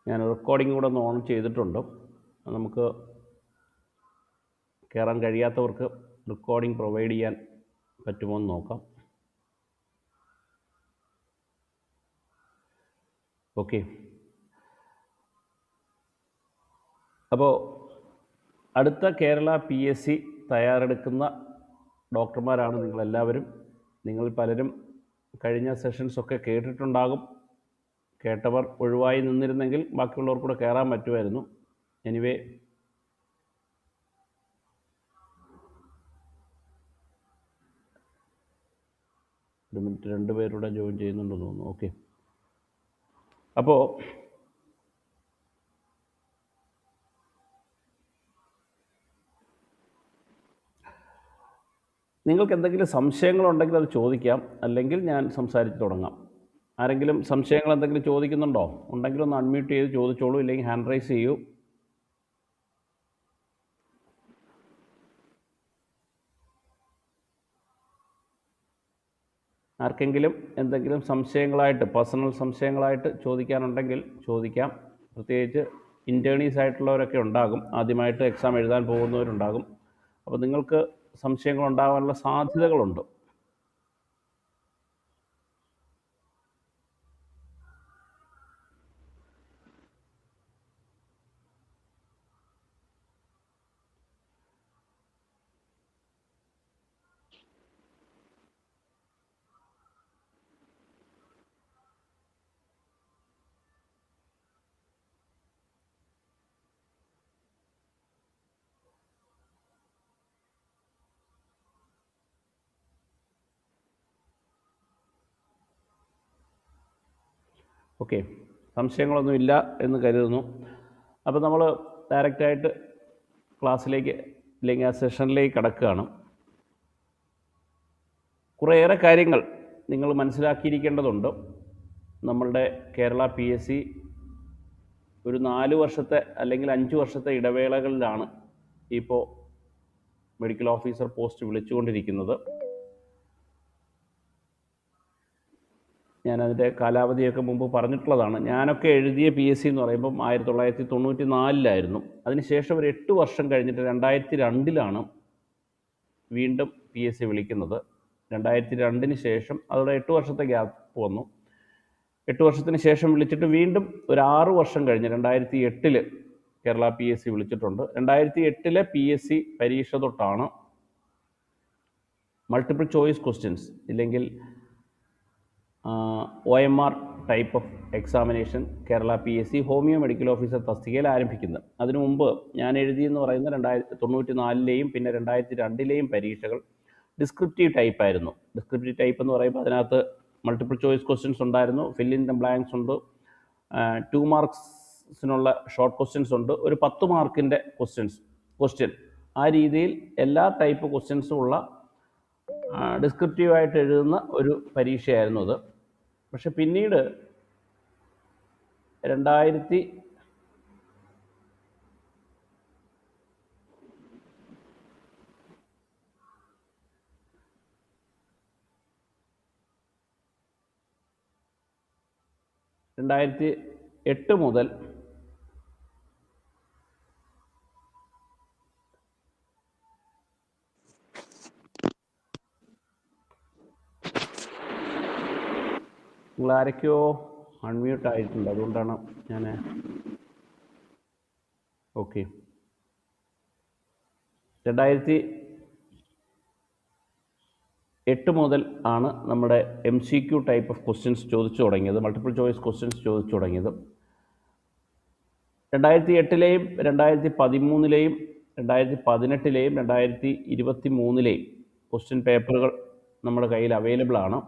ഞാൻ റെക്കോർഡിംഗ് കൂടെ ഒന്ന് ഓൺ ചെയ്തിട്ടുണ്ട്. നമുക്ക് കയറാൻ കഴിയാത്തവർക്ക് റെക്കോർഡിംഗ് പ്രൊവൈഡ് ചെയ്യാൻ പറ്റുമോ എന്ന് നോക്കാം. ഓക്കെ. അപ്പോൾ അടുത്ത കേരള PSC തയ്യാറെടുക്കുന്ന ഡോക്ടർമാരാണ് നിങ്ങളെല്ലാവരും. നിങ്ങൾ പലരും കഴിഞ്ഞ സെഷൻസൊക്കെ കേട്ടിട്ടുണ്ടാകും. കേട്ടവർ ഒഴിവായി നിന്നിരുന്നെങ്കിൽ ബാക്കിയുള്ളവർ കൂടെ കയറാൻ പറ്റുമായിരുന്നു. എനിവേ, ഒരു മിനിറ്റ്, 2 പേരൂടെ ജോയിൻ ചെയ്യുന്നുണ്ടെന്ന് തോന്നുന്നു. ഓക്കെ. അപ്പോൾ നിങ്ങൾക്ക് എന്തെങ്കിലും സംശയങ്ങളുണ്ടെങ്കിൽ അത് ചോദിക്കാം, അല്ലെങ്കിൽ ഞാൻ സംസാരിച്ച് തുടങ്ങാം. ആരെങ്കിലും സംശയങ്ങൾ എന്തെങ്കിലും ചോദിക്കുന്നുണ്ടോ? ഉണ്ടെങ്കിൽ ഒന്ന് അൺമ്യൂട്ട് ചെയ്ത് ചോദിച്ചോളൂ, ഇല്ലെങ്കിൽ ഹാൻഡ് റൈസ് ചെയ്യൂ. ആർക്കെങ്കിലും എന്തെങ്കിലും സംശയങ്ങളായിട്ട്, പേഴ്സണൽ സംശയങ്ങളായിട്ട് ചോദിക്കാനുണ്ടെങ്കിൽ ചോദിക്കാം. പ്രത്യേകിച്ച് ഇൻറ്റേണീസ് ആയിട്ടുള്ളവരൊക്കെ ഉണ്ടാകും, ആദ്യമായിട്ട് എക്സാം എഴുതാൻ പോകുന്നവരുണ്ടാകും. അപ്പോൾ നിങ്ങൾക്ക് സംശയങ്ങൾ ഉണ്ടാകാനുള്ള സാധ്യതകളുണ്ട്. ഓക്കെ, സംശയങ്ങളൊന്നുമില്ല എന്ന് കരുതുന്നു. അപ്പോൾ നമ്മൾ ഡയറക്റ്റായിട്ട് ക്ലാസ്സിലേക്ക്, അല്ലെങ്കിൽ ആ സെഷനിലേക്ക് കടക്കുകയാണ്. കുറേയേറെ കാര്യങ്ങൾ നിങ്ങൾ മനസ്സിലാക്കിയിരിക്കേണ്ടതുണ്ട്. നമ്മളുടെ കേരള PSC ഒരു 4 വർഷത്തെ അല്ലെങ്കിൽ 5 വർഷത്തെ ഇടവേളകളിലാണ് ഇപ്പോൾ മെഡിക്കൽ ഓഫീസർ പോസ്റ്റ് വിളിച്ചുകൊണ്ടിരിക്കുന്നത്. ഞാനതിൻ്റെ കാലാവധിയൊക്കെ മുമ്പ് പറഞ്ഞിട്ടുള്ളതാണ്. ഞാനൊക്കെ എഴുതിയ PSC എന്ന് പറയുമ്പം 1994 അതിനുശേഷം ഒരു 8 വർഷം കഴിഞ്ഞിട്ട് 2002 വീണ്ടും PSC വിളിക്കുന്നത്. 2002 ശേഷം അതോടെ 8 വർഷത്തെ ഗ്യാപ്പ് വന്നു. 8 വർഷത്തിന് ശേഷം വിളിച്ചിട്ട് വീണ്ടും ഒരു 6 വർഷം കഴിഞ്ഞ് 2008 കേരള PSC വിളിച്ചിട്ടുണ്ട്. 2008 PSC പരീക്ഷ തൊട്ടാണ് മൾട്ടിപ്പിൾ ചോയ്സ് ക്വസ്റ്റ്യൻസ് ഇല്ലെങ്കിൽ OMR type of examination Kerala PSC homeo medical officer തസ്തികയിൽ ആരംഭിക്കുന്നത്. അതിനു മുമ്പ് ഞാൻ എഴുതിയെന്ന് പറയുന്ന 1994 പിന്നെ 2002 പരീക്ഷകൾ ഡിസ്ക്രിപ്റ്റീവ് ടൈപ്പ് ആയിരുന്നു. ഡിസ്ക്രിപ്റ്റീവ് ടൈപ്പ് എന്ന് പറയുമ്പോൾ അതിനകത്ത് മൾട്ടിപ്പിൾ ചോയ്സ് ക്വസ്റ്റ്യൻസ് ഉണ്ടായിരുന്നു, ഫിൽ ഇൻ ദ ബ്ലാങ്ക്സ് ഉണ്ട്, 2 മാർക്സിനുള്ള ഷോർട്ട് ക്വസ്റ്റ്യൻസ് ഉണ്ട്, ഒരു 10 മാർക്കിൻ്റെ ക്വസ്റ്റ്യൻ. ആ രീതിയിൽ എല്ലാ ടൈപ്പ് ക്വസ്റ്റ്യൻസും ഉള്ള ഡിസ്ക്രിപ്റ്റീവായിട്ട് എഴുതുന്ന ഒരു പരീക്ഷയായിരുന്നു അത്. പക്ഷെ പിന്നീട് 2000 2008 മുതൽ നിങ്ങൾ ആരൊക്കെയോ അൺമ്യൂട്ട് ആയിട്ടുണ്ട്, അതുകൊണ്ടാണ് ഞാൻ. ഓക്കെ, 2008 മുതൽ ആണ് നമ്മുടെ MCQ ടൈപ്പ് ഓഫ് ക്വസ്റ്റ്യൻസ് ചോദിച്ചു തുടങ്ങിയത്, മൾട്ടിപ്പിൾ ചോയ്സ് ക്വസ്റ്റ്യൻസ് ചോദിച്ചു തുടങ്ങിയത്. 2008 2013 2018 2023 ക്വസ്റ്റ്യൻ പേപ്പറുകൾ നമ്മുടെ കയ്യിൽ അവൈലബിൾ ആണ്.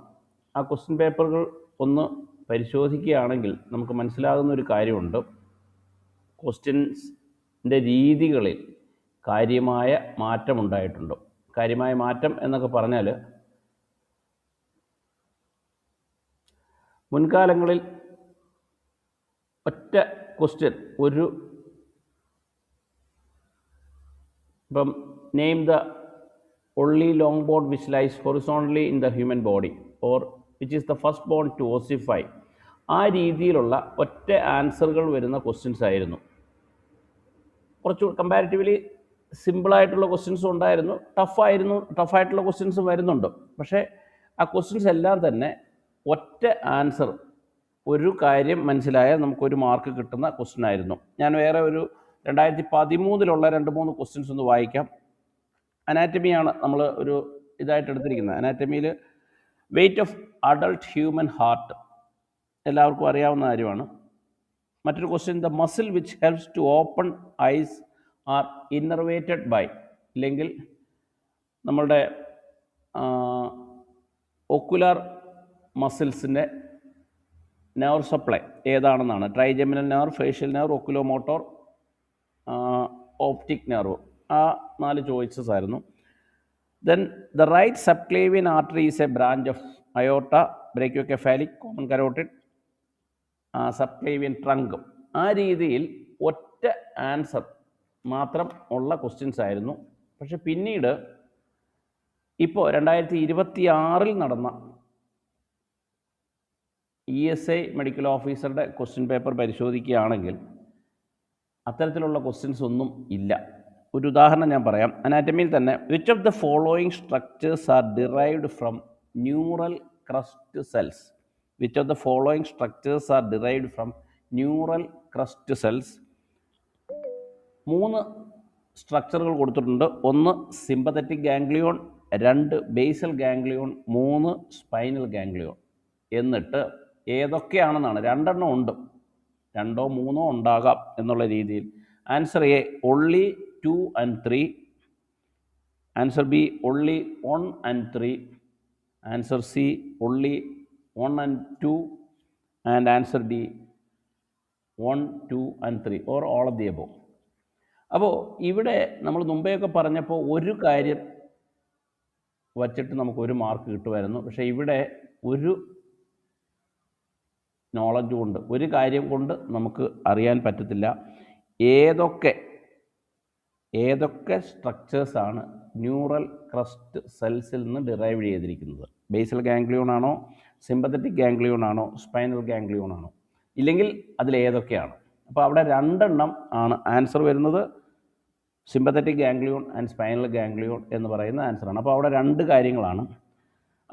ആ ക്വസ്റ്റ്യൻ പേപ്പറുകൾ ഒന്ന് പരിശോധിക്കുകയാണെങ്കിൽ നമുക്ക് മനസ്സിലാകുന്ന ഒരു കാര്യമുണ്ട്. ക്വസ്റ്റ്യൻസിൻ്റെ രീതികളിൽ കാര്യമായ മാറ്റമുണ്ടായിട്ടുണ്ട്. കാര്യമായ മാറ്റം എന്നൊക്കെ പറഞ്ഞാൽ മുൻകാലങ്ങളിൽ ഒറ്റ ക്വസ്റ്റ്യൻ ഇപ്പം name the only long bone which lies horizontally in the human body or which is the first bone to ossify. ആ രീതിയിലുള്ള ഒറ്റ ആൻസറുകൾ വരുന്ന ക്വസ്റ്റ്യൻസ് ആയിരുന്നു. കുറച്ച് കമ്പാരിറ്റീവ്ലി സിമ്പിളായിട്ടുള്ള ക്വസ്റ്റ്യൻസും ഉണ്ടായിരുന്നു, ടഫായിട്ടുള്ള ക്വസ്റ്റ്യൻസും വരുന്നുണ്ട്. പക്ഷേ ആ ക്വസ്റ്റ്യൻസ് എല്ലാം തന്നെ ഒറ്റ ആൻസർ, ഒരു കാര്യം മനസ്സിലായാൽ നമുക്കൊരു മാർക്ക് കിട്ടുന്ന ക്വസ്റ്റ്യൻ ആയിരുന്നു. ഞാൻ വേറെ ഒരു 2013 2-3 ക്വസ്റ്റ്യൻസ് ഒന്ന് വായിക്കാം. അനാറ്റമിയാണ് നമ്മൾ ഒരു ഇതായിട്ട് എടുത്തിരിക്കുന്നത്. അനാറ്റമിയിൽ weight of adult human heart എല്ലാവർക്കും അറിയാവുന്ന കാര്യമാണ്. മറ്റൊരു question, the muscle which helps to open eyes are innervated by, ഇല്ലെങ്കിൽ നമ്മളുടെ ഒക്കുലാർ മസിൽസിൻ്റെ നെർവ് സപ്ലൈ ഏതാണെന്നാണ്. Trigeminal nerve, facial nerve, oculomotor, optic nerve. ആ 4 ചോയ്സസ് ആയിരുന്നു. Then the right subclavian artery is a branch of aorta, brachiocephalic, common carotid, subclavian trunk. ആ രീതിയിൽ ഒറ്റ answer മാത്രം ഉള്ള ക്വസ്റ്റ്യൻസ് ആയിരുന്നു. പക്ഷെ പിന്നീട് ഇപ്പോൾ 2026 നടന്ന ESI മെഡിക്കൽ ഓഫീസറുടെ ക്വസ്റ്റ്യൻ പേപ്പർ പരിശോധിക്കുകയാണെങ്കിൽ അത്തരത്തിലുള്ള ക്വസ്റ്റ്യൻസ് ഒന്നും ഇല്ല. ഒരു ഉദാഹരണം ഞാൻ പറയാം. അനാറ്റമിയിൽ തന്നെ which of the following structures are derived from neural crest cells? Which of the following structures are derived from neural crest cells? 3 സ്ട്രക്ചറുകൾ കൊടുത്തിട്ടുണ്ട്. 1 sympathetic ganglion, 2 basal ganglion, 3 spinal ganglion. എന്നിട്ട് ഏതൊക്കെയാണെന്നാണ്, 2 എണ്ണം ഉണ്ട്, 2 or 3 ഉണ്ടാകാം എന്നുള്ള രീതിയിൽ. Answer A only 2 and 3, answer B only 1 and 3, answer C only 1 and 2, and answer D 1, 2 and 3 or all of the above. അപ്പോൾ ഇവിടെ നമ്മൾ മുമ്പെയൊക്കെ പറഞ്ഞപ്പോൾ ഒരു കാര്യം വച്ചിട്ട് നമുക്കൊരു മാർക്ക് കിട്ടുമായിരുന്നു. പക്ഷേ ഇവിടെ ഒരു നോളജ് കൊണ്ട്, ഒരു കാര്യം കൊണ്ട് നമുക്ക് അറിയാൻ പറ്റത്തില്ല ഏതൊക്കെ സ്ട്രക്ചേഴ്സാണ് ന്യൂറൽ ക്രസ്റ്റ് സെൽസിൽ നിന്ന് ഡിറൈവ് ചെയ്തിരിക്കുന്നത്. ബേസൽ ഗാംഗ്ലിയോൺ ആണോ, സിമ്പത്തറ്റിക് ഗാംഗ്ലിയോൺ ആണോ, സ്പൈനൽ ഗാംഗ്ലിയോൺ ആണോ, ഇല്ലെങ്കിൽ അതിലേതൊക്കെയാണ്? അപ്പോൾ അവിടെ 2 എണ്ണം ആണ് ആൻസർ വരുന്നത്. Sympathetic ganglion and spinal ganglion എന്ന് പറയുന്ന ആൻസറാണ്. അപ്പോൾ അവിടെ 2 കാര്യങ്ങളാണ്.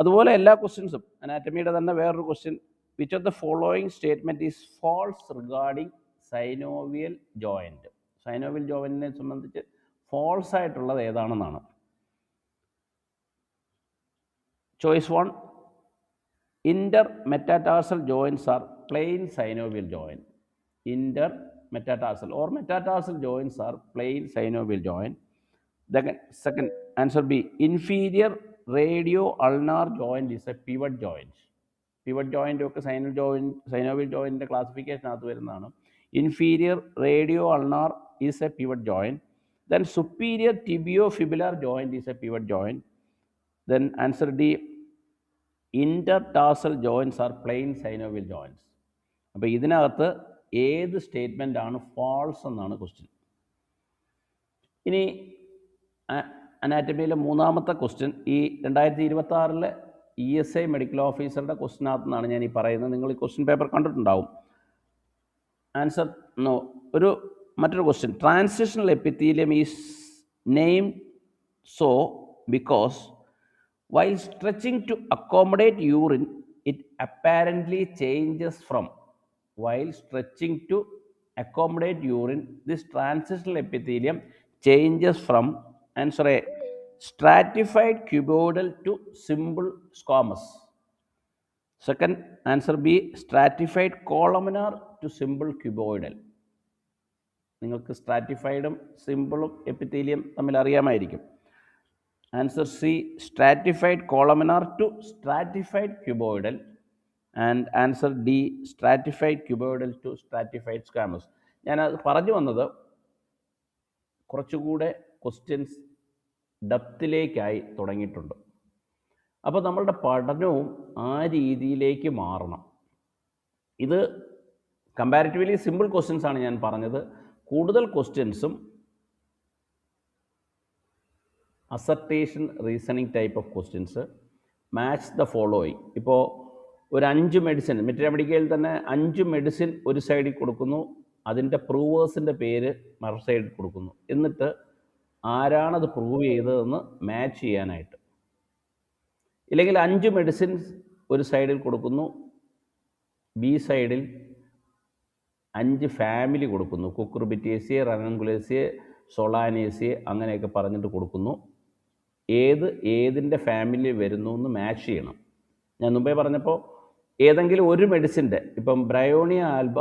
അതുപോലെ എല്ലാ ക്വസ്റ്റ്യൻസും, അനാറ്റമിയുടെ തന്നെ വേറൊരു question, which of the following statement is false regarding synovial joint? Synovial ജോയിൻറ്റിനെ സംബന്ധിച്ച് ഫോൾസ് ആയിട്ടുള്ളത് ഏതാണെന്നാണ്. Choice 1, inter metatarsal joints are plain synovial joint. Inter metatarsal or metatarsal joints are plain synovial joint. Second, answer B, inferior radio ulnar joint is a pivot joint. Pivot joint ഒക്കെ synovial joint classification അകത്ത് വരുന്നതാണ്. Inferior radio ulnar is a pivot joint. Then superior tibiofibular joint is a pivot joint. Then answer D, intertarsal joints are plain synovial joints. അപ്പോൾ ഇതിനകത്ത് ഏത് statement ആണ് false എന്നാണ് question. ഇനി അനാറ്റമിയിലെ 3ാമത്തെ question, ഈ 2026 ESI medical ഓഫീസറുടെ ക്വസ്റ്റ്യനകത്ത് നിന്നാണ് ഞാൻ ഈ പറയുന്നത്. നിങ്ങൾ ഈ ക്വസ്റ്റ്യൻ പേപ്പർ കണ്ടിട്ടുണ്ടാവും. ആൻസർ മറ്റൊരു question, transitional epithelium is named so because while stretching to accommodate urine it apparently changes from. While stretching to accommodate urine, this transitional epithelium changes from, answer A, stratified cuboidal to simple squamous. Second, answer B, stratified columnar to simple cuboidal. നിങ്ങൾക്ക് സ്ട്രാറ്റിഫൈഡും സിമ്പിളും epithelium തമ്മിൽ അറിയാമായിരിക്കും. Answer C, stratified columnar to stratified cuboidal. And answer D, stratified cuboidal to stratified squamous. ഞാനത് പറഞ്ഞു വന്നത് കുറച്ചുകൂടെ questions ഡെപ്തിലേക്കായി തുടങ്ങിയിട്ടുണ്ട്. അപ്പോൾ നമ്മളുടെ പഠനവും ആ രീതിയിലേക്ക് മാറണം. ഇത് കമ്പാരിറ്റീവ്ലി സിമ്പിൾ ക്വസ്റ്റ്യൻസ് ആണ് ഞാൻ പറഞ്ഞത്. കൂടുതൽ ക്വസ്റ്റ്യൻസും assertion reasoning type of questions, match the following. ഇപ്പോൾ ഒരു 5 മെഡിസിൻ, മെറ്റീരിയൽ തന്നെ 5 മെഡിസിൻ ഒരു സൈഡിൽ കൊടുക്കുന്നു, അതിൻ്റെ പ്രൂവേഴ്സിൻ്റെ പേര് മറു സൈഡിൽ കൊടുക്കുന്നു. എന്നിട്ട് ആരാണത് പ്രൂവ് ചെയ്തതെന്ന് മാച്ച് ചെയ്യാനായിട്ട്. ഇല്ലെങ്കിൽ 5 മെഡിസിൻസ് ഒരു സൈഡിൽ കൊടുക്കുന്നു, ബി സൈഡിൽ 5 ഫാമിലി കൊടുക്കുന്നു, കുക്കുർബിറ്റേസിയെ, റനൻകുലേസിയെ, സൊളാനേസിയെ അങ്ങനെയൊക്കെ പറഞ്ഞിട്ട് കൊടുക്കുന്നു. ഏതിൻ്റെ ഫാമിലി വരുന്നു എന്ന് മാച്ച് ചെയ്യണം. ഞാൻ മുമ്പേ പറഞ്ഞപ്പോൾ ഏതെങ്കിലും ഒരു മെഡിസിൻ്റെ, ഇപ്പം ബ്രയോണിയ ആൽബ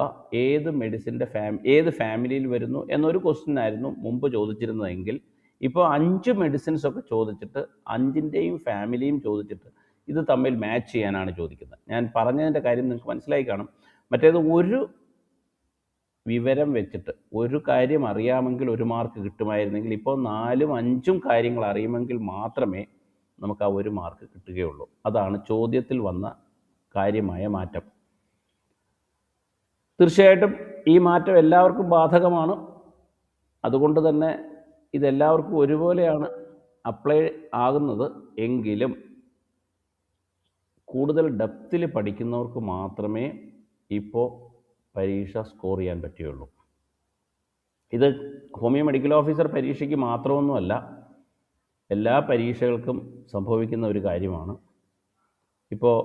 ഏത് ഫാമിലിയിൽ വരുന്നു എന്നൊരു ക്വസ്റ്റ്യൻ ആയിരുന്നു മുമ്പ് ചോദിച്ചിരുന്നതെങ്കിൽ, ഇപ്പോൾ 5 മെഡിസിൻസ് ഒക്കെ ചോദിച്ചിട്ട് 5ൻ്റെയും ഫാമിലിയും ചോദിച്ചിട്ട് ഇത് തമ്മിൽ മാച്ച് ചെയ്യാനാണ് ചോദിക്കുന്നത്. ഞാൻ പറഞ്ഞതിൻ്റെ കാര്യം നിങ്ങൾക്ക് മനസ്സിലായി കാണും. മറ്റേത് ഒരു വിവരം വെച്ചിട്ട് ഒരു കാര്യം അറിയാമെങ്കിൽ 1 മാർക്ക് കിട്ടുമായിരുന്നെങ്കിൽ, ഇപ്പോൾ 4ഉം 5ഉം കാര്യങ്ങൾ അറിയുമെങ്കിൽ മാത്രമേ നമുക്ക് ആ 1 മാർക്ക് കിട്ടുകയുള്ളൂ. അതാണ് ചോദ്യത്തിൽ വന്ന കാര്യമായ മാറ്റം. തീർച്ചയായിട്ടും ഈ മാറ്റം എല്ലാവർക്കും ബാധകമാണ്. അതുകൊണ്ട് തന്നെ ഇതെല്ലാവർക്കും ഒരുപോലെയാണ് അപ്ലൈ ആകുന്നത്. എങ്കിലും കൂടുതൽ ഡെപ്തിൽ പഠിക്കുന്നവർക്ക് മാത്രമേ ഇപ്പോൾ പരീക്ഷ സ്കോർ ചെയ്യാൻ പറ്റുകയുള്ളൂ. ഇത് ഹോമിയോ മെഡിക്കൽ ഓഫീസർ പരീക്ഷയ്ക്ക് മാത്രമൊന്നുമല്ല, എല്ലാ പരീക്ഷകൾക്കും സംഭവിക്കുന്ന ഒരു കാര്യമാണ്. ഇപ്പോൾ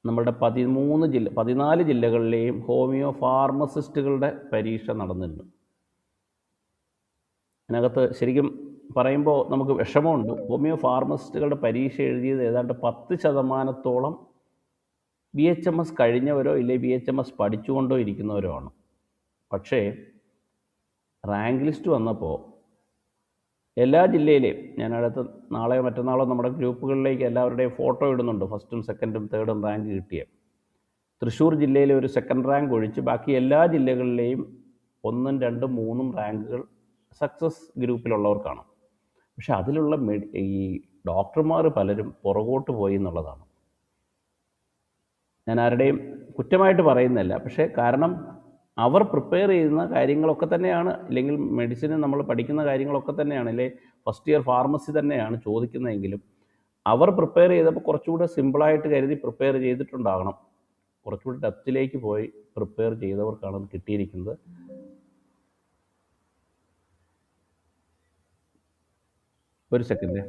നമ്മുടെ 14 ജില്ലകളിലെയും ഹോമിയോ ഫാർമസിസ്റ്റുകളുടെ പരീക്ഷ നടന്നിരുന്നു. അതിനകത്ത് ശരിക്കും പറയുമ്പോൾ നമുക്ക് വിഷമമുണ്ട്. ഹോമിയോ ഫാർമസിസ്റ്റുകളുടെ പരീക്ഷ എഴുതിയത് ഏതാണ്ട് 10% BHMS കഴിഞ്ഞവരോ ഇല്ലെങ്കിൽ BHMS പഠിച്ചുകൊണ്ടോ ഇരിക്കുന്നവരോ ആണ്. പക്ഷേ റാങ്ക് ലിസ്റ്റ് വന്നപ്പോൾ എല്ലാ ജില്ലയിലെയും, ഞാൻ നാളെയോ മറ്റന്നാളോ നമ്മുടെ ഗ്രൂപ്പുകളിലേക്ക് എല്ലാവരുടെയും ഫോട്ടോ ഇടുന്നുണ്ട്, 1ും 2ഉം 3ഉം റാങ്ക് കിട്ടിയ. തൃശ്ശൂർ ജില്ലയിലെ ഒരു 2nd റാങ്ക് ഒഴിച്ച് ബാക്കി എല്ലാ ജില്ലകളിലെയും 1ഉം 2ഉം 3ഉം റാങ്കുകൾ സക്സസ് ഗ്രൂപ്പിലുള്ളവർക്കാണ്. പക്ഷെ അതിലുള്ള ഈ ഡോക്ടർമാർ പലരും പുറകോട്ട് പോയി എന്നുള്ളതാണ്. ഞാൻ ആരുടെയും കുറ്റമായിട്ട് പറയുന്നില്ല, പക്ഷേ കാരണം അവർ പ്രിപ്പയർ ചെയ്യുന്ന കാര്യങ്ങളൊക്കെ തന്നെയാണ്, ഇല്ലെങ്കിൽ മെഡിസിന് നമ്മൾ പഠിക്കുന്ന കാര്യങ്ങളൊക്കെ തന്നെയാണ്, അല്ലെ ഫസ്റ്റ് ഇയർ ഫാർമസി തന്നെയാണ് ചോദിക്കുന്നതെങ്കിലും അവർ പ്രിപ്പയർ ചെയ്തപ്പോൾ കുറച്ചുകൂടെ സിമ്പിളായിട്ട് കരുതി പ്രിപ്പയർ ചെയ്തിട്ടുണ്ടാകണം. കുറച്ചുകൂടി ഡെപ്തിലേക്ക് പോയി പ്രിപ്പയർ ചെയ്തവർക്കാണ് അത് കിട്ടിയിരിക്കുന്നത്. ഒരു സെക്കൻഡ്.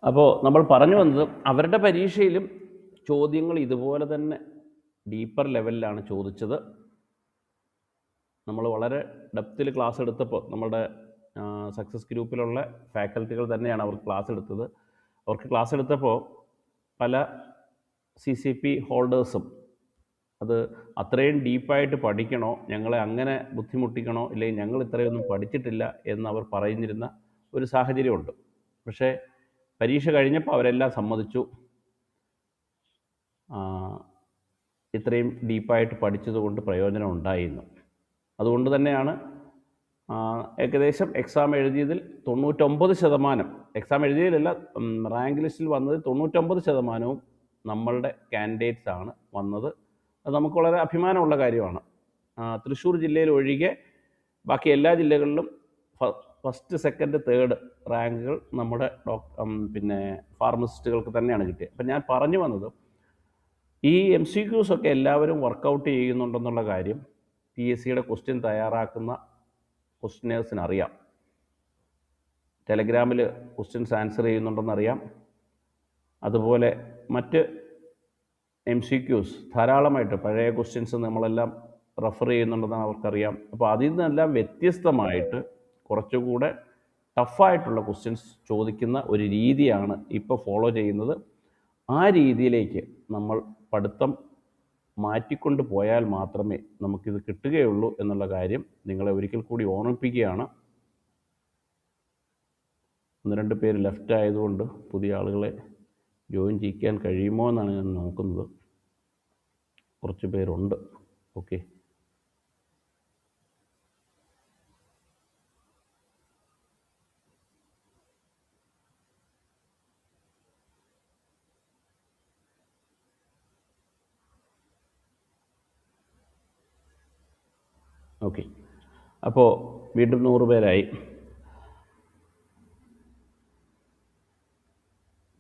അപ്പോൾ നമ്മൾ പറഞ്ഞു വന്നത്, അവരുടെ പരീക്ഷയിലും ചോദ്യങ്ങൾ ഇതുപോലെ തന്നെ ഡീപ്പർ ലെവലിലാണ് ചോദിച്ചത്. നമ്മൾ വളരെ ഡെപ്തിൽ ക്ലാസ് എടുത്തപ്പോൾ നമ്മുടെ സക്സസ് ഗ്രൂപ്പിലുള്ള ഫാക്കൽറ്റികൾ തന്നെയാണ് അവർക്ക് ക്ലാസ് എടുത്തത്. അവർക്ക് ക്ലാസ് എടുത്തപ്പോൾ പല CCP ഹോൾഡേഴ്സും അത് അത്രയും ഡീപ്പായിട്ട് പഠിക്കണോ, ഞങ്ങളെ അങ്ങനെ ബുദ്ധിമുട്ടിക്കണോ, ഇല്ലെങ്കിൽ ഞങ്ങൾ ഇത്രയൊന്നും പഠിച്ചിട്ടില്ല എന്നവർ പറഞ്ഞിരുന്ന ഒരു സാഹചര്യമുണ്ട്. പക്ഷേ പരീക്ഷ കഴിഞ്ഞപ്പോൾ അവരെല്ലാം സമ്മതിച്ചു, ഇത്രയും ഡീപ്പായിട്ട് പഠിച്ചതുകൊണ്ട് പ്രയോജനം ഉണ്ടായിരുന്നു. അതുകൊണ്ട് തന്നെയാണ് ഏകദേശം എക്സാം എഴുതിയതിൽ 99%, എക്സാം എഴുതിയതിലല്ല റാങ്ക് ലിസ്റ്റിൽ വന്നതിൽ 99%വും നമ്മളുടെ കാൻഡിഡേറ്റ്സ് ആണ് വന്നത്. അത് നമുക്ക് വളരെ അഭിമാനമുള്ള കാര്യമാണ്. തൃശ്ശൂർ ജില്ലയിൽ ഒഴികെ ബാക്കി എല്ലാ ജില്ലകളിലും 1st, 2nd, 3rd റാങ്കുകൾ നമ്മുടെ ഫാർമസിസ്റ്റുകൾക്ക് തന്നെയാണ് കിട്ടിയത്. അപ്പം ഞാൻ പറഞ്ഞു വന്നത്, ഈ MCQs ഒക്കെ എല്ലാവരും വർക്കൗട്ട് ചെയ്യുന്നുണ്ടെന്നുള്ള കാര്യം PSCയുടെ ക്വസ്റ്റ്യൻ തയ്യാറാക്കുന്ന ക്വസ്റ്റ്യനേഴ്സിന് അറിയാം. ടെലഗ്രാമിൽ ക്വസ്റ്റ്യൻസ് ആൻസർ ചെയ്യുന്നുണ്ടെന്നറിയാം. അതുപോലെ മറ്റ് MCQs ധാരാളമായിട്ട് പഴയ ക്വസ്റ്റ്യൻസ് നമ്മളെല്ലാം റെഫർ ചെയ്യുന്നുണ്ടെന്ന് അവർക്കറിയാം. അപ്പോൾ അതിൽ നിന്നെല്ലാം വ്യത്യസ്തമായിട്ട് കുറച്ചുകൂടെ ടഫായിട്ടുള്ള ക്വസ്റ്റ്യൻസ് ചോദിക്കുന്ന ഒരു രീതിയാണ് ഇപ്പോൾ ഫോളോ ചെയ്യുന്നത്. ആ രീതിയിലേക്ക് നമ്മൾ പഠിത്തം മാറ്റിക്കൊണ്ട് പോയാൽ മാത്രമേ നമുക്കിത് കിട്ടുകയുള്ളൂ എന്നുള്ള കാര്യം നിങ്ങളെ ഒരിക്കൽ കൂടി ഓർമ്മിപ്പിക്കുകയാണ്. 1-2 പേര് ലെഫ്റ്റ് ആയതുകൊണ്ട് പുതിയ ആളുകളെ ജോയിൻ ചെയ്യിക്കാൻ കഴിയുമോ എന്നാണ് ഞാൻ നോക്കുന്നത്. കുറച്ച് പേരുണ്ട്. Okay, okay. അപ്പോൾ വീണ്ടും 100 പേരായി.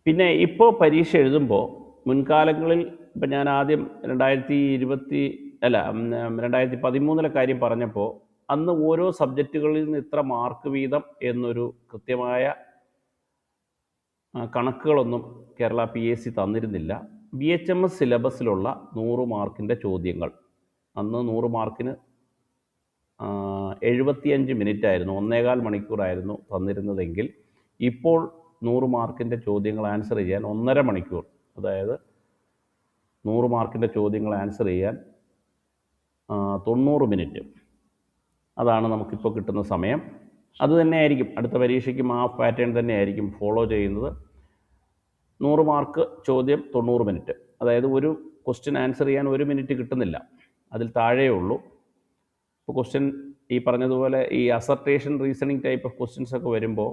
പിന്നെ ഇപ്പോൾ പരീക്ഷ എഴുതുമ്പോൾ മുൻകാലങ്ങളിൽ ഇപ്പം ഞാൻ ആദ്യം 2013 കാര്യം പറഞ്ഞപ്പോൾ അന്ന് ഓരോ സബ്ജക്റ്റുകളിൽ നിന്ന് ഇത്ര മാർക്ക് വീതം എന്നൊരു കൃത്യമായ കണക്കുകളൊന്നും കേരള PSC തന്നിരുന്നില്ല. BHMS സിലബസിലുള്ള 100 മാർക്കിൻ്റെ ചോദ്യങ്ങൾ അന്ന് 100 മാർക്കിന് 75 മിനിറ്റ് ആയിരുന്നു, 1.25 മണിക്കൂറായിരുന്നു തന്നിരുന്നതെങ്കിൽ ഇപ്പോൾ 100 മാർക്കിൻ്റെ ചോദ്യങ്ങൾ ആൻസർ ചെയ്യാൻ 1.5 മണിക്കൂർ, അതായത് 100 മാർക്കിൻ്റെ ചോദ്യങ്ങൾ ആൻസർ ചെയ്യാൻ 90 മിനിറ്റ്, അതാണ് നമുക്കിപ്പോൾ കിട്ടുന്ന സമയം. അത് തന്നെയായിരിക്കും അടുത്ത പരീക്ഷയ്ക്കും ആ പാറ്റേൺ തന്നെയായിരിക്കും ഫോളോ ചെയ്യുന്നത്. 100 മാർക്ക് ചോദ്യം 90 മിനിറ്റ്, അതായത് ഒരു ക്വസ്റ്റ്യൻ ആൻസർ ചെയ്യാൻ 1 മിനിറ്റ് കിട്ടുന്നില്ല, അതിൽ താഴേ ഉള്ളൂ. ഇപ്പോൾ ക്വസ്റ്റ്യൻ ഈ പറഞ്ഞതുപോലെ ഈ അസർട്ടേഷൻ റീസണിങ് ടൈപ്പ് ഓഫ് ക്വസ്റ്റ്യൻസ് ഒക്കെ വരുമ്പോൾ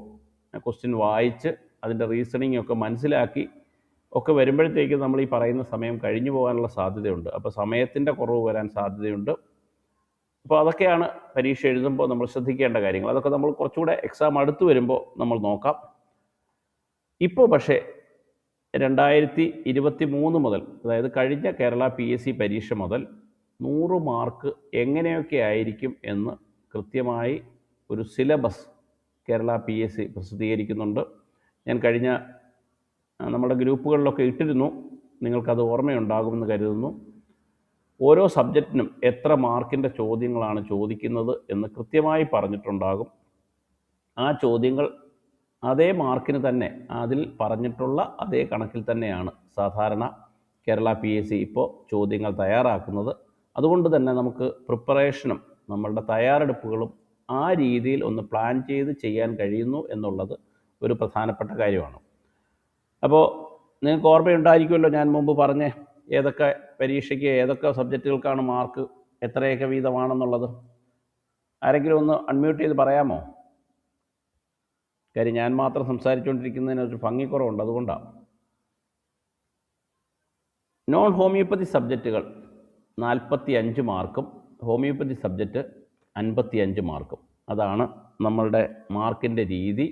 ക്വസ്റ്റ്യൻ വായിച്ച് അതിൻ്റെ റീസണിങ് ഒക്കെ മനസ്സിലാക്കി ഒക്കെ വരുമ്പോഴത്തേക്ക് നമ്മൾ ഈ പറയുന്ന സമയം കഴിഞ്ഞു പോകാനുള്ള സാധ്യതയുണ്ട്. അപ്പോൾ സമയത്തിൻ്റെ കുറവ് വരാൻ സാധ്യതയുണ്ട്. അപ്പോൾ അതൊക്കെയാണ് പരീക്ഷ എഴുതുമ്പോൾ നമ്മൾ ശ്രദ്ധിക്കേണ്ട കാര്യങ്ങൾ. അതൊക്കെ നമ്മൾ കുറച്ചുകൂടെ എക്സാം അടുത്ത് വരുമ്പോൾ നമ്മൾ നോക്കാം. ഇപ്പോൾ പക്ഷേ 2023 മുതൽ, അതായത് കഴിഞ്ഞ കേരള PSC പരീക്ഷ മുതൽ 100 മാർക്ക് എങ്ങനെയൊക്കെ ആയിരിക്കും എന്ന് കൃത്യമായി ഒരു സിലബസ് കേരള PSC പ്രസിദ്ധീകരിക്കുന്നുണ്ട്. ഞാൻ കഴിഞ്ഞ നമ്മുടെ ഗ്രൂപ്പുകളിലൊക്കെ ഇട്ടിരുന്നു, നിങ്ങൾക്കത് ഓർമ്മയുണ്ടാകുമെന്ന് കരുതുന്നു. ഓരോ സബ്ജക്റ്റിനും എത്ര മാർക്കിൻ്റെ ചോദ്യങ്ങളാണ് ചോദിക്കുന്നത് എന്ന് കൃത്യമായി പറഞ്ഞിട്ടുണ്ടാകും. ആ ചോദ്യങ്ങൾ അതേ മാർക്കിന് തന്നെ, അതിൽ പറഞ്ഞിട്ടുള്ള അതേ കണക്കിൽ തന്നെയാണ് സാധാരണ കേരള PSC ഇപ്പോൾ ചോദ്യങ്ങൾ തയ്യാറാക്കുന്നത്. അതുകൊണ്ട് തന്നെ നമുക്ക് പ്രിപ്പറേഷനും നമ്മളുടെ തയ്യാറെടുപ്പുകളും ആ രീതിയിൽ ഒന്ന് പ്ലാൻ ചെയ്ത് ചെയ്യാൻ കഴിയുന്നു എന്നുള്ളത് ഒരു പ്രധാനപ്പെട്ട കാര്യമാണ്. അപ്പോൾ നിങ്ങൾക്ക് ഓർമ്മയുണ്ടായിരിക്കുമല്ലോ ഞാൻ മുമ്പ് പറഞ്ഞ ഏതൊക്കെ പരീക്ഷയ്ക്ക് ഏതൊക്കെ സബ്ജക്റ്റുകൾക്കാണ് മാർക്ക് എത്രയൊക്കെ വീതമാണെന്നുള്ളത്. ആരെങ്കിലും ഒന്ന് അൺമ്യൂട്ട് ചെയ്ത് പറയാമോ? കാര്യം ഞാൻ മാത്രം സംസാരിച്ചുകൊണ്ടിരിക്കുന്നതിനൊരു ഭംഗിക്കുറവുണ്ട്, അതുകൊണ്ടാണ്. നോൺ ഹോമിയോപ്പതി സബ്ജക്റ്റുകൾ 45 മാർക്കും ഹോമിയോപ്പതി സബ്ജക്റ്റ് 55 മാർക്കും. അതാണ് നമ്മളുടെ മാർക്കിൻ്റെ രീതി.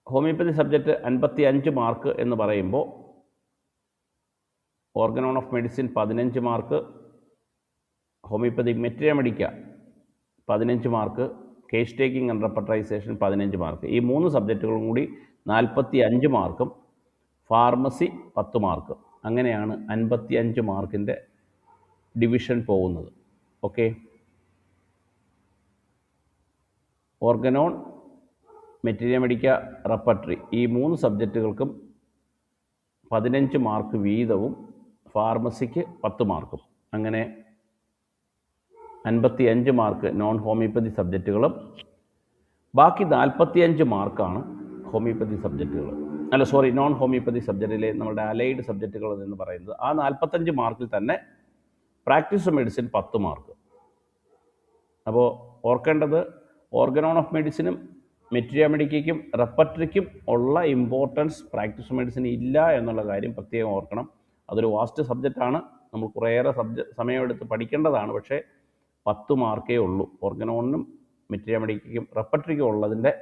ഹോമിയോപ്പതി സബ്ജക്റ്റ് 55 മാർക്ക് എന്ന് പറയുമ്പോൾ organon of medicine 15 mark, homeopathy materia medica 15 mark, case taking and repertorisation 15 mark. ഈ 3 സബ്ജക്റ്റുകളും കൂടി 45 മാർക്കും, ഫാർമസി 10 മാർക്ക്. അങ്ങനെയാണ് 55 മാർക്കിൻ്റെ ഡിവിഷൻ പോകുന്നത്. ഓക്കെ, ഓർഗനോൺ, മെറ്റീരിയ മെഡിക്ക, റെപ്പർട്ടറി ഈ 3 സബ്ജക്റ്റുകൾക്കും 15 മാർക്ക് വീതവും, ഫാർമസിക്ക് 10 മാർക്കും. അങ്ങനെ 55 മാർക്ക് നോൺ ഹോമിയോപ്പതി സബ്ജക്റ്റുകളും, ബാക്കി 45 മാർക്കാണ് ഹോമിയോപ്പതി സബ്ജക്റ്റുകൾ. നോൺ ഹോമിയോപ്പതി സബ്ജക്റ്റിലെ നമ്മുടെ അലൈഡ് സബ്ജക്റ്റുകൾ എന്ന് പറയുന്നത്. ആ 45 മാർക്കിൽ തന്നെ പ്രാക്ടീസ് മെഡിസിൻ 10 മാർക്ക്. അപ്പോൾ ഓർക്കേണ്ടത്, ഓർഗനോൺ ഓഫ് മെഡിസിനും മെറ്റീരിയ മെഡിക്കയ്ക്കും റെപ്പർട്ടറിക്കും ഉള്ള ഇമ്പോർട്ടൻസ് പ്രാക്ടീസ് മെഡിസിൻ ഇല്ല എന്നുള്ള കാര്യം പ്രത്യേകം ഓർക്കണം. അതൊരു വാസ്റ്റ് സബ്ജക്റ്റാണ്, നമ്മൾ കുറേയേറെ സമയമെടുത്ത് പഠിക്കേണ്ടതാണ്. പക്ഷേ 10 മാർക്കേ ഉള്ളൂ ഓർഗനോണിനും മെറ്റീരിയ മെഡിക്കയ്ക്കും റെപ്പർട്ടറിക്കും ഉള്ളതിൻ്റെ.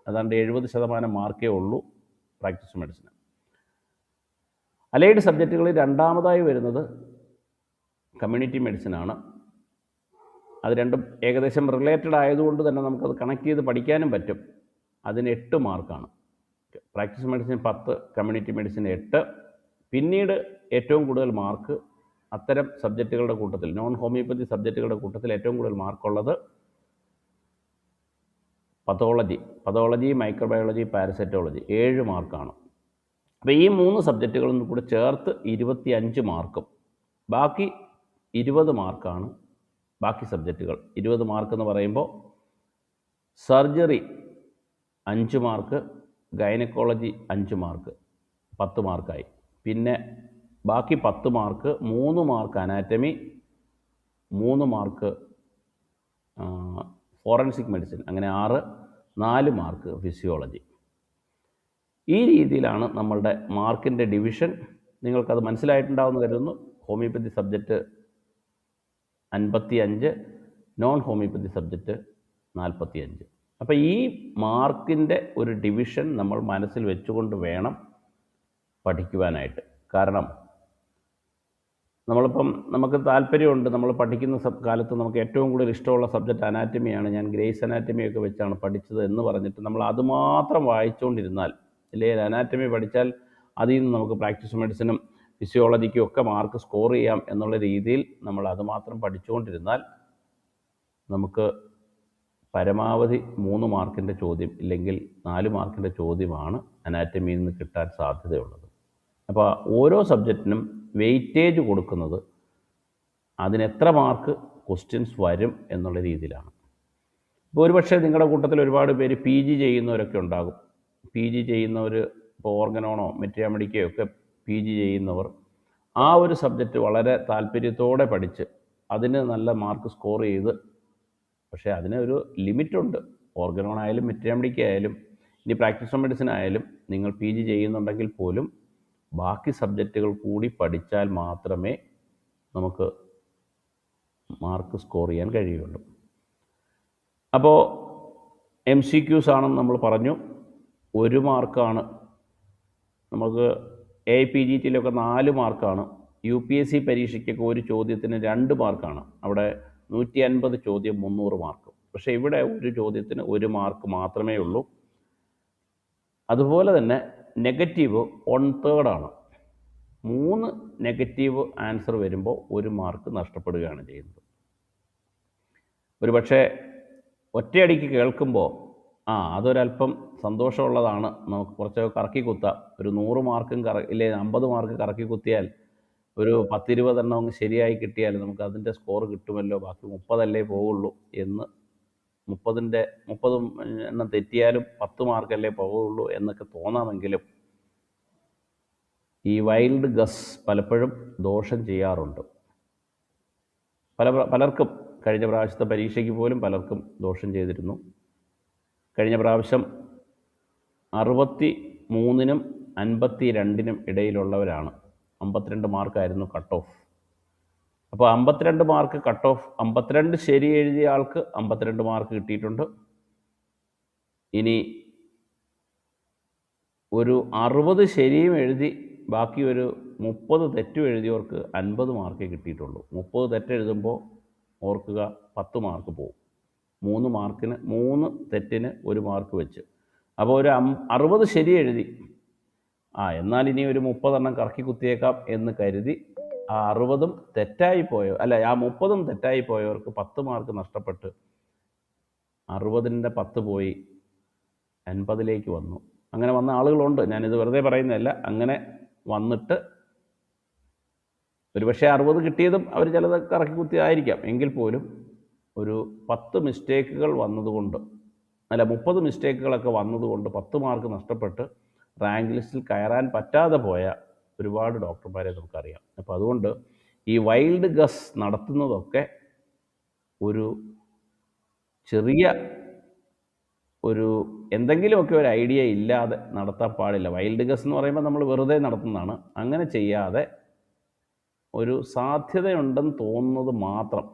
അതാണ്ട് 70% മാർക്കേ ഉള്ളൂ പ്രാക്ടീസ് മെഡിസിന്. അലൈഡ് സബ്ജക്റ്റുകളിൽ രണ്ടാമതായി വരുന്നത് കമ്മ്യൂണിറ്റി മെഡിസിനാണ്. അത് രണ്ടും ഏകദേശം റിലേറ്റഡ് ആയതുകൊണ്ട് തന്നെ നമുക്കത് കണക്ട് ചെയ്ത് പഠിക്കാനും പറ്റും. അതിന് 8 മാർക്കാണ്. Practice medicine 10, community medicine 8. പിന്നീട് ഏറ്റവും കൂടുതൽ മാർക്ക് അത്തരം സബ്ജക്റ്റുകളുടെ കൂട്ടത്തിൽ, നോൺ ഹോമിയോപ്പതി സബ്ജക്റ്റുകളുടെ കൂട്ടത്തിൽ ഏറ്റവും കൂടുതൽ മാർക്കുള്ളത് പതോളജി, മൈക്രോബയോളജി, പാരസൈറ്റോളജി 7 മാർക്കാണ്. അപ്പോൾ ഈ 3 സബ്ജക്റ്റുകളും കൂടെ ചേർത്ത് 25 മാർക്കും ബാക്കി 20 മാർക്കാണ് ബാക്കി സബ്ജക്റ്റുകൾ. 20 മാർക്ക് എന്ന് പറയുമ്പോൾ സർജറി 5 മാർക്ക്, ഗൈനക്കോളജി 5 മാർക്ക്, 10 മാർക്കായി. പിന്നെ ബാക്കി 10 mark 3 mark anatomy, 3 mark forensic medicine, അങ്ങനെ 4 മാർക്ക് ഫിസിയോളജി. ഈ രീതിയിലാണ് നമ്മളുടെ മാർക്കിൻ്റെ ഡിവിഷൻ. നിങ്ങൾക്കത് മനസ്സിലായിട്ടുണ്ടാവുമെന്ന് കരുതുന്നു. Homeopathy subject 55, non homeopathy subject 45. അപ്പോൾ ഈ മാർക്കിൻ്റെ ഒരു ഡിവിഷൻ നമ്മൾ മനസ്സിൽ വെച്ചുകൊണ്ട് വേണം പഠിക്കുവാനായിട്ട്. കാരണം നമുക്ക് താല്പര്യമുണ്ട്, നമ്മൾ പഠിക്കുന്ന കാലത്ത് നമുക്ക് ഏറ്റവും കൂടുതൽ ഇഷ്ടമുള്ള സബ്ജക്റ്റ് അനാറ്റമിയാണ്, ഞാൻ ഗ്രേസ് അനാറ്റമിയൊക്കെ വെച്ചാണ് പഠിച്ചത് എന്ന് പറഞ്ഞിട്ട് നമ്മൾ അതുമാത്രം വായിച്ചുകൊണ്ടിരുന്നാൽ, അല്ലെങ്കിൽ അനാറ്റമി പഠിച്ചാൽ അതിൽ നിന്ന് നമുക്ക് പ്രാക്ടീസ് മെഡിസിനും ഫിസിയോളജിക്കും ഒക്കെ മാർക്ക് സ്കോർ ചെയ്യാം എന്നുള്ള രീതിയിൽ നമ്മൾ അതുമാത്രം പഠിച്ചുകൊണ്ടിരുന്നാൽ നമുക്ക് പരമാവധി 3 മാർക്കിൻ്റെ ചോദ്യം ഇല്ലെങ്കിൽ 4 മാർക്കിൻ്റെ ചോദ്യമാണ് അനാറ്റമിയിൽ നിന്ന് കിട്ടാൻ സാധ്യതയുള്ളത്. അപ്പോൾ ഓരോ സബ്ജക്റ്റിനും വെയിറ്റേജ് കൊടുക്കുന്നത് അതിനെത്ര മാർക്ക് ക്വസ്റ്റ്യൻസ് വരും എന്നുള്ള രീതിയിലാണ്. ഇപ്പോൾ ഒരുപക്ഷെ നിങ്ങളുടെ കൂട്ടത്തിൽ ഒരുപാട് പേര് PG ചെയ്യുന്നവരൊക്കെ ഉണ്ടാകും. PG ചെയ്യുന്നവർ, ഇപ്പോൾ ഓർഗനോണോ മെട്രിയാമെഡിക്കയോ ഒക്കെ PG ചെയ്യുന്നവർ ആ ഒരു സബ്ജക്റ്റ് വളരെ താല്പര്യത്തോടെ പഠിച്ച് അതിന് നല്ല മാർക്ക് സ്കോർ ചെയ്ത്, പക്ഷേ അതിന് ഒരു ലിമിറ്റുണ്ട്. ഓർഗനോണായാലും മെട്രിയാമെഡിക്കായാലും ഇനി പ്രാക്ടീസ് മെഡിസിൻ ആയാലും നിങ്ങൾ PG ചെയ്യുന്നുണ്ടെങ്കിൽ പോലും ബാക്കി സബ്ജക്റ്റുകൾ കൂടി പഠിച്ചാൽ മാത്രമേ നമുക്ക് മാർക്ക് സ്കോർ ചെയ്യാൻ കഴിയുള്ളൂ. അപ്പോൾ MCQs ആണെന്ന് നമ്മൾ പറഞ്ഞു. 1 മാർക്കാണ്. നമുക്ക് AIPGTയിലൊക്കെ 4 മാർക്കാണ്. UPSC പരീക്ഷയ്ക്കൊക്കെ ഒരു ചോദ്യത്തിന് 2 മാർക്കാണ്. അവിടെ 150 ചോദ്യം 300 മാർക്ക്. പക്ഷേ ഇവിടെ ഒരു ചോദ്യത്തിന് 1 മാർക്ക് മാത്രമേ ഉള്ളൂ. അതുപോലെ തന്നെ നെഗറ്റീവ് 1/3 ആണ്. 3 നെഗറ്റീവ് ആൻസർ വരുമ്പോൾ 1 മാർക്ക് നഷ്ടപ്പെടുകയാണ് ചെയ്യുന്നത്. ഒരു പക്ഷേ ഒറ്റയടിക്ക് കേൾക്കുമ്പോൾ അതൊരല്പം സന്തോഷമുള്ളതാണ്, നമുക്ക് കുറച്ച് കറക്കി കുത്താം, ഒരു 100 മാർക്കും ഇല്ലേ 50 മാർക്ക് കറക്കി കുത്തിയാൽ ഒരു 10-20 എണ്ണം ശരിയായി കിട്ടിയാൽ നമുക്ക് അതിൻ്റെ സ്കോർ കിട്ടുമല്ലോ, ബാക്കി 30 അല്ലേ പോവുള്ളൂ എന്ന്, 30 എണ്ണം തെറ്റിയാലും 10 മാർക്കല്ലേ പോവുള്ളൂ എന്നൊക്കെ തോന്നാമെങ്കിലും ഈ വൈൽഡ് ഗസ് പലപ്പോഴും ദോഷം ചെയ്യാറുണ്ട്. പലർക്കും കഴിഞ്ഞ പ്രാവശ്യത്തെ പരീക്ഷയ്ക്ക് പോലും പലർക്കും ദോഷം ചെയ്തിരുന്നു. കഴിഞ്ഞ പ്രാവശ്യം 63-നും 52-നും ഇടയിലുള്ളവരാണ്. 52 മാർക്കായിരുന്നു കട്ട് ഓഫ്. അപ്പോൾ 52 മാർക്ക് കട്ട് ഓഫ്, 52 ശരി എഴുതിയ ആൾക്ക് 52 മാർക്ക് കിട്ടിയിട്ടുണ്ട്. ഇനി ഒരു 60 ശരിയും എഴുതി ബാക്കി ഒരു 30 തെറ്റും എഴുതിയവർക്ക് 50 മാർക്കേ കിട്ടിയിട്ടുള്ളൂ. 30 തെറ്റെഴുതുമ്പോൾ ഓർക്കുക 10 മാർക്ക് പോകും. 3 തെറ്റിന് 1 മാർക്ക് വെച്ച്. അപ്പോൾ ഒരു 60 ശരി എഴുതി, എന്നാൽ ഇനി ഒരു 30 എണ്ണം കറക്കി കുത്തിയേക്കാം എന്ന് കരുതി ആ 60-ഉം തെറ്റായിപ്പോയോ, അല്ല ആ 30-ഉം തെറ്റായിപ്പോയവർക്ക് 10 മാർക്ക് നഷ്ടപ്പെട്ട് 60-ൻ്റെ 10 പോയി 80-ലേക്ക് വന്നു. അങ്ങനെ വന്ന ആളുകളുണ്ട്, ഞാനിത് വെറുതെ പറയുന്നതല്ല. അങ്ങനെ വന്നിട്ട് ഒരുപക്ഷെ 60 കിട്ടിയതും അവർ ചിലത് കറക്കി കുത്തിയതായിരിക്കാം. എങ്കിൽ പോലും ഒരു 10 മിസ്റ്റേക്കുകൾ വന്നതുകൊണ്ട്, അല്ല 30 മിസ്റ്റേക്കുകളൊക്കെ വന്നതുകൊണ്ട് 10 മാർക്ക് നഷ്ടപ്പെട്ട് റാങ്ക് ലിസ്റ്റിൽ കയറാൻ പറ്റാതെ പോയ ഒരുപാട് ഡോക്ടർമാരെ നമുക്കറിയാം. അപ്പോൾ അതുകൊണ്ട് ഈ വൈൽഡ് ഗസ് നടത്തുന്നതൊക്കെ ഒരു ചെറിയ എന്തെങ്കിലുമൊക്കെ ഒരു ഐഡിയ ഇല്ലാതെ നടത്താൻ പാടില്ല. വൈൽഡ് ഗസ് എന്ന് പറയുമ്പോൾ നമ്മൾ വെറുതെ നടത്തുന്നതാണ്. അങ്ങനെ ചെയ്യാതെ ഒരു സാധ്യതയുണ്ടെന്ന് തോന്നുന്നത് മാത്രം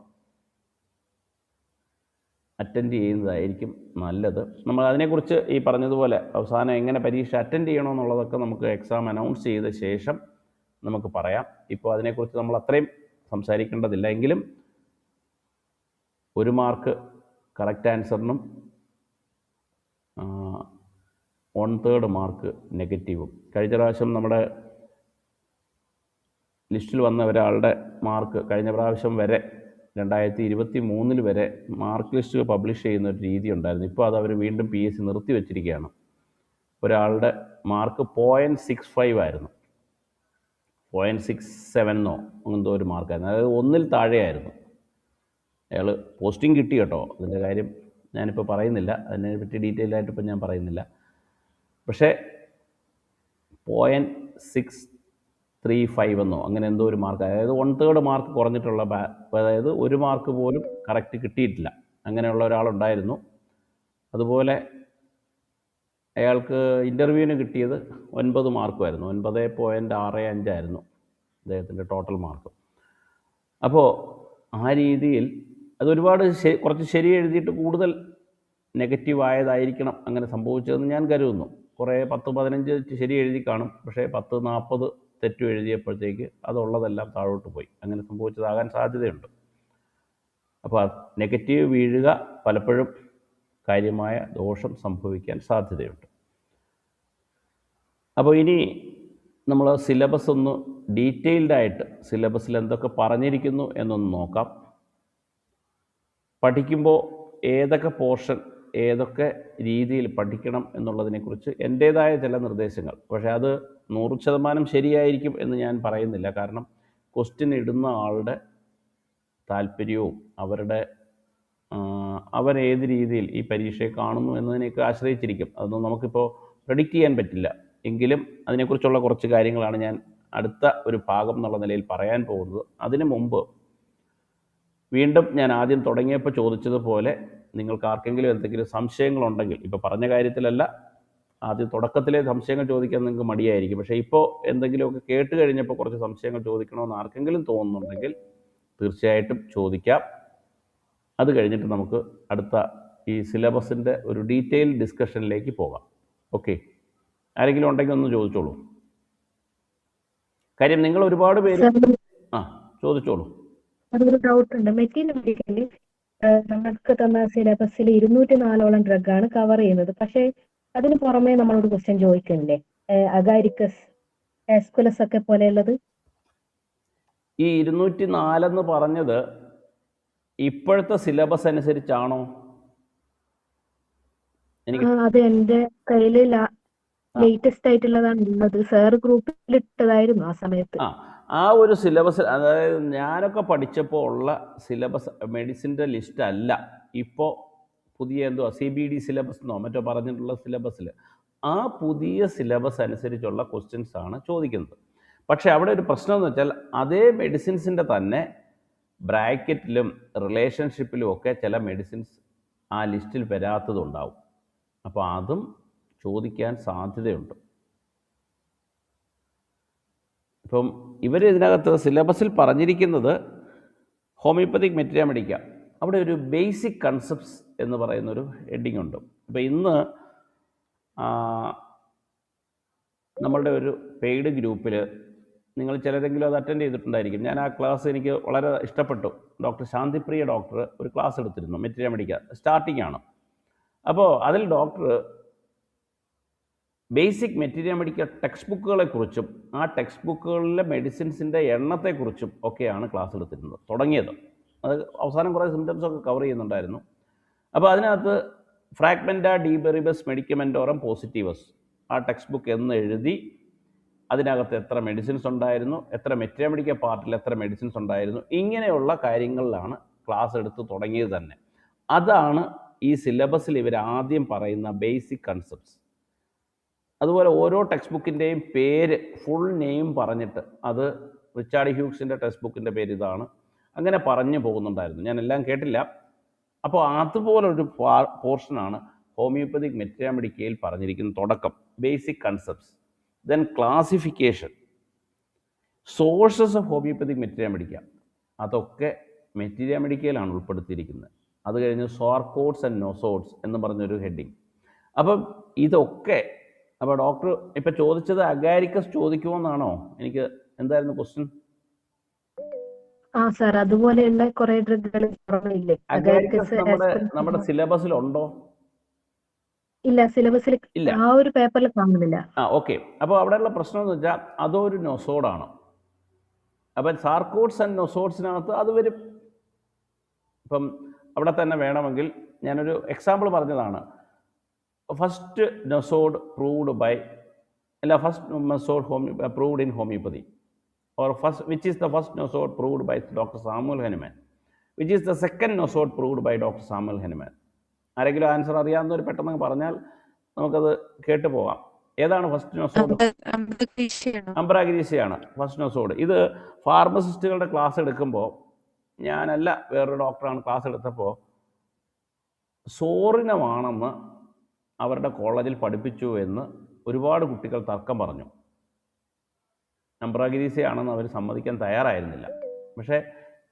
അറ്റൻഡ് ചെയ്യുന്നതായിരിക്കും നല്ലത്. നമ്മൾ അതിനെക്കുറിച്ച് ഈ പറഞ്ഞതുപോലെ അവസാനം എങ്ങനെ പരീക്ഷ അറ്റൻഡ് ചെയ്യണമെന്നുള്ളതൊക്കെ നമുക്ക് എക്സാം അനൗൺസ് ചെയ്ത ശേഷം നമുക്ക് പറയാം. ഇപ്പോൾ അതിനെക്കുറിച്ച് നമ്മൾ അത്രയും സംസാരിക്കേണ്ടതില്ല. എങ്കിലും 1 മാർക്ക് കറക്റ്റ് ആൻസറിനും 1/3 മാർക്ക് നെഗറ്റീവും. കഴിഞ്ഞ പ്രാവശ്യം നമ്മുടെ ലിസ്റ്റിൽ വന്ന ഒരാളുടെ മാർക്ക് കഴിഞ്ഞ പ്രാവശ്യം വരെ 2023 വരെ മാർക്ക് ലിസ്റ്റ് പബ്ലിഷ് ചെയ്യുന്ന ഒരു രീതി ഉണ്ടായിരുന്നു. ഇപ്പോൾ അത് അവർ വീണ്ടും PSC നിർത്തി വെച്ചിരിക്കുകയാണ്. ഒരാളുടെ മാർക്ക് 0.65 ആയിരുന്നു, 0.67 എന്തോ ഒരു മാർക്കായിരുന്നു. അതായത് 1-ൽ താഴെയായിരുന്നു. അയാൾ പോസ്റ്റിംഗ് കിട്ടി കേട്ടോ, അതിൻ്റെ കാര്യം ഞാനിപ്പോൾ പറയുന്നില്ല, അതിനെപ്പറ്റി ഡീറ്റെയിൽ ആയിട്ട് ഇപ്പം ഞാൻ പറയുന്നില്ല. പക്ഷേ 0.635 അങ്ങനെ എന്തോ ഒരു മാർക്ക്, അതായത് 1/3 മാർക്ക് കുറഞ്ഞിട്ടുള്ള അതായത് 1 മാർക്ക് പോലും കറക്റ്റ് കിട്ടിയിട്ടില്ല, അങ്ങനെയുള്ള ഒരാളുണ്ടായിരുന്നു. അതുപോലെ അയാൾക്ക് ഇൻ്റർവ്യൂവിന് കിട്ടിയത് 9 മാർക്കുമായിരുന്നു, 9.65 ആയിരുന്നു അദ്ദേഹത്തിൻ്റെ ടോട്ടൽ മാർക്ക്. അപ്പോൾ ആ രീതിയിൽ അതൊരുപാട് കുറച്ച് ശരി എഴുതിയിട്ട് കൂടുതൽ നെഗറ്റീവ് ആയതായിരിക്കണം അങ്ങനെ സംഭവിച്ചതെന്ന് ഞാൻ കരുതുന്നു. കുറേ 10-15 ശരി എഴുതി കാണും, പക്ഷേ 10-40 തെറ്റു എഴുതിയപ്പോഴത്തേക്ക് അതുള്ളതെല്ലാം താഴോട്ട് പോയി. അങ്ങനെ സംഭവിച്ചതാകാൻ സാധ്യതയുണ്ട്. അപ്പോൾ നെഗറ്റീവ് വീഴുക പലപ്പോഴും കാര്യമായ ദോഷം സംഭവിക്കാൻ സാധ്യതയുണ്ട്. അപ്പോൾ ഇനി നമ്മൾ സിലബസ് ഒന്ന് ഡീറ്റെയിൽഡായിട്ട് സിലബസിൽ എന്തൊക്കെ പറഞ്ഞിരിക്കുന്നു എന്നൊന്ന് നോക്കാം. പഠിക്കുമ്പോൾ ഏതൊക്കെ പോർഷൻ ഏതൊക്കെ രീതിയിൽ പഠിക്കണം എന്നുള്ളതിനെക്കുറിച്ച് എൻ്റേതായ ചില നിർദ്ദേശങ്ങൾ. പക്ഷേ അത് 100% ശരിയായിരിക്കും എന്ന് ഞാൻ പറയുന്നില്ല. കാരണം ക്വസ്റ്റ്യൻ ഇടുന്ന ആളുടെ താല്പര്യവും അവരേത് രീതിയിൽ ഈ പരീക്ഷയെ കാണുന്നു എന്നതിനെയൊക്കെ ആശ്രയിച്ചിരിക്കും. അതൊന്നും നമുക്കിപ്പോൾ പ്രെഡിക്റ്റ് ചെയ്യാൻ പറ്റില്ല. എങ്കിലും അതിനെക്കുറിച്ചുള്ള കുറച്ച് കാര്യങ്ങളാണ് ഞാൻ അടുത്ത ഒരു ഭാഗം എന്നുള്ള നിലയിൽ പറയാൻ പോകുന്നത്. അതിനു മുമ്പ് വീണ്ടും ഞാൻ ആദ്യം തുടങ്ങിയപ്പോൾ ചോദിച്ചതുപോലെ നിങ്ങൾക്ക് ആർക്കെങ്കിലും എന്തെങ്കിലും സംശയങ്ങളുണ്ടെങ്കിൽ, ഇപ്പോൾ പറഞ്ഞ കാര്യത്തിലല്ല, ആദ്യം തുടക്കത്തിലെ സംശയങ്ങൾ ചോദിക്കാൻ നിങ്ങൾക്ക് മടിയായിരിക്കും. പക്ഷേ ഇപ്പോൾ എന്തെങ്കിലുമൊക്കെ കേട്ട് കഴിഞ്ഞപ്പോൾ കുറച്ച് സംശയങ്ങൾ ചോദിക്കണമെന്ന് ആർക്കെങ്കിലും തോന്നുന്നുണ്ടെങ്കിൽ തീർച്ചയായിട്ടും ചോദിക്കാം. അത് കഴിഞ്ഞിട്ട് നമുക്ക് അടുത്ത ഈ സിലബസിൻ്റെ ഒരു ഡീറ്റെയിൽ ഡിസ്കഷനിലേക്ക് പോകാം. ഓക്കെ, ആരെങ്കിലും ഉണ്ടെങ്കിൽ ഒന്ന് ചോദിച്ചോളൂ. കാര്യം നിങ്ങൾ ഒരുപാട് പേര് ചോദിച്ചോളൂ. അതൊരു ഡൗട്ട് ഉണ്ട്. മെറ്റീരിയൽ നമുക്ക് തന്ന സിലബസിൽ 204ഓളം ഡ്രഗാണ് കവർ ചെയ്യുന്നത്. പക്ഷേ അതിന് പുറമെ നമ്മളോട് ക്വസ്റ്റ്യൻ ചോദിക്കുന്നില്ലേ, അഗാരിക്കസ്, എസ്കുലസ് ഒക്കെ പോലെയുള്ളത്? ഈ 204 പറഞ്ഞത് ഇപ്പോഴത്തെ സിലബസ് അനുസരിച്ചാണോ? അത് എൻ്റെ കയ്യിൽ ലേറ്റസ്റ്റ് ആയിട്ടുള്ളതാണ് ഉള്ളത്. സാർ ഗ്രൂപ്പിൽ ഇട്ടതായിരുന്നു ആ സമയത്ത്. ആ ഒരു സിലബസ്, അതായത് ഞാനൊക്കെ പഠിച്ചപ്പോൾ ഉള്ള സിലബസ് മെഡിസിൻ്റെ ലിസ്റ്റ് അല്ല ഇപ്പോൾ പുതിയ CBD സിലബസ് എന്നോ മറ്റോ പറഞ്ഞിട്ടുള്ള സിലബസിൽ ആ പുതിയ സിലബസ് അനുസരിച്ചുള്ള ക്വസ്റ്റ്യൻസ് ആണ് ചോദിക്കുന്നത്. പക്ഷേ അവിടെ ഒരു പ്രശ്നം എന്ന് വെച്ചാൽ അതേ മെഡിസിൻസിൻ്റെ തന്നെ ബ്രാക്കറ്റിലും റിലേഷൻഷിപ്പിലും ഒക്കെ ചില മെഡിസിൻസ് ആ ലിസ്റ്റിൽ വരാത്തതുണ്ടാവും. അപ്പോൾ അതും ചോദിക്കാൻ സാധ്യതയുണ്ട്. ഇപ്പം ഇവർ ഇതിനകത്ത് സിലബസിൽ പറഞ്ഞിരിക്കുന്നത് ഹോമിയോപ്പതിക് മെറ്റീരിയ മെഡിക്ക, അവിടെ ഒരു ബേസിക് കൺസെപ്റ്റ്സ് എന്ന് പറയുന്നൊരു ഹെഡിങ് ഉണ്ട്. അപ്പോൾ ഇന്ന് നമ്മളുടെ ഒരു പെയ്ഡ് ഗ്രൂപ്പിൽ നിങ്ങൾ ചിലരെങ്കിലും അത് അറ്റൻഡ് ചെയ്തിട്ടുണ്ടായിരിക്കും. ഞാൻ ആ ക്ലാസ് എനിക്ക് വളരെ ഇഷ്ടപ്പെട്ടു. ഡോക്ടർ ശാന്തിപ്രിയ ഡോക്ടർ ഒരു ക്ലാസ് എടുത്തിരുന്നു, മെറ്റീരിയ മെഡിക്ക സ്റ്റാർട്ടിംഗ് ആണ്. അപ്പോൾ അതിൽ ഡോക്ടർ ബേസിക് മെറ്റീരിയ മെഡിക്ക ടെക്സ്റ്റ് ബുക്കുകളെക്കുറിച്ചും ആ ടെക്സ്റ്റ് ബുക്കുകളിലെ മെഡിസിൻസിൻ്റെ എണ്ണത്തെക്കുറിച്ചും ഒക്കെയാണ് ക്ലാസ് എടുത്തിരുന്നത്, തുടങ്ങിയത്. അത് അവസാനം കുറേ സിംറ്റംസൊക്കെ കവർ ചെയ്യുന്നുണ്ടായിരുന്നു. അപ്പോൾ അതിനകത്ത് ഫ്രാഗ്മെൻറ്റ ഡീബെറിബസ് മെഡിക്കമെൻറ്റോറം പോസിറ്റീവസ് ആ ടെക്സ്റ്റ് ബുക്ക് എന്ന് എഴുതി അതിനകത്ത് എത്ര മെഡിസിൻസ് ഉണ്ടായിരുന്നു, എത്ര മെറ്റീരിയ മെഡിക്ക പാർട്ടിൽ എത്ര മെഡിസിൻസ് ഉണ്ടായിരുന്നു, ഇങ്ങനെയുള്ള കാര്യങ്ങളിലാണ് ക്ലാസ് എടുത്ത് തുടങ്ങിയത് തന്നെ. അതാണ് ഈ സിലബസിൽ ഇവർ ആദ്യം പറയുന്ന ബേസിക് കൺസെപ്റ്റ്സ്. അതുപോലെ ഓരോ ടെക്സ്റ്റ് ബുക്കിൻ്റെയും പേര്, ഫുൾ നെയിം പറഞ്ഞിട്ട്, അത് റിച്ചാർഡ് ഹ്യൂഗ്സിൻ്റെ ടെക്സ്റ്റ് ബുക്കിൻ്റെ പേര് ഇതാണ്, അങ്ങനെ പറഞ്ഞു പോകുന്നുണ്ടായിരുന്നു. ഞാൻ എല്ലാം കേട്ടില്ല. അപ്പോൾ അതുപോലൊരു പോർഷനാണ് ഹോമിയോപ്പതിക് മെറ്റീരിയ മെഡിക്കയിൽ പറഞ്ഞിരിക്കുന്ന തുടക്കം, basic concepts. Then classification, sources of homeopathic materia medica, അതൊക്കെ മെറ്റീരിയ മെഡിക്കയിലാണ് ഉൾപ്പെടുത്തിയിരിക്കുന്നത്. അത് കഴിഞ്ഞ് സോർക്കോട്സ് ആൻഡ് നോസോട്സ് എന്ന് പറഞ്ഞൊരു ഹെഡിങ്. അപ്പം ഇതൊക്കെ, അപ്പോൾ ഡോക്ടർ ഇപ്പം ചോദിച്ചത് അഗാരിക്കസ് ചോദിക്കുമെന്നാണോ? എനിക്ക് എന്തായിരുന്നു ക്വസ്റ്റ്യൻ? സാർ, അതുപോലെയുള്ള കുറേ ഡ്രഗുകൾ അഗാരിക്കസ് നമ്മുടെ സിലബസിലുണ്ടോ? ഇല്ല, സിലബസിൽ ഇല്ല, ആ ഒരു പേപ്പറിൽ കാണുന്നില്ല. ഓക്കെ. അപ്പോൾ അവിടെയുള്ള പ്രശ്നം എന്ന് വെച്ചാൽ അതൊരു നൊസോഡാണ്. അപ്പം സാർക്കോഡ്സ് ആൻഡ് നൊസോഡ്സിനകത്ത് അത് വരും. ഇപ്പം അവിടെ തന്നെ വേണമെങ്കിൽ ഞാനൊരു എക്സാമ്പിൾ പറഞ്ഞതാണ്. First nosode proved by first nosode proved in homeopathy, or first, which is the first nosode proved by Dr. Samuel Hahnemann, which is the second nosode proved by Dr. Samuel Hahnemann. ആരെങ്കിലും answer അറിയാവുന്നവർ പെട്ടെന്ന് പറഞ്ഞാൽ നമുക്കത് കേട്ടു പോകാം. ഏതാണ് first നൊസോഡ്? അംബ്രാഗ്രീസിയാണ് first നൊസോഡ്. ഇത് ഫാർമസിസ്റ്റുകളുടെ class എടുക്കുമ്പോൾ, ഞാനല്ല വേറൊരു ഡോക്ടറാണ് ക്ലാസ് എടുത്തപ്പോൾ, സോറിനമാണെന്ന് അവരുടെ കോളേജിൽ പഠിപ്പിച്ചു എന്ന് ഒരുപാട് കുട്ടികൾ തർക്കം പറഞ്ഞു. അംബ്രാഗ്രീസിയാണെന്ന് അവർ സമ്മതിക്കാൻ തയ്യാറായിരുന്നില്ല. പക്ഷേ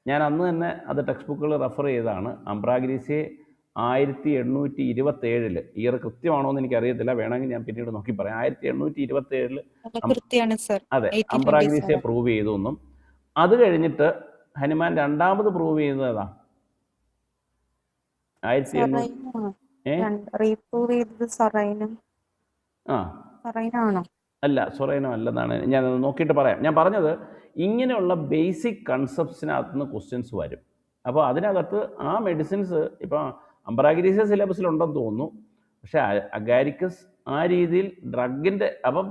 ഞാൻ അന്ന് തന്നെ അത് ടെക്സ്റ്റ് ബുക്കുകൾ റെഫർ ചെയ്താണ്. അംബ്രാഗ്രീസിയെ 1827 ഇയർ കൃത്യമാണോ എന്ന് എനിക്കറിയത്തില്ല, വേണമെങ്കിൽ ഞാൻ പിന്നീട് നോക്കി പറയാം. 1827 അതെ അംബ്രാഗ്രീസിയെ പ്രൂവ് ചെയ്തു എന്നും, അത് കഴിഞ്ഞിട്ട് ഹനുമാൻ രണ്ടാമത് പ്രൂവ് ചെയ്യുന്നത് ഏതാ? 1800 അല്ല, സൊറൈനോ അല്ലെന്നാണ് ഞാനത് നോക്കിയിട്ട് പറയാം. ഞാൻ പറഞ്ഞത് ഇങ്ങനെയുള്ള ബേസിക് കൺസെപ്റ്റ്സിനകത്ത് നിന്ന് ക്വസ്റ്റ്യൻസ് വരും. അപ്പോൾ അതിനകത്ത് ആ മെഡിസിൻസ് ഇപ്പോൾ അംബ്രാഗ്രീസിയ സിലബസിലുണ്ടെന്ന് തോന്നുന്നു. പക്ഷേ അഗാരിക്കസ് ആ രീതിയിൽ ഡ്രഗിൻ്റെ, അപ്പം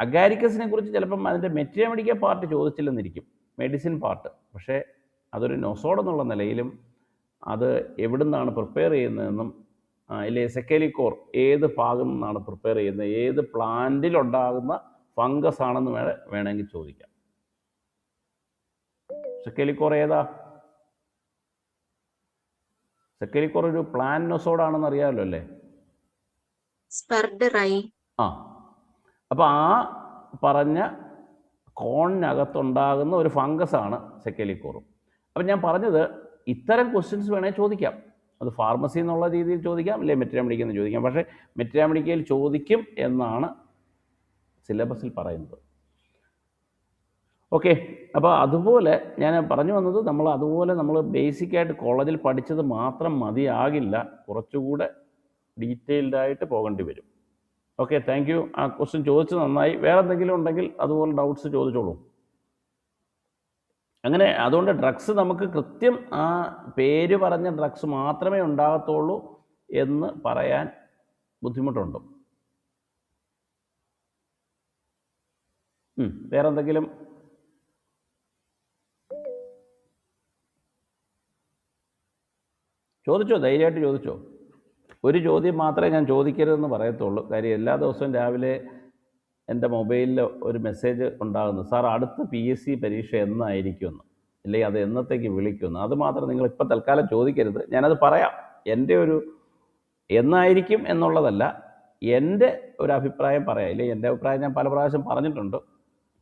അഗാരിക്കസിനെ കുറിച്ച് ചിലപ്പം അതിൻ്റെ മെറ്റീരിയ പാർട്ട് ചോദിച്ചില്ലെന്നിരിക്കും, മെഡിസിൻ പാർട്ട്. പക്ഷേ അതൊരു നൊസോഡ് എന്നുള്ള നിലയിലും അത് എവിടെ നിന്നാണ് പ്രിപ്പയർ ചെയ്യുന്നതെന്നും, ഇല്ലേ സെക്കേലിക്കോർ ഏത് ഭാഗം നിന്നാണ് പ്രിപ്പയർ ചെയ്യുന്നത്, ഏത് പ്ലാന്റിലുണ്ടാകുന്ന ഫംഗസ് ആണെന്ന് വേണമെങ്കിൽ ചോദിക്കാം. സെക്കേലിക്കോർ ഏതാ? സെക്കേലിക്കോർ ഒരു പ്ലാന്റ് നൊസോഡാണെന്ന് അറിയാമല്ലോ അല്ലേ? ആ, അപ്പോൾ ആ പറഞ്ഞ കോണിനകത്തുണ്ടാകുന്ന ഒരു ഫംഗസാണ് സെക്കേലിക്കോറും. അപ്പം ഞാൻ പറഞ്ഞത് ഇത്തരം ക്വസ്റ്റ്യൻസ് വേണേൽ ചോദിക്കാം. അത് ഫാർമസി എന്നുള്ള രീതിയിൽ ചോദിക്കാം, അല്ലെ മെറ്റീരിയ എന്ന് ചോദിക്കാം. പക്ഷേ മെറ്റീരിയ ചോദിക്കും എന്നാണ് സിലബസിൽ പറയുന്നത്. ഓക്കെ, അപ്പോൾ അതുപോലെ ഞാൻ പറഞ്ഞു വന്നത്, നമ്മൾ ബേസിക്കായിട്ട് കോളേജിൽ പഠിച്ചത് മാത്രം മതിയാകില്ല, കുറച്ചുകൂടെ ഡീറ്റെയിൽഡായിട്ട് പോകേണ്ടി വരും. Okay, thank you. ആ ക്വസ്റ്റ്യൻ ചോദിച്ചത് നന്നായി. വേറെ എന്തെങ്കിലും ഉണ്ടെങ്കിൽ അതുപോലെ ഡൗട്ട്സ് ചോദിച്ചോളൂ. അങ്ങനെ അതുകൊണ്ട് ഡ്രഗ്സ് നമുക്ക് കൃത്യം ആ പേര് പറഞ്ഞ ഡ്രഗ്സ് മാത്രമേ ഉണ്ടാകത്തുള്ളൂ എന്ന് പറയാൻ ബുദ്ധിമുട്ടുണ്ട്. വേറെ എന്തെങ്കിലും? ചോദിച്ചോ, ധൈര്യമായിട്ട് ചോദിച്ചോ. ഒരു ചോദ്യം മാത്രമേ ഞാൻ ചോദിക്കരുതെന്ന് പറയത്തുള്ളൂ. കാര്യം എല്ലാ ദിവസവും രാവിലെ എൻ്റെ മൊബൈലിൽ ഒരു മെസ്സേജ് ഉണ്ടാകുന്നു, സാർ അടുത്ത PSC പരീക്ഷ എന്നായിരിക്കുമെന്ന്, ഇല്ലെങ്കിൽ അത് എന്നത്തേക്ക് വിളിക്കുമെന്ന്. അത് മാത്രം നിങ്ങൾ ഇപ്പം തൽക്കാലം ചോദിക്കരുത്. ഞാനത് പറയാം. എൻ്റെ ഒരു എന്നായിരിക്കും എന്നുള്ളതല്ല, എൻ്റെ ഒരു അഭിപ്രായം പറയാം. ഇല്ലെങ്കിൽ എൻ്റെ അഭിപ്രായം ഞാൻ പല പ്രാവശ്യം പറഞ്ഞിട്ടുണ്ട്,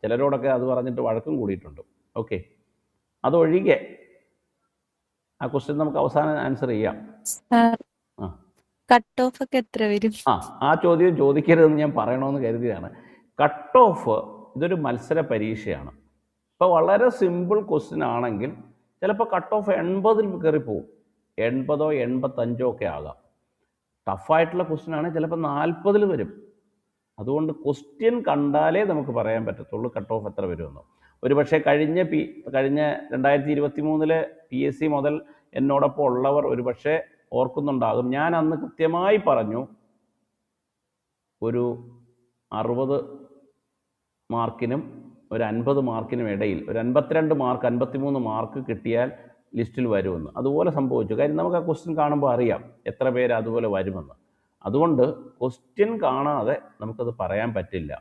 ചിലരോടൊക്കെ അത് പറഞ്ഞിട്ട് വഴക്കും കൂടിയിട്ടുണ്ട്. ഓക്കെ, അതൊഴികെ ആ ക്വസ്റ്റ്യൻ നമുക്ക് അവസാനം ആൻസർ ചെയ്യാം. കട്ട് ഓഫ് ഒക്കെ എത്ര വരും? ആ ചോദ്യം ചോദിക്കരുതെന്ന് ഞാൻ പറയണമെന്ന് കരുതിയാണ്. കട്ട് ഓഫ് ഇതൊരു മത്സര പരീക്ഷയാണ്. ഇപ്പോൾ വളരെ സിമ്പിൾ ക്വസ്റ്റ്യൻ ആണെങ്കിൽ ചിലപ്പോൾ കട്ട് ഓഫ് 80-ൽ കയറിപ്പോവും, 80 85 ഒക്കെ ആകാം. ടഫായിട്ടുള്ള ക്വസ്റ്റ്യൻ ആണെങ്കിൽ ചിലപ്പോൾ 40-ൽ വരും. അതുകൊണ്ട് ക്വസ്റ്റ്യൻ കണ്ടാലേ നമുക്ക് പറയാൻ പറ്റത്തുള്ളൂ കട്ട് ഓഫ് എത്ര വരുമെന്ന്. ഒരു പക്ഷേ കഴിഞ്ഞ 2023 PSC മുതൽ എന്നോടൊപ്പം ഉള്ളവർ ഒരു പക്ഷേ ഓർക്കുന്നുണ്ടാകും, ഞാൻ അന്ന് കൃത്യമായി പറഞ്ഞു ഒരു 60 മാർക്കിനും ഒരു 50 മാർക്കിനും ഇടയിൽ ഒരു 52 മാർക്ക് 53 മാർക്ക് കിട്ടിയാൽ ലിസ്റ്റിൽ വരുമെന്ന്. അതുപോലെ സംഭവിച്ചു. കാര്യം നമുക്ക് ആ ക്വസ്റ്റ്യൻ കാണുമ്പോൾ അറിയാം എത്ര പേര് അതുപോലെ വരുമെന്ന്. അതുകൊണ്ട് ക്വസ്റ്റ്യൻ കാണാതെ നമുക്കത് പറയാൻ പറ്റില്ല.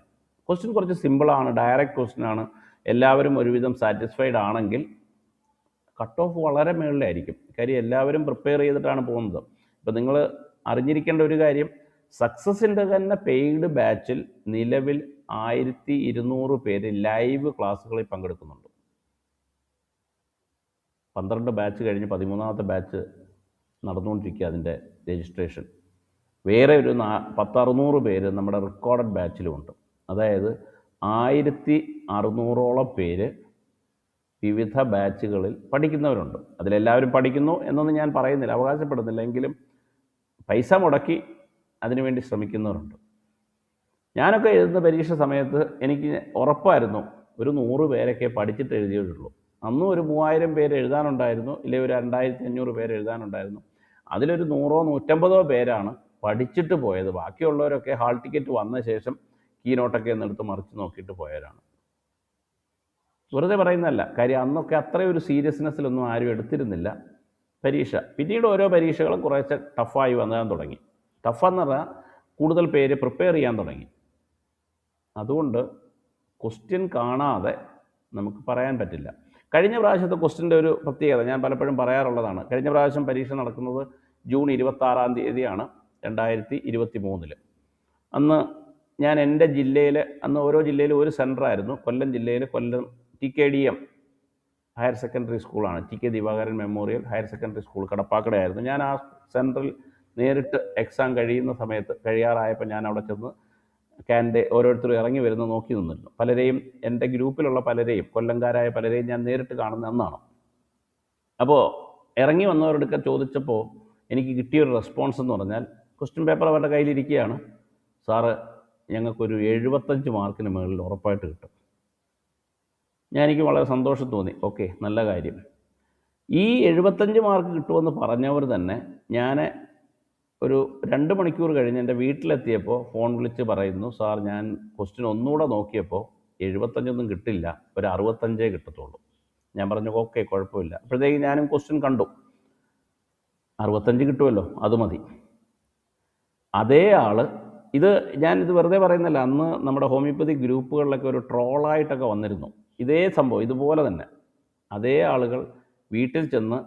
ക്വസ്റ്റ്യൻ കുറച്ച് സിമ്പിളാണ്, ഡയറക്റ്റ് ക്വസ്റ്റ്യനാണ്, എല്ലാവരും ഒരുവിധം സാറ്റിസ്ഫൈഡ് ആണെങ്കിൽ കട്ട് ഓഫ് വളരെ മുകളിലായിരിക്കും. കാര്യം എല്ലാവരും പ്രിപ്പയർ ചെയ്തിട്ടാണ് പോകുന്നത്. ഇപ്പോൾ നിങ്ങൾ അറിഞ്ഞിരിക്കേണ്ട ഒരു കാര്യം, സക്സസിൻ്റെ തന്നെ പെയ്ഡ് ബാച്ചിൽ നിലവിൽ 1200 പേര് ലൈവ് ക്ലാസ്സുകളിൽ പങ്കെടുക്കുന്നുണ്ട്. 12 ബാച്ച് കഴിഞ്ഞ് 13ാമത്തെ ബാച്ച് നടന്നുകൊണ്ടിരിക്കുക അതിൻ്റെ രജിസ്ട്രേഷൻ. വേറെ ഒരു 600 പേര് നമ്മുടെ റെക്കോർഡഡ് ബാച്ചിലുമുണ്ട്. അതായത് 1600ഓളം പേര് വിവിധ ബാച്ചുകളിൽ പഠിക്കുന്നവരുണ്ട്. അതിലെല്ലാവരും പഠിക്കുന്നു എന്നൊന്നും ഞാൻ പറയുന്നില്ല, അവകാശപ്പെടുന്നില്ല. എങ്കിലും പൈസ മുടക്കി അതിനുവേണ്ടി ശ്രമിക്കുന്നവരുണ്ട്. ഞാനൊക്കെ എഴുതുന്ന പരീക്ഷ സമയത്ത് എനിക്ക് ഉറപ്പായിരുന്നു ഒരു 100 പേരൊക്കെ പഠിച്ചിട്ട് എഴുതിയിട്ടുള്ളൂ. അന്നും ഒരു 3000 പേര് എഴുതാനുണ്ടായിരുന്നു, ഇല്ലെങ്കിൽ ഒരു 2500 പേര് എഴുതാനുണ്ടായിരുന്നു. അതിലൊരു 100 150 പേരാണ് പഠിച്ചിട്ട് പോയത്. ബാക്കിയുള്ളവരൊക്കെ ഹാൾ ടിക്കറ്റ് വന്ന ശേഷം കീനോട്ടൊക്കെ എന്നെടുത്ത് മറിച്ച് നോക്കിയിട്ട് പോയവരാണ്. വെറുതെ പറയുന്നതല്ല, കാര്യം അന്നൊക്കെ അത്രയും ഒരു സീരിയസ്നെസ്സിലൊന്നും ആരും എടുത്തിരുന്നില്ല പരീക്ഷ. പിന്നീട് ഓരോ പരീക്ഷകളും കുറേശ്ശെ ടഫായി വന്നാൻ തുടങ്ങി. ടഫെന്ന് പറഞ്ഞാൽ കൂടുതൽ പേര് പ്രിപ്പയർ ചെയ്യാൻ തുടങ്ങി. അതുകൊണ്ട് ക്വസ്റ്റ്യൻ കാണാതെ നമുക്ക് പറയാൻ പറ്റില്ല. കഴിഞ്ഞ പ്രാവശ്യത്തെ ക്വസ്റ്റ്യൻ്റെ ഒരു പ്രത്യേകത ഞാൻ പലപ്പോഴും പറയാറുള്ളതാണ്. കഴിഞ്ഞ പ്രാവശ്യം പരീക്ഷ നടക്കുന്നത് ജൂൺ 26-ാം തീയതിയാണ് 2023. അന്ന് ഞാൻ എൻ്റെ ജില്ലയിൽ, അന്ന് ഓരോ ജില്ലയിലും ഒരു സെൻറ്ററായിരുന്നു. കൊല്ലം ജില്ലയിൽ കൊല്ലം TKDM ഹയർ സെക്കൻഡറി സ്കൂളാണ്, TK Divakaran memorial higher secondary school കടപ്പാക്കടയായിരുന്നു. ഞാൻ ആ സെൻറ്ററിൽ നേരിട്ട് എക്സാം കഴിയാറായപ്പോൾ ഞാൻ അവിടെ ചെന്ന് ഓരോരുത്തരും ഇറങ്ങി വരുന്ന നോക്കി നിന്നിരുന്നു. പലരെയും, എൻ്റെ ഗ്രൂപ്പിലുള്ള പലരെയും, കൊല്ലംകാരായ പലരെയും ഞാൻ നേരിട്ട് കാണുന്ന അന്നാണ്. അപ്പോൾ ഇറങ്ങി വന്നവരോടൊക്കെ ചോദിച്ചപ്പോൾ എനിക്ക് കിട്ടിയൊരു റെസ്പോൺസ് എന്ന് പറഞ്ഞാൽ, ക്വസ്റ്റ്യൻ പേപ്പർ അവരുടെ കയ്യിലിരിക്കുകയാണ്, സാറ് ഞങ്ങൾക്കൊരു 75 മാർക്കിന് മുകളിൽ ഉറപ്പായിട്ട് കിട്ടും. എനിക്ക് വളരെ സന്തോഷം തോന്നി. ഓക്കെ, നല്ല കാര്യം. ഈ 75 മാർക്ക് കിട്ടുമെന്ന് പറഞ്ഞവർ തന്നെ ഞാൻ ഒരു 2 മണിക്കൂർ കഴിഞ്ഞ് എൻ്റെ വീട്ടിലെത്തിയപ്പോൾ ഫോൺ വിളിച്ച് പറയുന്നു, സാർ ഞാൻ ക്വസ്റ്റ്യൻ ഒന്നുകൂടെ നോക്കിയപ്പോൾ 75 കിട്ടില്ല, ഒരു 65 കിട്ടത്തുള്ളൂ. ഞാൻ പറഞ്ഞു ഓക്കെ, കുഴപ്പമില്ല. അപ്പോഴത്തേക്ക് ഞാനും ക്വസ്റ്റ്യൻ കണ്ടു, 65 കിട്ടുമല്ലോ, അത് മതി. അതേ ആൾ, ഞാനിത് വെറുതെ പറയുന്നില്ല, അന്ന് നമ്മുടെ ഹോമിയോപ്പതി ഗ്രൂപ്പുകളിലൊക്കെ ഒരു ട്രോളായിട്ടൊക്കെ വന്നിരുന്നു ഇതേ സംഭവം, ഇതുപോലെ തന്നെ. അതേ ആളുകൾ വീട്ടിൽ ചെന്ന്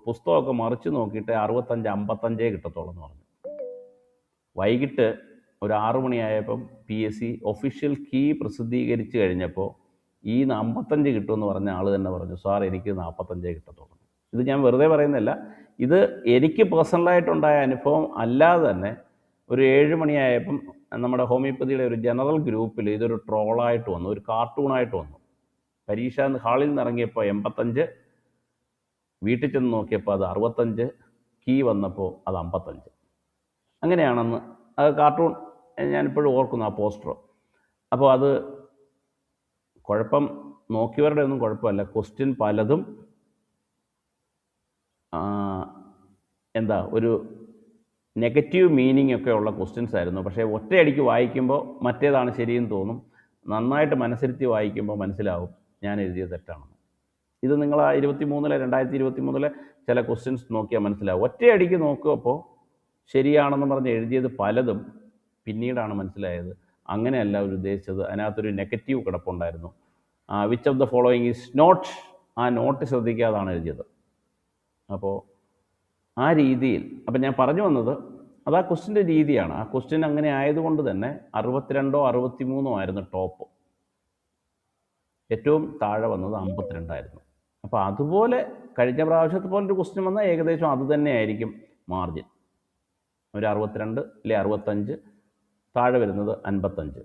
പുസ്തകമൊക്കെ മറിച്ച് നോക്കിയിട്ട് 65 55 കിട്ടത്തുള്ളൂ എന്ന് പറഞ്ഞു. വൈകിട്ട് ഒരു 6 മണിയായപ്പം PSC ഒഫീഷ്യൽ കീ പ്രസിദ്ധീകരിച്ച് കഴിഞ്ഞപ്പോൾ ഈ 55 കിട്ടുമെന്ന് പറഞ്ഞ ആൾ തന്നെ പറഞ്ഞു, സാർ എനിക്ക് 45 കിട്ടത്തുള്ളൂ. ഇത് ഞാൻ വെറുതെ പറയുന്നില്ല, ഇത് എനിക്ക് പേഴ്സണലായിട്ടുണ്ടായ അനുഭവം അല്ലാതെ തന്നെ ഒരു 7 മണിയായപ്പം നമ്മുടെ ഹോമിയോപ്പതിയുടെ ഒരു ജനറൽ ഗ്രൂപ്പിൽ ഇതൊരു ട്രോളായിട്ട് വന്നു, ഒരു കാർട്ടൂണായിട്ട് വന്നു. പരീക്ഷ ഹാളിൽ നിന്ന് ഇറങ്ങിയപ്പോൾ 85, വീട്ടിൽ ചെന്ന് നോക്കിയപ്പോൾ അത് 65, കീ വന്നപ്പോൾ അത് 55. അങ്ങനെയാണെന്ന് അത് കാർട്ടൂൺ ഞാനിപ്പോഴും ഓർക്കുന്നു, ആ പോസ്റ്റർ. അപ്പോൾ അത് കുഴപ്പം നോക്കിയവരുടെ ഒന്നും കുഴപ്പമല്ല, ക്വസ്റ്റ്യൻ പലതും ഒരു നെഗറ്റീവ് മീനിങ് ഒക്കെ ഉള്ള ക്വസ്റ്റ്യൻസ് ആയിരുന്നു. പക്ഷേ ഒറ്റയടിക്ക് വായിക്കുമ്പോൾ മറ്റേതാണ് ശരിയെന്ന് തോന്നും, നന്നായിട്ട് മനസ്സിരുത്തി വായിക്കുമ്പോൾ മനസ്സിലാവും ഞാൻ എഴുതിയത് തെറ്റാണെന്ന്. ഇത് നിങ്ങൾ ആ 2023 ചില ക്വസ്റ്റ്യൻസ് നോക്കിയാൽ മനസ്സിലാവും. ഒറ്റയടിക്ക് നോക്കുമ്പോൾ ശരിയാണെന്ന് പറഞ്ഞ് എഴുതിയത് പലതും പിന്നീടാണ് മനസ്സിലായത് അങ്ങനെയല്ല അവർ ഉദ്ദേശിച്ചത്, അതിനകത്തൊരു നെഗറ്റീവ് കിടപ്പുണ്ടായിരുന്നു. Which of the following is not, ആ നോട്ട് ശ്രദ്ധിക്കാതാണ് എഴുതിയത്. അപ്പോൾ ആ രീതിയിൽ, അപ്പം ഞാൻ പറഞ്ഞു വന്നത് അത് ആ ക്വസ്റ്റ്യൻ്റെ രീതിയാണ്. ആ ക്വസ്റ്റ്യൻ അങ്ങനെ ആയതുകൊണ്ട് തന്നെ 62 63 ആയിരുന്നു ടോപ്പ്, ഏറ്റവും താഴെ വന്നത് 52 അപ്പോൾ അതുപോലെ കഴിഞ്ഞ പ്രാവശ്യത്തെ പോലൊരു ക്വസ്റ്റ്യൻ വന്നാൽ ഏകദേശം അത് തന്നെയായിരിക്കും മാർജിൻ, ഒരു 62 അല്ലെ 65, താഴെ വരുന്നത് 55.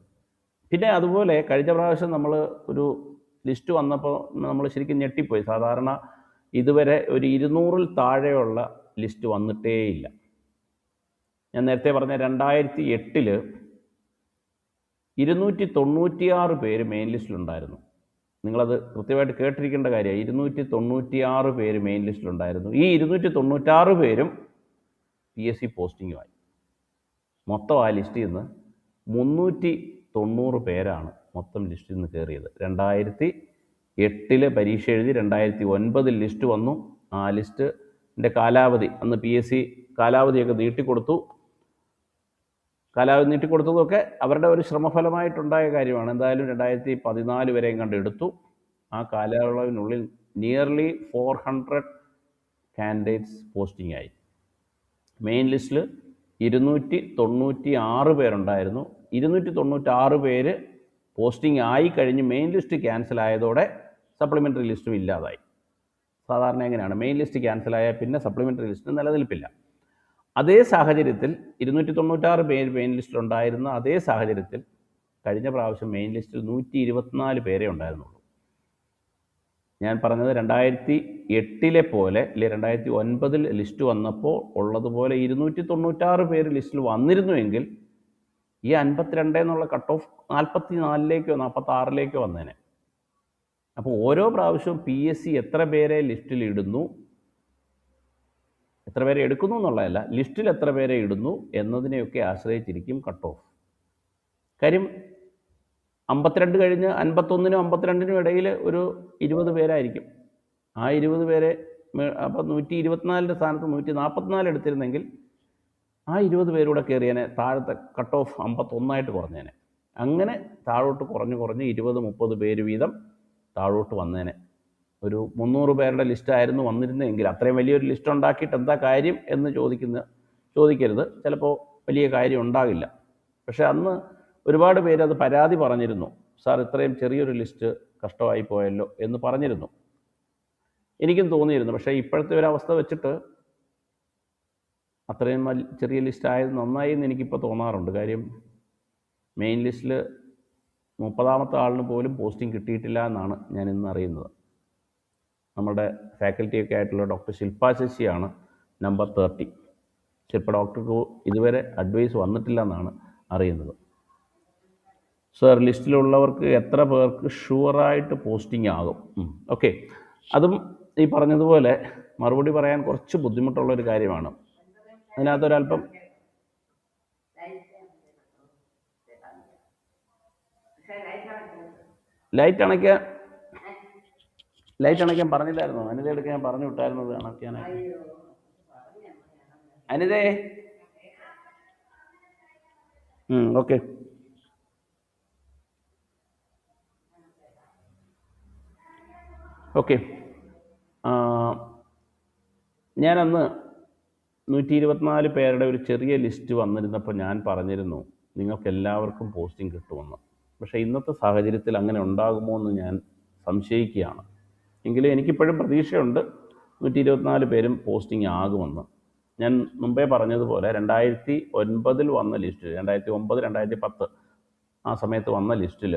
പിന്നെ അതുപോലെ കഴിഞ്ഞ പ്രാവശ്യം നമ്മൾ ഒരു ലിസ്റ്റ് വന്നപ്പോൾ നമ്മൾ ശരിക്കും ഞെട്ടിപ്പോയി. സാധാരണ ഇതുവരെ ഒരു 200-ൽ താഴെയുള്ള ലിസ്റ്റ് വന്നിട്ടേയില്ല. ഞാൻ നേരത്തെ പറഞ്ഞ 2008 296 പേര് മെയിൻ ലിസ്റ്റിലുണ്ടായിരുന്നു. നിങ്ങളത് കൃത്യമായിട്ട് കേട്ടിരിക്കേണ്ട കാര്യമാണ്. 296 പേര് മെയിൻ ലിസ്റ്റിലുണ്ടായിരുന്നു. ഈ 296 പേരും PSC പോസ്റ്റിങ്ങുമായി. മൊത്തം ആ ലിസ്റ്റിൽ നിന്ന് 390 പേരാണ് മൊത്തം ലിസ്റ്റിൽ നിന്ന് കയറിയത്. 2008 പരീക്ഷ എഴുതി 2009 ലിസ്റ്റ് വന്നു. ആ ലിസ്റ്റിൻ്റെ കാലാവധി, അന്ന് PSC കാലാവധിയൊക്കെ നീട്ടിക്കൊടുത്തു. കാലാവധി നീട്ടിക്കൊടുത്തതൊക്കെ അവരുടെ ഒരു ശ്രമഫലമായിട്ടുണ്ടായ കാര്യമാണ്. എന്തായാലും 2014 വരെയും കണ്ടെടുത്തു. ആ കാലയളവിനുള്ളിൽ നിയർലി 400 കാൻഡിഡേറ്റ്സ് പോസ്റ്റിംഗ് ആയി. മെയിൻ ലിസ്റ്റിൽ 296 പേരുണ്ടായിരുന്നു. 296 പേര് പോസ്റ്റിംഗ് ആയി കഴിഞ്ഞ് മെയിൻ ലിസ്റ്റ് ക്യാൻസൽ ആയതോടെ സപ്ലിമെൻ്ററി ലിസ്റ്റും ഇല്ലാതായി. സാധാരണ എങ്ങനെയാണ്, മെയിൻ ലിസ്റ്റ് ക്യാൻസലായാൽ പിന്നെ സപ്ലിമെൻ്ററി ലിസ്റ്റ് നിലനിൽപ്പില്ല. അതേ സാഹചര്യത്തിൽ 296 പേര് മെയിൻ ലിസ്റ്റിലുണ്ടായിരുന്ന അതേ സാഹചര്യത്തിൽ കഴിഞ്ഞ പ്രാവശ്യം മെയിൻ ലിസ്റ്റിൽ 124 പേരേ ഉണ്ടായിരുന്നുള്ളൂ. ഞാൻ പറഞ്ഞത് 2008 പോലെ അല്ലെ 2009 ലിസ്റ്റ് വന്നപ്പോൾ ഉള്ളതുപോലെ 296 പേര് ലിസ്റ്റിൽ വന്നിരുന്നുവെങ്കിൽ ഈ 52 എന്നുള്ള കട്ട് ഓഫ് 44-ലേക്കോ 46-ലേക്കോ വന്നേനെ. അപ്പോൾ ഓരോ പ്രാവശ്യവും PSC എത്ര പേരെ ലിസ്റ്റിൽ ഇടുന്നു, എത്ര പേരെ എടുക്കുന്നു എന്നുള്ളതല്ല, ലിസ്റ്റിൽ എത്ര പേരെ ഇടുന്നു എന്നതിനെയൊക്കെ ആശ്രയിച്ചിരിക്കും കട്ട് ഓഫ്. കാര്യം 52 കഴിഞ്ഞ് 51നും 52നും ഇടയിൽ ഒരു 20 പേരായിരിക്കും. ആ 20 പേരെ അപ്പോൾ 124ൻ്റെ സ്ഥാനത്ത് 144 എടുത്തിരുന്നെങ്കിൽ ആ 20 പേരൂടെ കയറിയേനെ, താഴത്തെ കട്ട് ഓഫ് 51ആയിട്ട് കുറഞ്ഞേനെ. അങ്ങനെ താഴോട്ട് കുറഞ്ഞ് 20-30 പേര് വീതം താഴോട്ട് വന്നേനെ. ഒരു 300 പേരുടെ ലിസ്റ്റായിരുന്നു വന്നിരുന്നെങ്കിൽ, അത്രയും വലിയൊരു ലിസ്റ്റ് ഉണ്ടാക്കിയിട്ട് എന്താ കാര്യം എന്ന് ചോദിക്കരുത്, ചിലപ്പോൾ വലിയ കാര്യം ഉണ്ടാകില്ല. പക്ഷേ അന്ന് ഒരുപാട് പേര് അത് പരാതി പറഞ്ഞിരുന്നു, സാർ ഇത്രയും ചെറിയൊരു ലിസ്റ്റ് കഷ്ടമായി പോയല്ലോ എന്ന് പറഞ്ഞിരുന്നു. എനിക്കും തോന്നിയിരുന്നു. പക്ഷേ ഇപ്പോഴത്തെ ഒരവസ്ഥ വെച്ചിട്ട് അത്രയും ചെറിയ ലിസ്റ്റായത് നന്നായി എന്ന് എനിക്കിപ്പോൾ തോന്നാറുണ്ട്. കാര്യം മെയിൻ ലിസ്റ്റിൽ 30ാമത്തെ ആളിന് പോലും പോസ്റ്റിംഗ് കിട്ടിയിട്ടില്ല എന്നാണ് ഞാൻ ഇന്ന് അറിയുന്നത്. നമ്മുടെ ഫാക്കൽറ്റിയൊക്കെ ആയിട്ടുള്ള ഡോക്ടർ ശില്പ ശശിയാണ് നമ്പർ 30. ശില്പ ഡോക്ടർക്ക് ഇതുവരെ അഡ്വൈസ് വന്നിട്ടില്ല എന്നാണ് അറിയുന്നത്. സർ, ലിസ്റ്റിലുള്ളവർക്ക് എത്ര പേർക്ക് ഷുവറായിട്ട് പോസ്റ്റിംഗ് ആകും? ഓക്കെ, അതും ഈ പറഞ്ഞതുപോലെ മറുപടി പറയാൻ കുറച്ച് ബുദ്ധിമുട്ടുള്ളൊരു കാര്യമാണ്. അതിനകത്തൊരല്പം ലൈറ്റ് അണയ്ക്കാൻ പറഞ്ഞില്ലായിരുന്നോ? അനിതയെടുക്കാൻ ഞാൻ പറഞ്ഞു വിട്ടായിരുന്നത് അണയ്ക്കാനായിട്ട്. അനിതേ, ഓക്കെ. ഓക്കെ, ഞാനന്ന് 124 പേരുടെ ഒരു ചെറിയ ലിസ്റ്റ് വന്നിരുന്നപ്പോൾ ഞാൻ പറഞ്ഞിരുന്നു നിങ്ങൾക്ക് എല്ലാവർക്കും പോസ്റ്റിംഗ് കിട്ടുമെന്ന്. പക്ഷേ ഇന്നത്തെ സാഹചര്യത്തിൽ അങ്ങനെ ഉണ്ടാകുമോ എന്ന് ഞാൻ സംശയിക്കുകയാണ്. എങ്കിലും എനിക്കിപ്പോഴും പ്രതീക്ഷയുണ്ട് 124 പേരും പോസ്റ്റിംഗ് ആകുമെന്ന്. ഞാൻ മുമ്പേ പറഞ്ഞതുപോലെ 2009 വന്ന ലിസ്റ്റിൽ, 2009, 2010 ആ സമയത്ത് വന്ന ലിസ്റ്റിൽ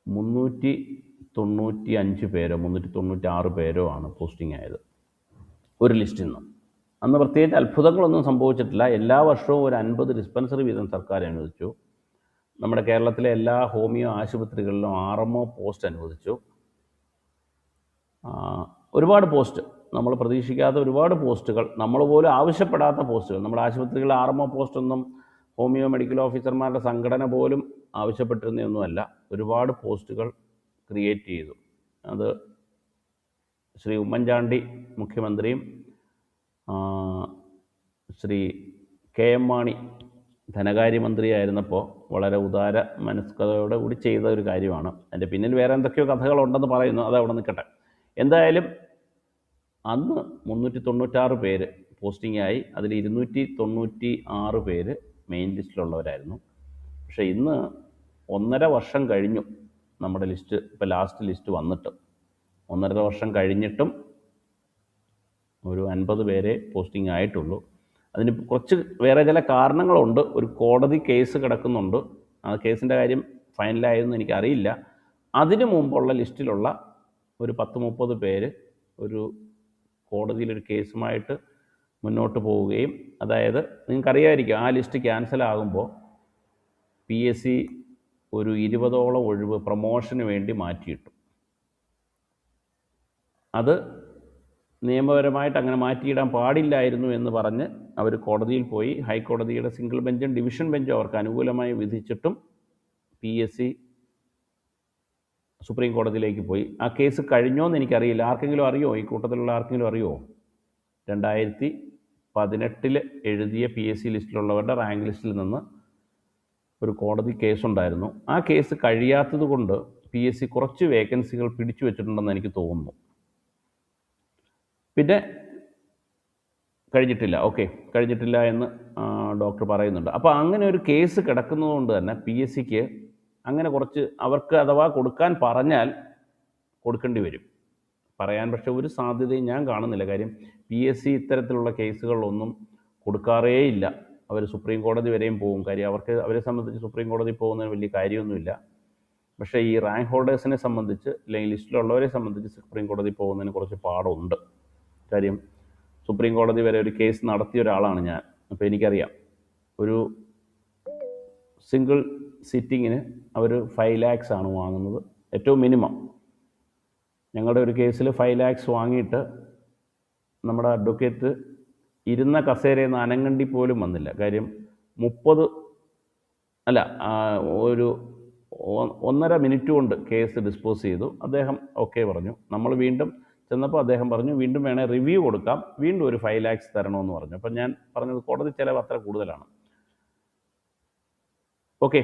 395 പേരോ 396 പേരോ ആണ് പോസ്റ്റിംഗ് ആയത് ഒരു ലിസ്റ്റിൽ നിന്ന്. അന്ന് പ്രത്യേകിച്ച് അത്ഭുതങ്ങളൊന്നും സംഭവിച്ചിട്ടില്ല. എല്ലാ വർഷവും ഒരു 50 ഡിസ്പെൻസറി വീതം സർക്കാർ അനുവദിച്ചു. നമ്മുടെ കേരളത്തിലെ എല്ലാ ഹോമിയോ ആശുപത്രികളിലും RMO പോസ്റ്റ് അനുവദിച്ചു. ഒരുപാട് പോസ്റ്റ്, നമ്മൾ പ്രതീക്ഷിക്കാത്ത ഒരുപാട് പോസ്റ്റുകൾ, നമ്മൾ പോലും ആവശ്യപ്പെടാത്ത പോസ്റ്റുകൾ. നമ്മുടെ ആശുപത്രികളിൽ RMO പോസ്റ്റൊന്നും ഹോമിയോ മെഡിക്കൽ ഓഫീസർമാരുടെ സംഘടന പോലും ആവശ്യപ്പെട്ടിരുന്നതൊന്നുമല്ല. ഒരുപാട് പോസ്റ്റുകൾ ക്രിയേറ്റ് ചെയ്തു. അത് ശ്രീ ഉമ്മൻചാണ്ടി മുഖ്യമന്ത്രിയും ശ്രീ KM മാണി ധനകാര്യമന്ത്രിയായിരുന്നപ്പോൾ വളരെ ഉദാര മനസ്കതയോടെ കൂടി ചെയ്ത ഒരു കാര്യമാണ്. അതിൻ്റെ പിന്നിൽ വേറെ എന്തൊക്കെയോ കഥകളുണ്ടെന്ന് പറയുന്നു, അതവിടെ നിൽക്കട്ടെ. എന്തായാലും അന്ന് 396 പേര് പോസ്റ്റിംഗായി. അതിൽ 296 പേര് മെയിൻ ലിസ്റ്റിലുള്ളവരായിരുന്നു. പക്ഷേ ഇന്ന് 1.5 വർഷം കഴിഞ്ഞു നമ്മുടെ ലിസ്റ്റ്, ഇപ്പോൾ ലാസ്റ്റ് ലിസ്റ്റ് വന്നിട്ട് 1.5 വർഷം കഴിഞ്ഞിട്ടും ഒരു 50 പേരെ പോസ്റ്റിംഗ് ആയിട്ടുള്ളൂ. അതിന് കുറച്ച് വേറെ ചില കാരണങ്ങളുണ്ട്. ഒരു കോടതി കേസ് കിടക്കുന്നുണ്ട്. ആ കേസിൻ്റെ കാര്യം ഫൈനലായെന്ന് എനിക്കറിയില്ല. അതിനു മുമ്പുള്ള ലിസ്റ്റിലുള്ള ഒരു 10-30 പേര് ഒരു കോടതിയിലൊരു കേസുമായിട്ട് മുന്നോട്ട് പോവുകയും, അതായത് നിങ്ങൾക്കറിയാമായിരിക്കും ആ ലിസ്റ്റ് ക്യാൻസലാകുമ്പോൾ PSC ഒരു 20ഓളം ഒഴിവ് പ്രൊമോഷന് വേണ്ടി മാറ്റിയിട്ടു. അത് നിയമപരമായിട്ട് അങ്ങനെ മാറ്റിയിടാൻ പാടില്ലായിരുന്നു എന്ന് പറഞ്ഞ് അവർ കോടതിയിൽ പോയി. ഹൈക്കോടതിയുടെ സിംഗിൾ ബെഞ്ചും ഡിവിഷൻ ബെഞ്ചും അവർക്ക് അനുകൂലമായി വിധിച്ചിട്ടും PSC സുപ്രീം കോടതിയിലേക്ക് പോയി. ആ കേസ് കഴിഞ്ഞോ എന്ന് എനിക്കറിയില്ല. ആർക്കെങ്കിലും അറിയോ? ഈ കൂട്ടത്തിലുള്ള ആർക്കെങ്കിലും അറിയോ? 2018 എഴുതിയ PSC ലിസ്റ്റിലുള്ളവരുടെ റാങ്ക് ലിസ്റ്റിൽ നിന്ന് ഒരു കോടതി കേസുണ്ടായിരുന്നു. ആ കേസ് കഴിയാത്തത് കൊണ്ട് PSC കുറച്ച് വേക്കൻസികൾ പിടിച്ചു വെച്ചിട്ടുണ്ടെന്ന് എനിക്ക് തോന്നുന്നു. പിന്നെ കഴിഞ്ഞിട്ടില്ല എന്ന് ഡോക്ടർ പറയുന്നുണ്ട്. അപ്പോൾ അങ്ങനെ ഒരു കേസ് കിടക്കുന്നതുകൊണ്ട് തന്നെ PSCക്ക് അങ്ങനെ കുറച്ച് അവർക്ക് അഥവാ കൊടുക്കാൻ പറഞ്ഞാൽ കൊടുക്കേണ്ടി വരും. പറയാൻ പക്ഷേ ഒരു സാധ്യതയും ഞാൻ കാണുന്നില്ല. കാര്യം PSC ഇത്തരത്തിലുള്ള കേസുകളിലൊന്നും കൊടുക്കാറേയില്ല. അവർ സുപ്രീം കോടതി വരെയും പോകും. കാര്യം അവരെ സംബന്ധിച്ച് സുപ്രീം കോടതി പോകുന്നതിന് വലിയ കാര്യമൊന്നുമില്ല. പക്ഷേ ഈ റാങ്ക് ഹോൾഡേഴ്സിനെ സംബന്ധിച്ച്, അല്ലെങ്കിൽ ലിസ്റ്റിലുള്ളവരെ സംബന്ധിച്ച് സുപ്രീം കോടതി പോകുന്നതിന് കുറച്ച് പാടുണ്ട്. കാര്യം സുപ്രീം കോടതി വരെ ഒരു കേസ് നടത്തിയ ഒരാളാണ് ഞാൻ. അപ്പോൾ എനിക്കറിയാം, ഒരു സിംഗിൾ സിറ്റിങ്ങിന് അവർ 5 lakhs ആണ് വാങ്ങുന്നത്. ഏറ്റവും മിനിമം. ഞങ്ങളുടെ ഒരു കേസിൽ 5 lakhs വാങ്ങിയിട്ട് നമ്മുടെ അഡ്വക്കേറ്റ് ഇരുന്ന കസേരയിൽ നിന്ന് അനങ്ങണ്ടി പോലും വന്നില്ല. കാര്യം 30 അല്ല ഒരു 1.5 മിനിറ്റ് കൊണ്ട് കേസ് ഡിസ്പോസ് ചെയ്തു. അദ്ദേഹം ഓക്കെ പറഞ്ഞു. നമ്മൾ വീണ്ടും ചെന്നപ്പോൾ അദ്ദേഹം പറഞ്ഞു വീണ്ടും വേണേൽ റിവ്യൂ കൊടുക്കാം, വീണ്ടും ഒരു 5 lakhs തരണമെന്ന് പറഞ്ഞു. അപ്പം ഞാൻ പറഞ്ഞത് കോടതി ചിലവ് അത്ര കൂടുതലാണ്. ഓക്കെ,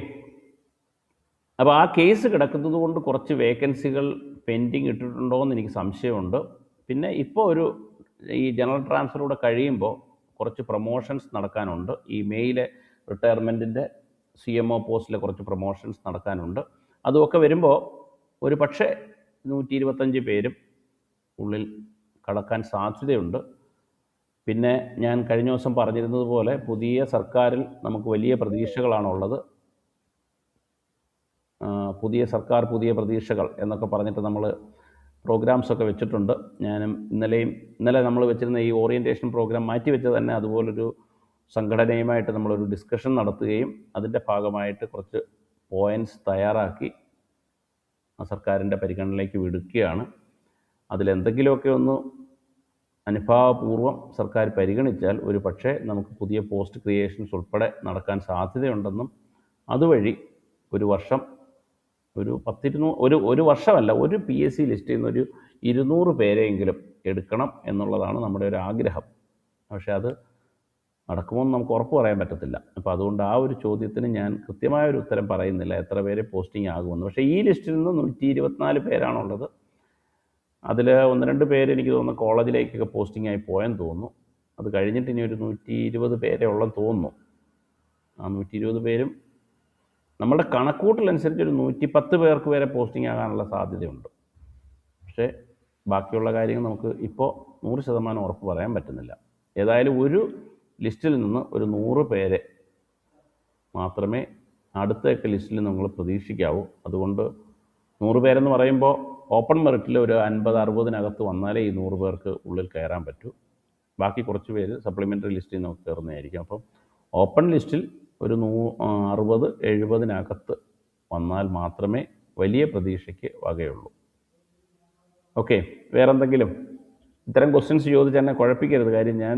അപ്പോൾ ആ കേസ് കിടക്കുന്നത് കൊണ്ട് കുറച്ച് വേക്കൻസികൾ പെൻഡിങ് ഇട്ടിട്ടുണ്ടോ എന്ന് എനിക്ക് സംശയമുണ്ട്. പിന്നെ ഇപ്പോൾ ഈ ജനറൽ ട്രാൻസ്ഫറൂടെ കഴിയുമ്പോൾ കുറച്ച് പ്രൊമോഷൻസ് നടക്കാനുണ്ട്. ഈ മെയിലെ റിട്ടയർമെൻറ്റിൻ്റെ CMO പോസ്റ്റിലെ കുറച്ച് പ്രൊമോഷൻസ് നടക്കാനുണ്ട്. അതുമൊക്കെ വരുമ്പോൾ ഒരു പക്ഷേ 125 പേരും ഉള്ളിൽ കടക്കാൻ സാധ്യതയുണ്ട്. പിന്നെ ഞാൻ കഴിഞ്ഞ ദിവസം പറഞ്ഞിരുന്നത് പോലെ പുതിയ സർക്കാരിൽ നമുക്ക് വലിയ പ്രതീക്ഷകളാണുള്ളത്. പുതിയ സർക്കാർ പുതിയ പ്രതീക്ഷകൾ എന്നൊക്കെ പറഞ്ഞിട്ട് നമ്മൾ പ്രോഗ്രാംസൊക്കെ വെച്ചിട്ടുണ്ട്. ഞാനും ഇന്നലെ നമ്മൾ വെച്ചിരുന്ന ഈ ഓറിയൻറ്റേഷൻ പ്രോഗ്രാം മാറ്റിവെച്ചത് തന്നെ അതുപോലൊരു സംഘടനയുമായിട്ട് നമ്മളൊരു ഡിസ്കഷൻ നടത്തുകയും അതിൻ്റെ ഭാഗമായിട്ട് കുറച്ച് പോയിൻറ്റ്സ് തയ്യാറാക്കി സർക്കാരിൻ്റെ പരിഗണനയിലേക്ക് വിടുകയാണ്. അതിലെന്തെങ്കിലുമൊക്കെ ഒന്ന് അനുഭാവപൂർവ്വം സർക്കാർ പരിഗണിച്ചാൽ ഒരു പക്ഷേ നമുക്ക് പുതിയ പോസ്റ്റ് ക്രിയേഷൻസ് ഉൾപ്പെടെ നടക്കാൻ സാധ്യതയുണ്ടെന്നും അതുവഴി ഒരു വർഷം ഒരു വർഷമല്ല, ഒരു PSC ലിസ്റ്റിൽ നിന്ന് ഒരു 200 പേരെയെങ്കിലും എടുക്കണം എന്നുള്ളതാണ് നമ്മുടെ ഒരു ആഗ്രഹം. പക്ഷേ അത് നടക്കുമെന്ന് നമുക്ക് ഉറപ്പ് പറയാൻ പറ്റത്തില്ല. അപ്പോൾ അതുകൊണ്ട് ആ ഒരു ചോദ്യത്തിന് ഞാൻ കൃത്യമായൊരു ഉത്തരം പറയുന്നില്ല എത്ര പേര് പോസ്റ്റിംഗ് ആകുമെന്ന്. പക്ഷേ ഈ ലിസ്റ്റിൽ നിന്ന് 124 പേരാണുള്ളത്. അതിൽ 1-2 പേര് എനിക്ക് തോന്നുന്നു കോളേജിലേക്കൊക്കെ പോസ്റ്റിംഗ് ആയി പോയെന്ന് തോന്നുന്നു. അത് കഴിഞ്ഞിട്ട് ഇനി ഒരു 120 പേരെ ഉള്ളെന്ന് തോന്നുന്നു. ആ 120 പേരും നമ്മുടെ കണക്കൂട്ടലനുസരിച്ച് ഒരു 110 പേർക്ക് വരെ പോസ്റ്റിംഗ് ആകാനുള്ള സാധ്യതയുണ്ട്. പക്ഷേ ബാക്കിയുള്ള കാര്യങ്ങൾ നമുക്ക് ഇപ്പോൾ 100% ഉറപ്പ് പറയാൻ പറ്റുന്നില്ല. ഏതായാലും ഒരു ലിസ്റ്റിൽ നിന്ന് ഒരു 100 പേരെ മാത്രമേ അടുത്തൊക്കെ ലിസ്റ്റിൽ നമ്മൾ പ്രതീക്ഷിക്കാവൂ. അതുകൊണ്ട് 100 പേരെന്ന് പറയുമ്പോൾ ഓപ്പൺ മെറിറ്റിൽ ഒരു 50-60 വന്നാലേ ഈ 100 പേർക്ക് ഉള്ളിൽ കയറാൻ പറ്റൂ. ബാക്കി കുറച്ച് പേര് സപ്ലിമെൻ്ററി ലിസ്റ്റിൽ നമുക്ക് കയറുന്നതായിരിക്കും. അപ്പം ഓപ്പൺ ലിസ്റ്റിൽ ഒരു 60-70 വന്നാൽ മാത്രമേ വലിയ പ്രതീക്ഷയ്ക്ക് വകയുള്ളൂ. ഓക്കെ, വേറെന്തെങ്കിലും? ഇത്തരം ക്വസ്റ്റ്യൻസ് ചോദിച്ച് എന്നെ കുഴപ്പിക്കരുത്. കാര്യം ഞാൻ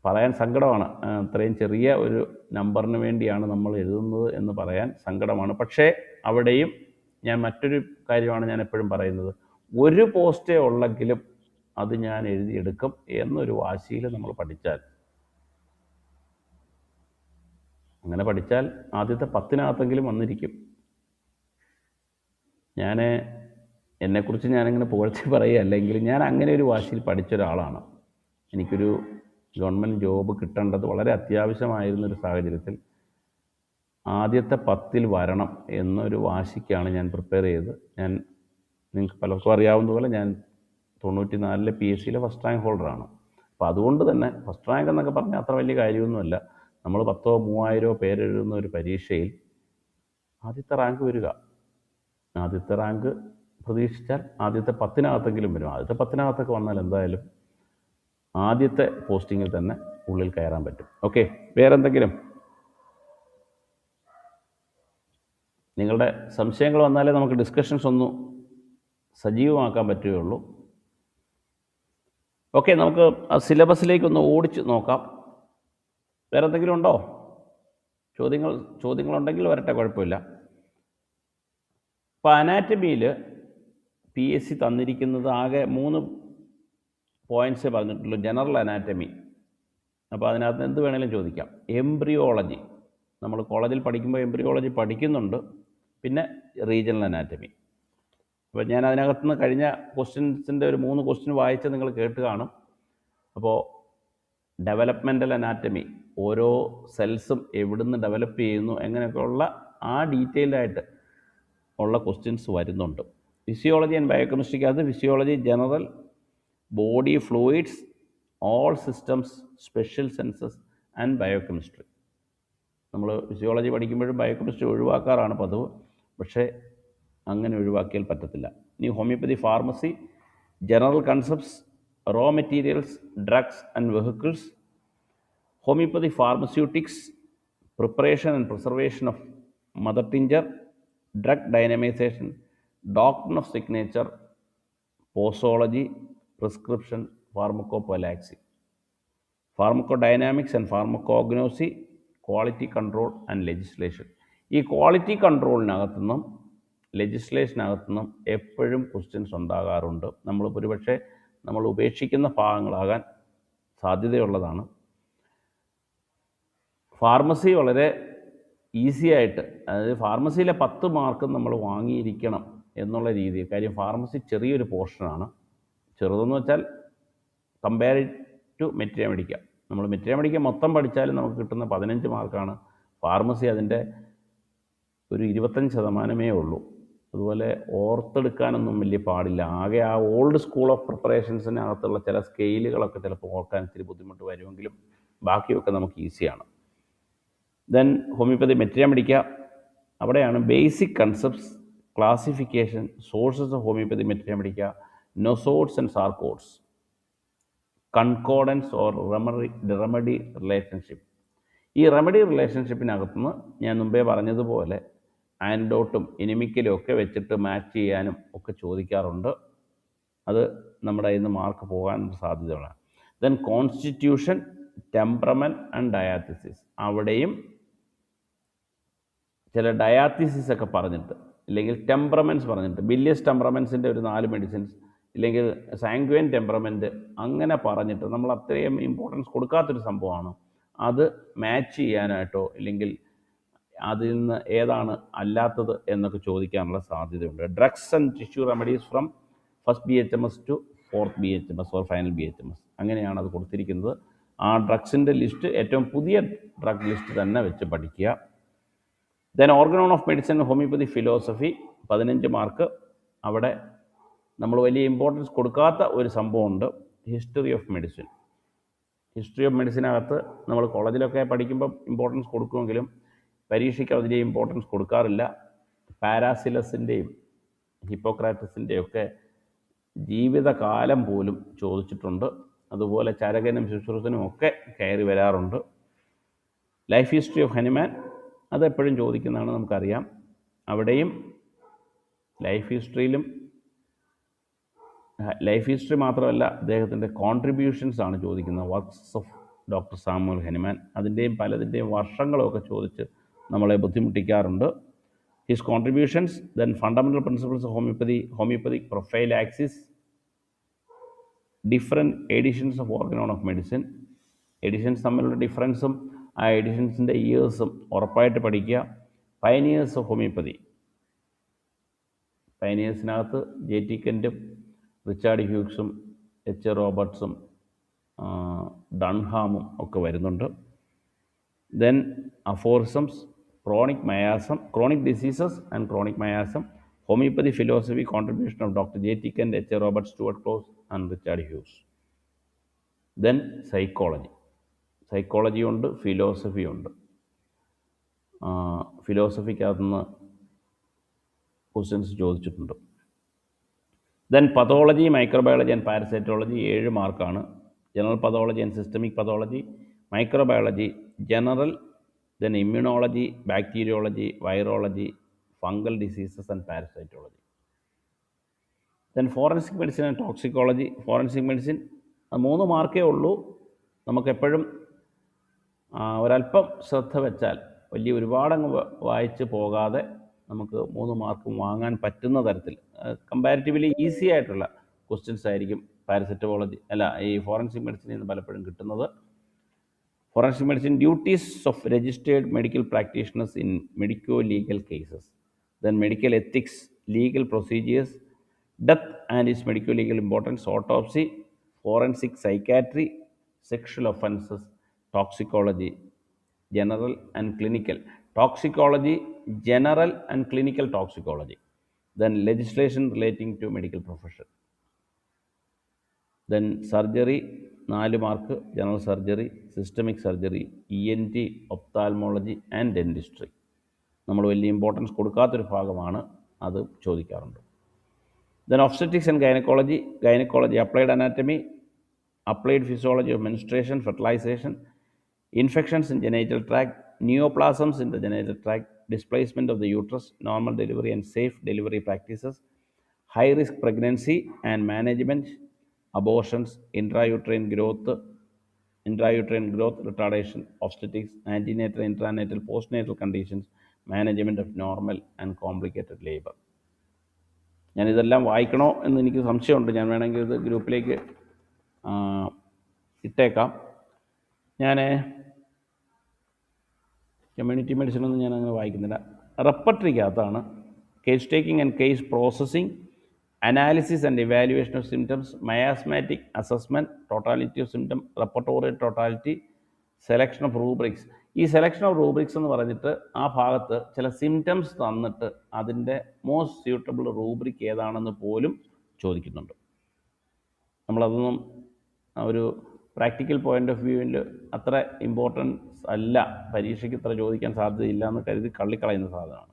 പറയാൻ സങ്കടമാണ്. അത്രയും ചെറിയ ഒരു നമ്പറിന് വേണ്ടിയാണ് നമ്മൾ എഴുതുന്നത് എന്ന് പറയാൻ സങ്കടമാണ്. പക്ഷേ അവിടെയും ഞാൻ മറ്റൊരു കാര്യമാണ് ഞാൻ എപ്പോഴും പറയുന്നത്, ഒരു പോസ്റ്റേ ഉള്ളെങ്കിലും അത് ഞാൻ എഴുതിയെടുക്കും എന്നൊരു വാശിയിൽ നമ്മൾ പഠിച്ചാൽ, അങ്ങനെ പഠിച്ചാൽ ആദ്യത്തെ 10-നകത്തെങ്കിലും വന്നിരിക്കും. എന്നെക്കുറിച്ച് ഞാനിങ്ങനെ പുകഴ്ത്തി പറയുകയല്ല, എങ്കിലും ഞാൻ അങ്ങനെ ഒരു വാശിയിൽ പഠിച്ചൊരാളാണ്. എനിക്കൊരു ഗവൺമെൻറ് ജോബ് കിട്ടേണ്ടത് വളരെ അത്യാവശ്യമായിരുന്നൊരു സാഹചര്യത്തിൽ ആദ്യത്തെ 10-ൽ വരണം എന്നൊരു വാശിക്കാണ് ഞാൻ പ്രിപ്പയർ ചെയ്ത്. നിങ്ങൾക്ക് പലർക്കും അറിയാവുന്നതുപോലെ ഞാൻ 94-ലെ PSCയിലെ ഫസ്റ്റ് റാങ്ക് ഹോൾഡറാണ്. അപ്പോൾ അതുകൊണ്ട് തന്നെ ഫസ്റ്റ് റാങ്ക് എന്നൊക്കെ പറഞ്ഞാൽ അത്ര വലിയ കാര്യമൊന്നുമല്ല. നമ്മൾ 10,000-3000 പേരെഴുതുന്ന ഒരു പരീക്ഷയിൽ ആദ്യത്തെ റാങ്ക് വരിക, ആദ്യത്തെ റാങ്ക് പ്രതീക്ഷിച്ചാൽ ആദ്യത്തെ 10-നകത്തെങ്കിലും വരും. ആദ്യത്തെ 10-നകത്തൊക്കെ വന്നാൽ എന്തായാലും ആദ്യത്തെ പോസ്റ്റിങ്ങിൽ തന്നെ ഉള്ളിൽ കയറാൻ പറ്റും. ഓക്കെ, വേറെന്തെങ്കിലും? നിങ്ങളുടെ സംശയങ്ങൾ വന്നാലേ നമുക്ക് ഡിസ്കഷൻസ് ഒന്ന് സജീവമാക്കാൻ പറ്റുകയുള്ളൂ. ഓക്കെ, നമുക്ക് ആ സിലബസിലേക്കൊന്ന് ഓടിച്ച് നോക്കാം. വേറെ എന്തെങ്കിലും ഉണ്ടോ? ചോദ്യങ്ങളുണ്ടെങ്കിൽ വരട്ടെ, കുഴപ്പമില്ല. ഇപ്പോൾ അനാറ്റമിയിൽ PSC തന്നിരിക്കുന്നത് ആകെ 3 പോയിൻറ്റ്സേ പറഞ്ഞിട്ടുള്ളൂ. ജനറൽ അനാറ്റമി, അപ്പോൾ അതിനകത്ത് എന്ത് വേണമെങ്കിലും ചോദിക്കാം. എംബ്രിയോളജി, നമ്മൾ കോളേജിൽ പഠിക്കുമ്പോൾ എംബ്രിയോളജി പഠിക്കുന്നുണ്ട്. പിന്നെ റീജിയണൽ അനാറ്റമി. അപ്പോൾ ഞാൻ അതിനകത്തുനിന്ന് കഴിഞ്ഞ ക്വസ്റ്റ്യൻസിൻ്റെ ഒരു 3 ക്വസ്റ്റ്യൻ വായിച്ച് നിങ്ങൾ കേട്ട് കാണും. അപ്പോൾ ഡെവലപ്മെൻ്റൽ അനാറ്റമി, ഓരോ സെൽസും എവിടുന്ന് ഡെവലപ്പ് ചെയ്യുന്നു എങ്ങനെയൊക്കെയുള്ള ആ ഡീറ്റെയിൽഡായിട്ട് ഉള്ള ക്വസ്റ്റ്യൻസ് വരുന്നുണ്ട്. ഫിസിയോളജി ആൻഡ് ബയോകെമിസ്ട്രിക്ക് അത് physiology, general, body fluids, all systems, special senses and biochemistry. നമ്മൾ ഫിസിയോളജി പഠിക്കുമ്പോഴും ബയോകെമിസ്ട്രി ഒഴിവാക്കാറാണ് പതിവ്. പക്ഷേ അങ്ങനെ ഒഴിവാക്കിയാൽ പറ്റത്തില്ല. ഇനി homeopathy, pharmacy, general concepts, raw materials, drugs and vehicles, homeopathy pharmaceutics, preparation and preservation of mother tincture, drug dynamisation, doctrine of signature, posology, prescription, pharmacopoeia, pharmacodynamics and pharmacognosy, quality control and legislation. ഈ quality കൺട്രോളിനകത്തുനിന്നും ലെജിസ്ലേഷനകത്തുനിന്നും എപ്പോഴും questions ഉണ്ടാകാറുണ്ട്. നമ്മൾ ഉപേക്ഷിക്കുന്ന ഭാഗങ്ങളാകാൻ സാധ്യതയുള്ളതാണ്. Pharmacy വളരെ easy ആയിട്ട്, അതായത് ഫാർമസിയിലെ 10 മാർക്കും നമ്മൾ വാങ്ങിയിരിക്കണം എന്നുള്ള രീതിയിൽ. കാര്യം ഫാർമസി ചെറിയൊരു പോർഷനാണ്. ചെറുതെന്ന് വെച്ചാൽ കമ്പയർ ടു മെറ്റീരിയ മെഡിക്ക. നമ്മൾ മെറ്റീരിയ മെഡിക്ക മൊത്തം പഠിച്ചാലും നമുക്ക് കിട്ടുന്ന 15 മാർക്കാണ്. ഫാർമസി അതിൻ്റെ ഒരു 25% ഉള്ളൂ. അതുപോലെ ഓർത്തെടുക്കാനൊന്നും വലിയ പാടില്ല. ആകെ ആ ഓൾഡ് സ്കൂൾ ഓഫ് പ്രിപ്പറേഷൻസിനകത്തുള്ള ചില സ്കെയിലുകളൊക്കെ ചിലപ്പോൾ ഓർക്കാൻ ഇത്തിരി ബുദ്ധിമുട്ട് വരുമെങ്കിലും ബാക്കിയൊക്കെ നമുക്ക് ഈസിയാണ്. ദെൻ ഹോമിയോപ്പതി മെറ്റീരിയ മെഡിക്ക, അവിടെയാണ് basic concepts, classification, sources of homeopathy materia medica, nosodes and sarcodes, concordance or remedy relationship. ഈ റെമഡി റിലേഷൻഷിപ്പിനകത്തുനിന്ന് ഞാൻ മുമ്പേ പറഞ്ഞതുപോലെ ആൻഡോട്ടും ഇനിമിക്കലും ഒക്കെ വെച്ചിട്ട് മാച്ച് ചെയ്യാനും ഒക്കെ ചോദിക്കാറുണ്ട്. അത് നമ്മുടെ കയ്യിൽ നിന്ന് മാർക്ക് പോകാനുള്ള സാധ്യതയാണ്. Then constitution, temperament and diathesis. അവിടെയും ചില ഡയാത്തിസിസ് ഒക്കെ പറഞ്ഞിട്ട്, ഇല്ലെങ്കിൽ ടെമ്പറമെൻറ്റ്സ് പറഞ്ഞിട്ട്, ബില്ലിയസ് ടെമ്പറമെൻറ്റ്സിൻ്റെ ഒരു 4 മെഡിസിൻസ്, ഇല്ലെങ്കിൽ സാങ്ക്വൈൻ ടെമ്പറമെൻറ്റ്, അങ്ങനെ പറഞ്ഞിട്ട് നമ്മൾ അത്രയും ഇമ്പോർട്ടൻസ് കൊടുക്കാത്തൊരു സംഭവമാണ്. അത് മാച്ച് ചെയ്യാനായിട്ടോ ഇല്ലെങ്കിൽ അതിൽ നിന്ന് ഏതാണ് അല്ലാത്തത് എന്നൊക്കെ ചോദിക്കാനുള്ള സാധ്യതയുണ്ട്. Drugs and tissue remedies from first BHMS to 4th BHMS or final BHMS, അങ്ങനെയാണ് അത് കൊടുത്തിരിക്കുന്നത്. ആ ഡ്രഗ്സിൻ്റെ ലിസ്റ്റ് ഏറ്റവും പുതിയ ഡ്രഗ് ലിസ്റ്റ് തന്നെ വെച്ച് പഠിക്കുക. Then organon of medicine, homeopathy philosophy, 15 മാർക്ക്. അവിടെ നമ്മൾ വലിയ ഇമ്പോർട്ടൻസ് കൊടുക്കാത്ത ഒരു സംഭവമുണ്ട്, history of medicine. History of മെഡിസിനകത്ത് നമ്മൾ കോളേജിലൊക്കെ പഠിക്കുമ്പോൾ ഇമ്പോർട്ടൻസ് കൊടുക്കുമെങ്കിലും പരീക്ഷയ്ക്ക് അതിൻ്റെ ഇമ്പോർട്ടൻസ് കൊടുക്കാറില്ല. പാരാസിലസിൻ്റെയും ഹിപ്പോക്രാറ്റസിൻ്റെയും ഒക്കെ ജീവിതകാലം പോലും ചോദിച്ചിട്ടുണ്ട്. അതുപോലെ ചരകനും ശുശ്രൂഷനും ഒക്കെ കയറി വരാറുണ്ട്. ലൈഫ് ഹിസ്റ്ററി ഓഫ് ഹനുമാൻ, അതെപ്പോഴും ചോദിക്കുന്നതാണ്, നമുക്കറിയാം. അവിടെയും ലൈഫ് ഹിസ്റ്ററി മാത്രമല്ല, അദ്ദേഹത്തിൻ്റെ കോൺട്രിബ്യൂഷൻസ് ആണ് ചോദിക്കുന്നത്. Works of doctor Samuel Hahnemann, അതിൻ്റെയും പലതിൻ്റെയും വർഷങ്ങളൊക്കെ ചോദിച്ച് നമ്മളെ ബുദ്ധിമുട്ടിക്കാറുണ്ട്. His contributions, then fundamental principles of homeopathic prophylaxis, different editions of organon of medicine. Editions തമ്മിലുള്ള ഡിഫറൻസും ആ എഡിഷൻസിൻ്റെ ഇയേഴ്സും ഉറപ്പായിട്ട് പഠിക്കുക. പയനിയേഴ്സ് ഓഫ് ഹോമിയോപ്പതി, പയനിയേഴ്സിനകത്ത് J.T. കെൻറ്റും റിച്ചാർഡ് ഹ്യൂഗ്സും H. റോബർട്ട്സും ഡൺഹാമും ഒക്കെ വരുന്നുണ്ട്. Then aphorisms, chronic diseases and chronic miasm, homeopathy philosophy, contribution of doctor J.T. Kent, H. Robert, Stuart Close and Richard Hughes. Then psychology ഉണ്ട്, ഫിലോസഫി ഉണ്ട്. ഫിലോസഫിക്കകത്തുനിന്ന് ക്വസ്റ്റ്യൻസ് ചോദിച്ചിട്ടുണ്ട്. ദെൻ പതോളജി, മൈക്രോബയോളജി ആൻഡ് പാരസൈറ്റോളജി 7 മാർക്കാണ്. General pathology and systemic pathology, microbiology general, then immunology, bacteriology, virology, fungal diseases and പാരസൈറ്റോളജി. Then forensic medicine and toxicology. Forensic medicine 3 മാർക്കേ ഉള്ളൂ. നമുക്കെപ്പോഴും ഒരല്പം ശ്രദ്ധ വെച്ചാൽ വലിയ ഒരുപാടങ്ങ് വായിച്ച് പോകാതെ നമുക്ക് 3 മാർക്കും വാങ്ങാൻ പറ്റുന്ന തരത്തിൽ കമ്പാരിറ്റീവ്ലി ഈസി ആയിട്ടുള്ള ക്വസ്റ്റ്യൻസ് ആയിരിക്കും ഈ ഫോറൻസിക് മെഡിസിനിൽ നിന്ന് പലപ്പോഴും കിട്ടുന്നത്. Forensic medicine, duties of registered medical practitioners in medico legal cases, then medical ethics, legal procedures, death and its medico legal importance, autopsy, forensic psychiatry, sexual offences, toxicology, general and clinical toxicology, general and clinical toxicology, then legislation relating to medical profession. Then surgery 4 mark, general surgery, systemic surgery, ENT, ophthalmology and dentistry. നമ്മൾ വലിയ importance കൊടുക്കാത്തൊരു ഭാഗമാണ്, അത് ചോദിക്കാറുണ്ട്. Then obstetrics and gynaecology, applied anatomy, applied physiology of menstruation, fertilisation, infections in genital tract, neoplasms in the genital tract, displacement of the uterus, normal delivery and safe delivery practices, high risk pregnancy and management, abortions, intrauterine growth retardation, obstetrics, antenatal, intranatal, postnatal conditions, management of normal and complicated labor. ഞാനിതെല്ലാം വായിക്കണോ എന്ന് എനിക്ക് സംശയമുണ്ട്. ഞാൻ വേണമെങ്കിൽ ഇത് ഗ്രൂപ്പിലേക്ക് ഇട്ടേക്കാം. ഞാൻ കമ്മ്യൂണിറ്റി മെഡിസിൻ ഒന്നും ഞാൻ അങ്ങനെ വായിക്കുന്നില്ല. റെപ്പർട്ടറിക്കകത്താണ് case taking and case processing, analysis and evaluation of symptoms, miasmatic assessment, totality of symptom, repertorial totality, selection of rubrics. ഈ സെലക്ഷൻ ഓഫ് റൂബ്രിക്സ് എന്ന് പറഞ്ഞിട്ട് ആ ഭാഗത്ത് ചില സിംറ്റംസ് തന്നിട്ട് അതിൻ്റെ മോസ്റ്റ് സ്യൂട്ടബിൾ റൂബ്രിക് ഏതാണെന്ന് പോലും ചോദിക്കുന്നുണ്ട്. നമ്മളതൊന്നും ഒരു പ്രാക്ടിക്കൽ പോയിൻ്റ് ഓഫ് വ്യൂവിൽ അത്ര ഇമ്പോർട്ടൻസ് അല്ല, പരീക്ഷയ്ക്ക് ഇത്ര ചോദിക്കാൻ സാധ്യതയില്ല എന്ന് കരുതി കള്ളിക്കളയുന്ന സാധനമാണ്.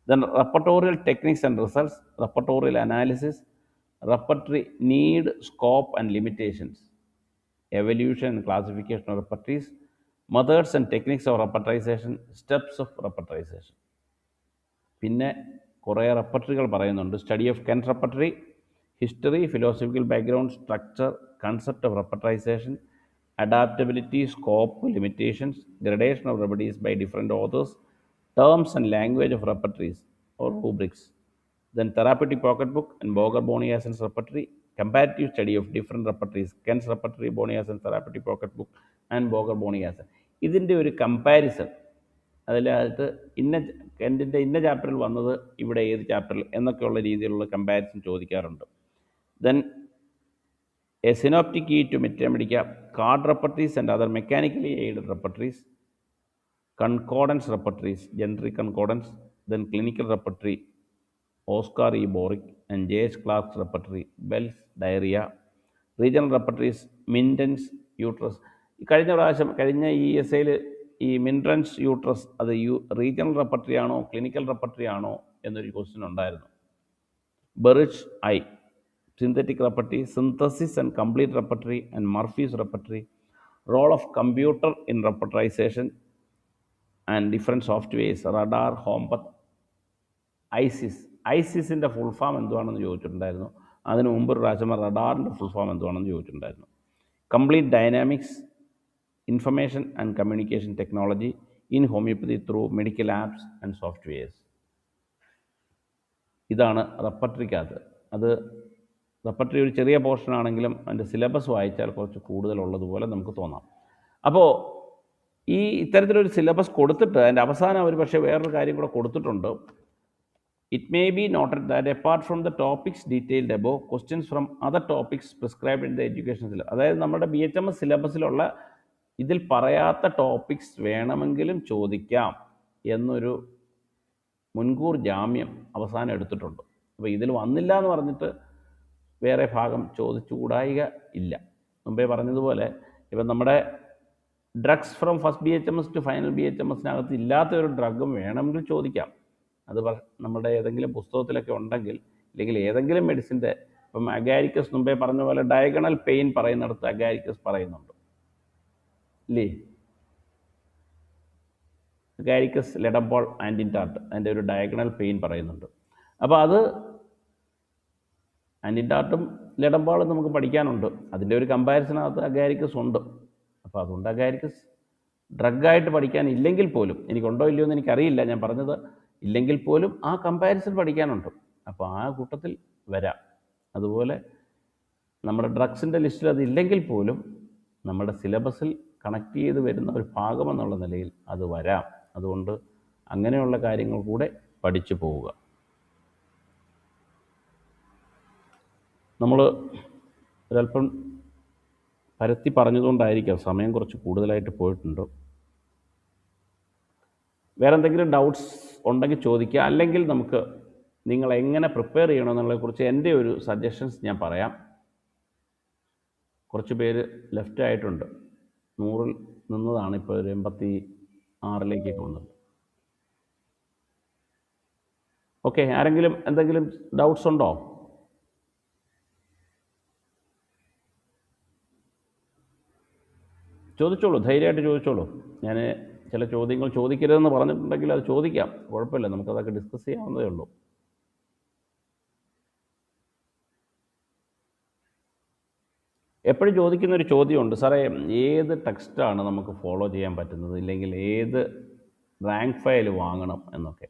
Then repertorial techniques and results, repertorial analysis, repertory need, scope and limitations, evolution and classification of repertories, methods and techniques of repertorization, steps of repertorization. പിന്നെ കുറേ റെപ്പർട്ടറികൾ പറയുന്നുണ്ട്. Study of Kent repertory, history, philosophical background, structure, concept of repertorization, adaptability, scope, limitations, gradation of remedies by different authors, terms and language of repertories or rubrics. Then therapeutic pocketbook and Boger-Boniasen's repertory, comparative study of different repertories, Ken's repertory, Boniasen's therapeutic pocketbook and Boger-Boniasen. ഇതിൻ്റെ ഒരു comparison, അതിനകത്ത് കെൻറ്റിൻ്റെ ഇന്ന ചാപ്റ്ററിൽ വന്നത് ഇവിടെ ഏത് ചാപ്റ്ററിൽ എന്നൊക്കെയുള്ള രീതിയിലുള്ള കമ്പാരിസൺ ചോദിക്കാറുണ്ട്. Then a synoptic key to Mathematica, card repertories and other mechanically aided repertories, concordance repertories, generic concordance, then clinical repertory, Oscar E. Borick and J.H. Clark's repertory, Bell's diarrhea, regional repertories, Minden's uterus. കഴിഞ്ഞ ഈ എസ്സേയിൽ ഈ മിൻഡൻസ് uterus അത് regional repertory ആണോ clinical repertory ആണോ എന്നൊരു question ഉണ്ടായിരുന്നു. ബെറിച്ച് I, synthetic repertory, synthesis and complete repertory and Murphy's repertory, role of computer in repertorization and different softwares, radar, HomePath, ISIS. ഐസിസിൻ്റെ full form എന്തുവാണെന്ന് ചോദിച്ചിട്ടുണ്ടായിരുന്നു. അതിന് മുമ്പ് ഒരു പ്രാവശ്യം റഡാറിൻ്റെ ഫുൾ ഫോം എന്തുവാണെന്ന് ചോദിച്ചിട്ടുണ്ടായിരുന്നു. Complete dynamics, information and communication technology in homoeopathy through medical apps and softwares. ഇതാണ് റെപ്പർട്ടറിക്കകത്ത്. അത് റെപ്പർട്ടറി ഒരു ചെറിയ പോർഷൻ ആണെങ്കിലും അതിൻ്റെ സിലബസ് വായിച്ചാൽ കുറച്ച് കൂടുതലുള്ളതുപോലെ നമുക്ക് തോന്നാം. അപ്പോൾ ഈ ഇത്തരത്തിലൊരു സിലബസ് കൊടുത്തിട്ട് അതിൻ്റെ അവസാനം ഒരു പക്ഷേ വേറൊരു കാര്യം കൂടെ കൊടുത്തിട്ടുണ്ട്. It may be noted that apart from the topics detailed above, questions from other topics prescribed in the education syllabus. അതായത് നമ്മുടെ BHMS സിലബസിലുള്ള ഇതിൽ പറയാത്ത ടോപ്പിക്സ് വേണമെങ്കിലും ചോദിക്കാം എന്നൊരു മുൻകൂർ ജാമ്യം അവസാനം എടുത്തിട്ടുണ്ട്. അപ്പോൾ ഇതിൽ വന്നില്ല എന്ന് പറഞ്ഞിട്ട് വേറെ ഭാഗം ചോദിച്ചുകൂടായിക ഇല്ല. മുമ്പേ പറഞ്ഞതുപോലെ ഇപ്പം നമ്മുടെ drugs from first BHMS to final BHMSനകത്ത് ഇല്ലാത്ത ഒരു ഡ്രഗും വേണമെങ്കിൽ ചോദിക്കാം. അത് നമ്മുടെ ഏതെങ്കിലും പുസ്തകത്തിലൊക്കെ ഉണ്ടെങ്കിൽ, അല്ലെങ്കിൽ ഏതെങ്കിലും മെഡിസിൻ്റെ, ഇപ്പം അഗാരിക്കസ് മുമ്പേ പറഞ്ഞ പോലെ ഡയഗണൽ പെയിൻ പറയുന്നിടത്ത് അഗാരിക്കസ് പറയുന്നുണ്ട് ഇല്ലേ. അഗാരിക്കസ്, ലെഡബോൾ, ആൻറ്റിൻടാർട്ട്, അതിൻ്റെ ഒരു ഡയഗണൽ പെയിൻ പറയുന്നുണ്ട്. അപ്പോൾ അത് ആൻറ്റിൻടാർട്ടും ലെഡബോളും നമുക്ക് പഠിക്കാനുണ്ട്. അതിൻ്റെ ഒരു കമ്പാരിസനകത്ത് അഗാരിക്കസ് ഉണ്ട്. അപ്പോൾ അതുകൊണ്ട് അഗാരിക്കസ് ഡ്രഗായിട്ട് പഠിക്കാനില്ലെങ്കിൽ പോലും, എനിക്കുണ്ടോ ഇല്ലയോ എന്ന് എനിക്കറിയില്ല, ഞാൻ പറഞ്ഞത് ഇല്ലെങ്കിൽ പോലും ആ കമ്പാരിസൺ പഠിക്കാനുണ്ട്. അപ്പോൾ ആ കൂട്ടത്തിൽ വരാം. അതുപോലെ നമ്മുടെ ഡ്രഗ്സിൻ്റെ ലിസ്റ്റിൽ അതില്ലെങ്കിൽ പോലും നമ്മുടെ സിലബസിൽ കണക്ട് ചെയ്ത് വരുന്ന ഒരു ഭാഗമെന്നുള്ള നിലയിൽ അത് വരാം. അതുകൊണ്ട് അങ്ങനെയുള്ള കാര്യങ്ങൾ കൂടെ പഠിച്ചു പോവുക. നമ്മൾ ഒരല്പം പരത്തി പറഞ്ഞതുകൊണ്ടായിരിക്കാം സമയം കുറച്ച് കൂടുതലായിട്ട് പോയിട്ടുണ്ട്. വേറെ എന്തെങ്കിലും ഡൗട്ട്സ് ഉണ്ടെങ്കിൽ ചോദിക്കുക. അല്ലെങ്കിൽ നമുക്ക് നിങ്ങൾ എങ്ങനെ പ്രിപ്പയർ ചെയ്യണമെന്നുള്ളതിനെക്കുറിച്ച് എൻ്റെ ഒരു സജഷൻസ് ഞാൻ പറയാം. കുറച്ച് പേര് ലെഫ്റ്റ് ആയിട്ടുണ്ട്. 100-ൽ നിന്നതാണ് ഇപ്പോൾ ഒരു 86-ലേക്കൊക്കെ വന്നത്. ഓക്കെ, ആരെങ്കിലും എന്തെങ്കിലും ഡൗട്ട്സ് ഉണ്ടോ? ചോദിച്ചോളൂ, ധൈര്യമായിട്ട് ചോദിച്ചോളൂ. ഞാൻ ചില ചോദ്യങ്ങൾ ചോദിക്കരുതെന്ന് പറഞ്ഞിട്ടുണ്ടെങ്കിൽ അത് ചോദിക്കാം, കുഴപ്പമില്ല, നമുക്കതൊക്കെ ഡിസ്കസ് ചെയ്യാവുന്നതേ ഉള്ളൂ. എപ്പോഴും ചോദിക്കുന്നൊരു ചോദ്യമുണ്ട്, സാറേ ഏത് ടെക്സ്റ്റാണ് നമുക്ക് ഫോളോ ചെയ്യാൻ പറ്റുന്നത്, ഇല്ലെങ്കിൽ ഏത് റാങ്ക് ഫയൽ വാങ്ങണം എന്നൊക്കെ.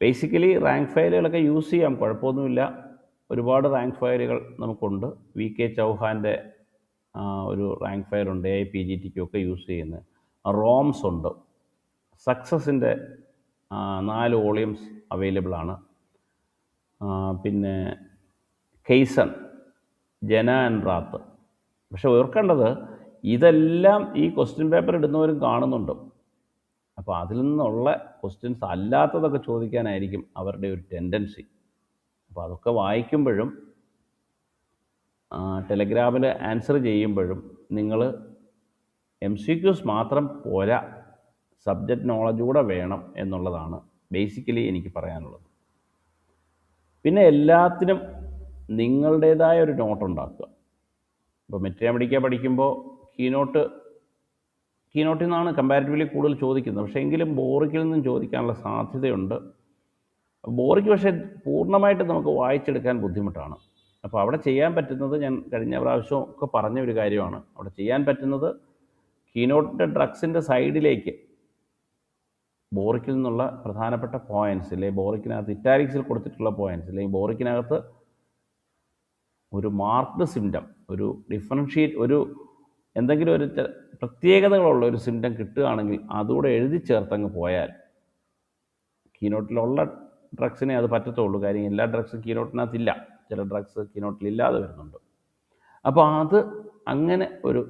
ബേസിക്കലി റാങ്ക് ഫയലുകളൊക്കെ യൂസ് ചെയ്യാം, കുഴപ്പമൊന്നുമില്ല. ഒരുപാട് റാങ്ക് ഫയലുകൾ നമുക്കുണ്ട്. VK ചൗഹാൻ്റെ ഒരു റാങ്ക് ഫയലുണ്ട്, AIPGTക്കൊക്കെ യൂസ് ചെയ്യുന്നത്. റോംസ് ഉണ്ട്. സക്സസിൻ്റെ 4 വോളിയൂംസ് അവൈലബിൾ ആണ്. പിന്നെ കെയ്സൺ, ജന ആൻഡ് റാത്ത്. പക്ഷെ ഓർക്കേണ്ടത് ഇതെല്ലാം ഈ ക്വസ്റ്റ്യൻ പേപ്പർ ഇടുന്നവരും കാണുന്നുണ്ട്. അപ്പോൾ അതിൽ നിന്നുള്ള ക്വസ്റ്റ്യൻസ് അല്ലാത്തതൊക്കെ ചോദിക്കാനായിരിക്കും അവരുടെ ഒരു ടെൻഡൻസി. അപ്പോൾ അതൊക്കെ വായിക്കുമ്പോഴും ടെലഗ്രാമിൽ ആൻസർ ചെയ്യുമ്പോഴും നിങ്ങൾ MCQs മാത്രം പോരാ, സബ്ജക്റ്റ് നോളജ് കൂടെ വേണം എന്നുള്ളതാണ് ബേസിക്കലി എനിക്ക് പറയാനുള്ളത്. പിന്നെ എല്ലാത്തിനും നിങ്ങളുടേതായ ഒരു നോട്ട് ഉണ്ടാക്കുക. ഇപ്പോൾ മെട്രിയാമെഡിക്ക പഠിക്കുമ്പോൾ കീനോട്ടിൽ നിന്നാണ് കമ്പാരിറ്റീവ്ലി കൂടുതൽ ചോദിക്കുന്നത്. പക്ഷേ എങ്കിലും ബോറിക്കിൽ നിന്നും ചോദിക്കാനുള്ള സാധ്യതയുണ്ട്. ബോറിക്ക് പക്ഷേ പൂർണ്ണമായിട്ട് നമുക്ക് വായിച്ചെടുക്കാൻ ബുദ്ധിമുട്ടാണ്. അപ്പോൾ അവിടെ ചെയ്യാൻ പറ്റുന്നത്, ഞാൻ കഴിഞ്ഞ പ്രാവശ്യം ഒക്കെ പറഞ്ഞ ഒരു കാര്യമാണ്, അവിടെ ചെയ്യാൻ പറ്റുന്നത് കീനോട്ടിൻ്റെ ഡ്രഗ്സിൻ്റെ സൈഡിലേക്ക് ബോറിക്കിൽ നിന്നുള്ള പ്രധാനപ്പെട്ട പോയിൻറ്റ്സ്, അല്ലെങ്കിൽ ബോറിക്കിനകത്ത് ഇറ്റാലിക്സിൽ കൊടുത്തിട്ടുള്ള പോയിൻറ്റ്സ്, അല്ലെങ്കിൽ ബോറിക്കിനകത്ത് ഒരു മാർക്ക്ഡ് സിംറ്റം, ഒരു ഡിഫറൻഷ്യേറ്റ്, ഒരു എന്തെങ്കിലും ഒരു പ്രത്യേകതകളുള്ള ഒരു സിംറ്റം കിട്ടുകയാണെങ്കിൽ അതുകൂടെ എഴുതി ചേർത്തങ്ങ് പോയാൽ കീനോട്ടിലുള്ള ഡ്രഗ്സിനെ അത് പറ്റത്തുള്ളൂ. കാര്യം എല്ലാ ഡ്രഗ്സും കീനോട്ടിനകത്തില്ല, ചില ഡ്രഗ്സ് കീനോട്ടിലില്ലാതെ വരുന്നുണ്ട്. അപ്പോൾ അത് അങ്ങനെ ഒരു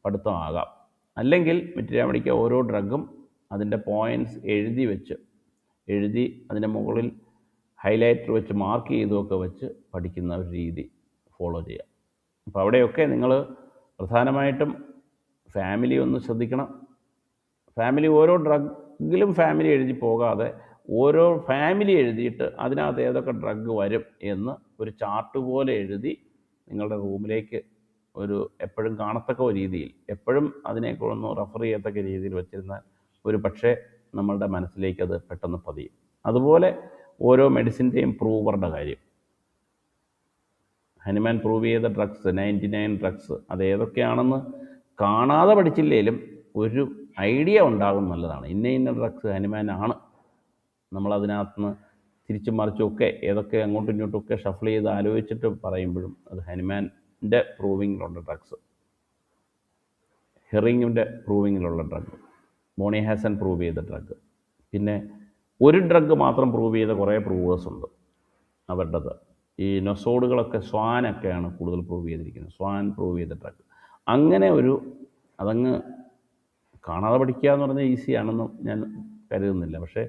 പഠിത്തമാകാം. അല്ലെങ്കിൽ മെട്രിയാമെഡിക്ക ഓരോ ഡ്രഗും അതിൻ്റെ പോയിൻറ്റ്സ് എഴുതി അതിൻ്റെ മുകളിൽ ഹൈലൈറ്റർ വെച്ച് മാർക്ക് ചെയ്തുമൊക്കെ വെച്ച് പഠിക്കുന്ന ഒരു രീതി ഫോളോ ചെയ്യാം. അപ്പോൾ അവിടെയൊക്കെ നിങ്ങൾ പ്രധാനമായിട്ടും ഫാമിലി ഒന്ന് ശ്രദ്ധിക്കണം. ഫാമിലി ഓരോ ഡ്രഗിലും ഫാമിലി എഴുതി പോകാതെ ഓരോ ഫാമിലി എഴുതിയിട്ട് അതിനകത്ത് ഏതൊക്കെ ഡ്രഗ് വരും എന്ന് ഒരു ചാർട്ട് പോലെ എഴുതി നിങ്ങളുടെ റൂമിലേക്ക് ഒരു എപ്പോഴും കാണത്തക്ക രീതിയിൽ, എപ്പോഴും അതിനെയൊക്കെ ഒന്ന് റെഫർ ചെയ്യത്തക്ക രീതിയിൽ വെച്ചിരുന്നാൽ ഒരു പക്ഷേ നമ്മളുടെ മനസ്സിലേക്ക് അത് പെട്ടെന്ന് പതിയും. അതുപോലെ ഓരോ മെഡിസിൻ്റെയും പ്രൂവറുടെ കാര്യം, ഹനുമാൻ പ്രൂവ് ചെയ്ത ഡ്രഗ്സ് 99 ഡ്രഗ്സ് അത് ഏതൊക്കെയാണെന്ന് കാണാതെ പഠിച്ചില്ലെങ്കിലും ഒരു ഐഡിയ ഉണ്ടാകും, നല്ലതാണ്. ഇന്ന ഡ്രഗ്സ് ഹനുമാനാണ്. നമ്മളതിനകത്തുനിന്ന് തിരിച്ചും മറിച്ചുമൊക്കെ ഏതൊക്കെ അങ്ങോട്ടും ഇങ്ങോട്ടുമൊക്കെ ഷഫിൾ ചെയ്ത് ആലോചിച്ചിട്ട് പറയുമ്പോഴും അത് ഹനുമാൻ്റെ പ്രൂവിങ്ങിലുള്ള ഡ്രഗ്സ്, ഹെറിങ്ങിൻ്റെ പ്രൂവിങ്ങിലുള്ള ഡ്രഗ്, മോണി ഹാസൻ പ്രൂവ് ചെയ്ത ഡ്രഗ്. പിന്നെ ഒരു ഡ്രഗ് മാത്രം പ്രൂവ് ചെയ്ത കുറേ പ്രൂവേഴ്സ് ഉണ്ട് അവരുടേത്. ഈ നൊസോഡുകളൊക്കെ സ്വാനൊക്കെയാണ് കൂടുതൽ പ്രൂവ് ചെയ്തിരിക്കുന്നത്, സ്വാൻ പ്രൂവ് ചെയ്ത ഡ്രഗ്. അങ്ങനെ അതങ്ങ് കാണാതെ പഠിക്കുക എന്ന് പറഞ്ഞാൽ ഈസിയാണെന്ന് ഞാൻ കരുതുന്നില്ല. പക്ഷേ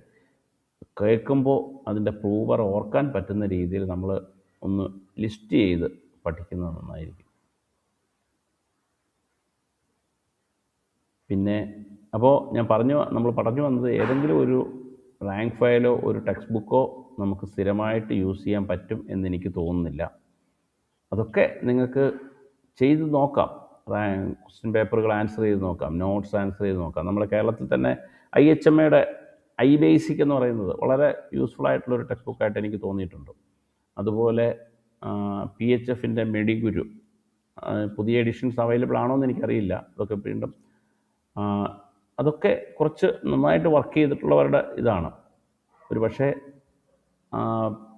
കേൾക്കുമ്പോൾ അതിൻ്റെ പ്രൂവർ ഓർക്കാൻ പറ്റുന്ന രീതിയിൽ നമ്മൾ ഒന്ന് ലിസ്റ്റ് ചെയ്ത് പഠിക്കുന്നത് നന്നായിരിക്കും. പിന്നെ അപ്പോൾ നമ്മൾ പറഞ്ഞു വന്നത് ഏതെങ്കിലും ഒരു റാങ്ക് ഫയലോ ഒരു ടെക്സ്റ്റ് ബുക്കോ നമുക്ക് സ്ഥിരമായിട്ട് യൂസ് ചെയ്യാൻ പറ്റും എന്നെനിക്ക് തോന്നുന്നില്ല. അതൊക്കെ നിങ്ങൾക്ക് ചെയ്ത് നോക്കാം. ക്വസ്റ്റ്യൻ പേപ്പറുകൾ ആൻസർ ചെയ്ത് നോക്കാം, നോട്ട്സ് ആൻസർ ചെയ്ത് നോക്കാം. നമ്മുടെ കേരളത്തിൽ തന്നെ IHMAയുടെ iBasic എന്ന് പറയുന്നത് വളരെ യൂസ്ഫുൾ ആയിട്ടുള്ളൊരു ടെക്സ്റ്റ് ബുക്കായിട്ട് എനിക്ക് തോന്നിയിട്ടുണ്ട്. അതുപോലെ PHFൻ്റെ മെഡിഗുരു, പുതിയ എഡിഷൻസ് അവൈലബിൾ ആണോ എന്ന് എനിക്കറിയില്ല. അതൊക്കെ വീണ്ടും അതൊക്കെ കുറച്ച് നന്നായിട്ട് വർക്ക് ചെയ്തിട്ടുള്ളവരുടെ ഇതാണ്. ഒരു പക്ഷേ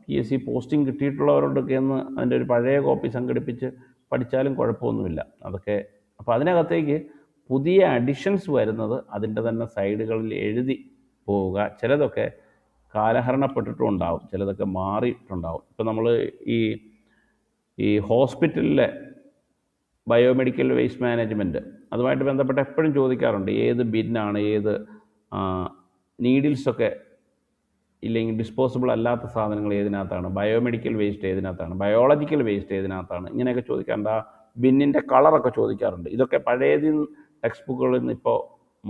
PSC പോസ്റ്റിംഗ് കിട്ടിയിട്ടുള്ളവരോടൊക്കെ ഒന്ന് അതിൻ്റെ ഒരു പഴയ കോപ്പി സംഘടിപ്പിച്ച് പഠിച്ചാലും കുഴപ്പമൊന്നുമില്ല. അതൊക്കെ അപ്പോൾ അതിനകത്തേക്ക് പുതിയ അഡിഷൻസ് വരുന്നത് അതിൻ്റെ തന്നെ സൈഡുകളിൽ എഴുതി പോവുക. ചിലതൊക്കെ കാലഹരണപ്പെട്ടിട്ടും ഉണ്ടാവും, ചിലതൊക്കെ മാറിയിട്ടുണ്ടാവും. ഇപ്പോൾ നമ്മൾ ഈ ഹോസ്പിറ്റലിലെ ബയോമെഡിക്കൽ വേസ്റ്റ് മാനേജ്മെൻറ്റ് അതുമായിട്ട് ബന്ധപ്പെട്ട് എപ്പോഴും ചോദിക്കാറുണ്ട്, ഏത് ബിന്നാണ്, ഏത് നീഡിൽസൊക്കെ ഇല്ലെങ്കിൽ ഡിസ്പോസിബിൾ അല്ലാത്ത സാധനങ്ങൾ ഏതിനകത്താണ്, ബയോമെഡിക്കൽ വേസ്റ്റ് ഏതിനകത്താണ്, ബയോളജിക്കൽ വേസ്റ്റ് ഏതിനകത്താണ്, ഇങ്ങനെയൊക്കെ ചോദിക്കാറുണ്ട്. ആ ബിന്നിൻ്റെ കളറൊക്കെ ചോദിക്കാറുണ്ട്. ഇതൊക്കെ പഴയതിൽ ടെക്സ്റ്റ് ബുക്കുകളിൽ നിന്ന് ഇപ്പോൾ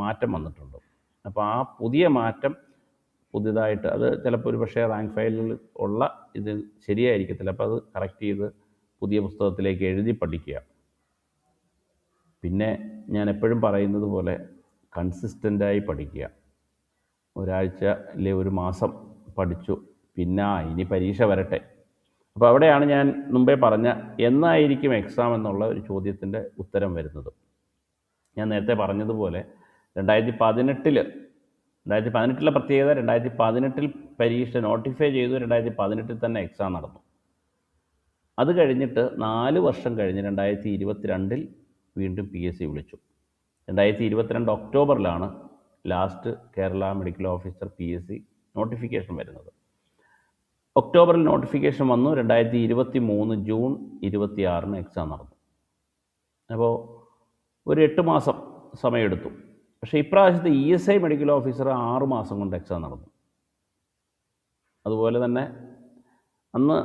മാറ്റം വന്നിട്ടുണ്ട്. അപ്പോൾ ആ പുതിയ മാറ്റം പുതിയതായിട്ട് അത് ചിലപ്പോൾ ഒരു പക്ഷേ റാങ്ക് ഫയലിൽ ഉള്ള ഇത് ശരിയായിരിക്കത്തില്ല. അപ്പോൾ അത് കറക്റ്റ് ചെയ്ത് പുതിയ പുസ്തകത്തിലേക്ക് എഴുതി പഠിക്കുക. പിന്നെ ഞാൻ എപ്പോഴും പറയുന്നത് പോലെ കൺസിസ്റ്റൻ്റായി പഠിക്കുക. ഒരാഴ്ച അല്ലെ ഒരു മാസം പഠിച്ചു, പിന്നെ ഇനി പരീക്ഷ വരട്ടെ. അപ്പോൾ അവിടെയാണ് ഞാൻ മുമ്പേ പറഞ്ഞ എന്നായിരിക്കും എക്സാം എന്നുള്ള ഒരു ചോദ്യത്തിൻ്റെ ഉത്തരം വരുന്നത്. ഞാൻ നേരത്തെ പറഞ്ഞതുപോലെ 2018 പ്രത്യേകത, 2018 പരീക്ഷ നോട്ടിഫൈ ചെയ്തു, 2018 തന്നെ എക്സാം നടന്നു. അത് കഴിഞ്ഞിട്ട് 4 വർഷം കഴിഞ്ഞ് 2022 വീണ്ടും PSC വിളിച്ചു. 2022 ഒക്ടോബറിലാണ് last Kerala medical officer PSC notification വരുന്നത്. ഒക്ടോബറിൽ നോട്ടിഫിക്കേഷൻ വന്നു, 2023 ജൂൺ 26 എക്സാം നടന്നു. അപ്പോൾ ഒരു 8 മാസം സമയമെടുത്തു. പക്ഷേ ഇപ്രാവശ്യത്തെ ESI മെഡിക്കൽ ഓഫീസർ 6 മാസം കൊണ്ട് എക്സാം നടന്നു. അതുപോലെ തന്നെ അന്ന്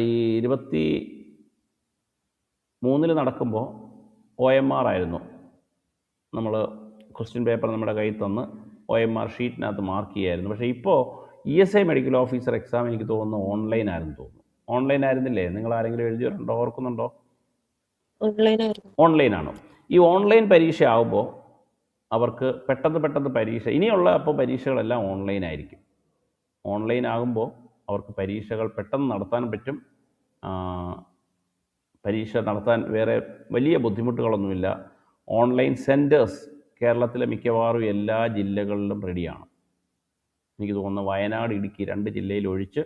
ഈ 23 നടക്കുമ്പോൾ OMR ആയിരുന്നു. നമ്മൾ ക്വസ്റ്റ്യൻ പേപ്പർ നമ്മുടെ കയ്യിൽ തന്ന് OMR ഷീറ്റിനകത്ത് മാർക്ക് ചെയ്യുമായിരുന്നു. പക്ഷേ ഇപ്പോൾ ESI മെഡിക്കൽ ഓഫീസർ എക്സാം എനിക്ക് തോന്നുന്നു ഓൺലൈൻ ആയിരുന്നു തോന്നുന്നു. ഓൺലൈൻ ആയിരുന്നില്ലേ? നിങ്ങൾ ആരെങ്കിലും എഴുതിയിട്ടുണ്ടോ, ഓർക്കുന്നുണ്ടോ? ഓൺലൈനാണ്. ഈ ഓൺലൈൻ പരീക്ഷ ആകുമ്പോൾ അവർക്ക് പെട്ടെന്ന് പരീക്ഷ, ഇനിയുള്ള അപ്പോൾ പരീക്ഷകളെല്ലാം ഓൺലൈനായിരിക്കും. ഓൺലൈൻ ആകുമ്പോൾ അവർക്ക് പരീക്ഷകൾ പെട്ടെന്ന് നടത്താൻ പറ്റും. പരീക്ഷ നടത്താൻ വേറെ വലിയ ബുദ്ധിമുട്ടുകളൊന്നുമില്ല. ഓൺലൈൻ സെൻറ്റേഴ്സ് കേരളത്തിലെ മിക്കവാറും എല്ലാ ജില്ലകളിലും റെഡിയാണ്. എനിക്ക് തോന്നുന്നു വയനാട്, ഇടുക്കി 2 ജില്ലയിൽ ഒഴിച്ച്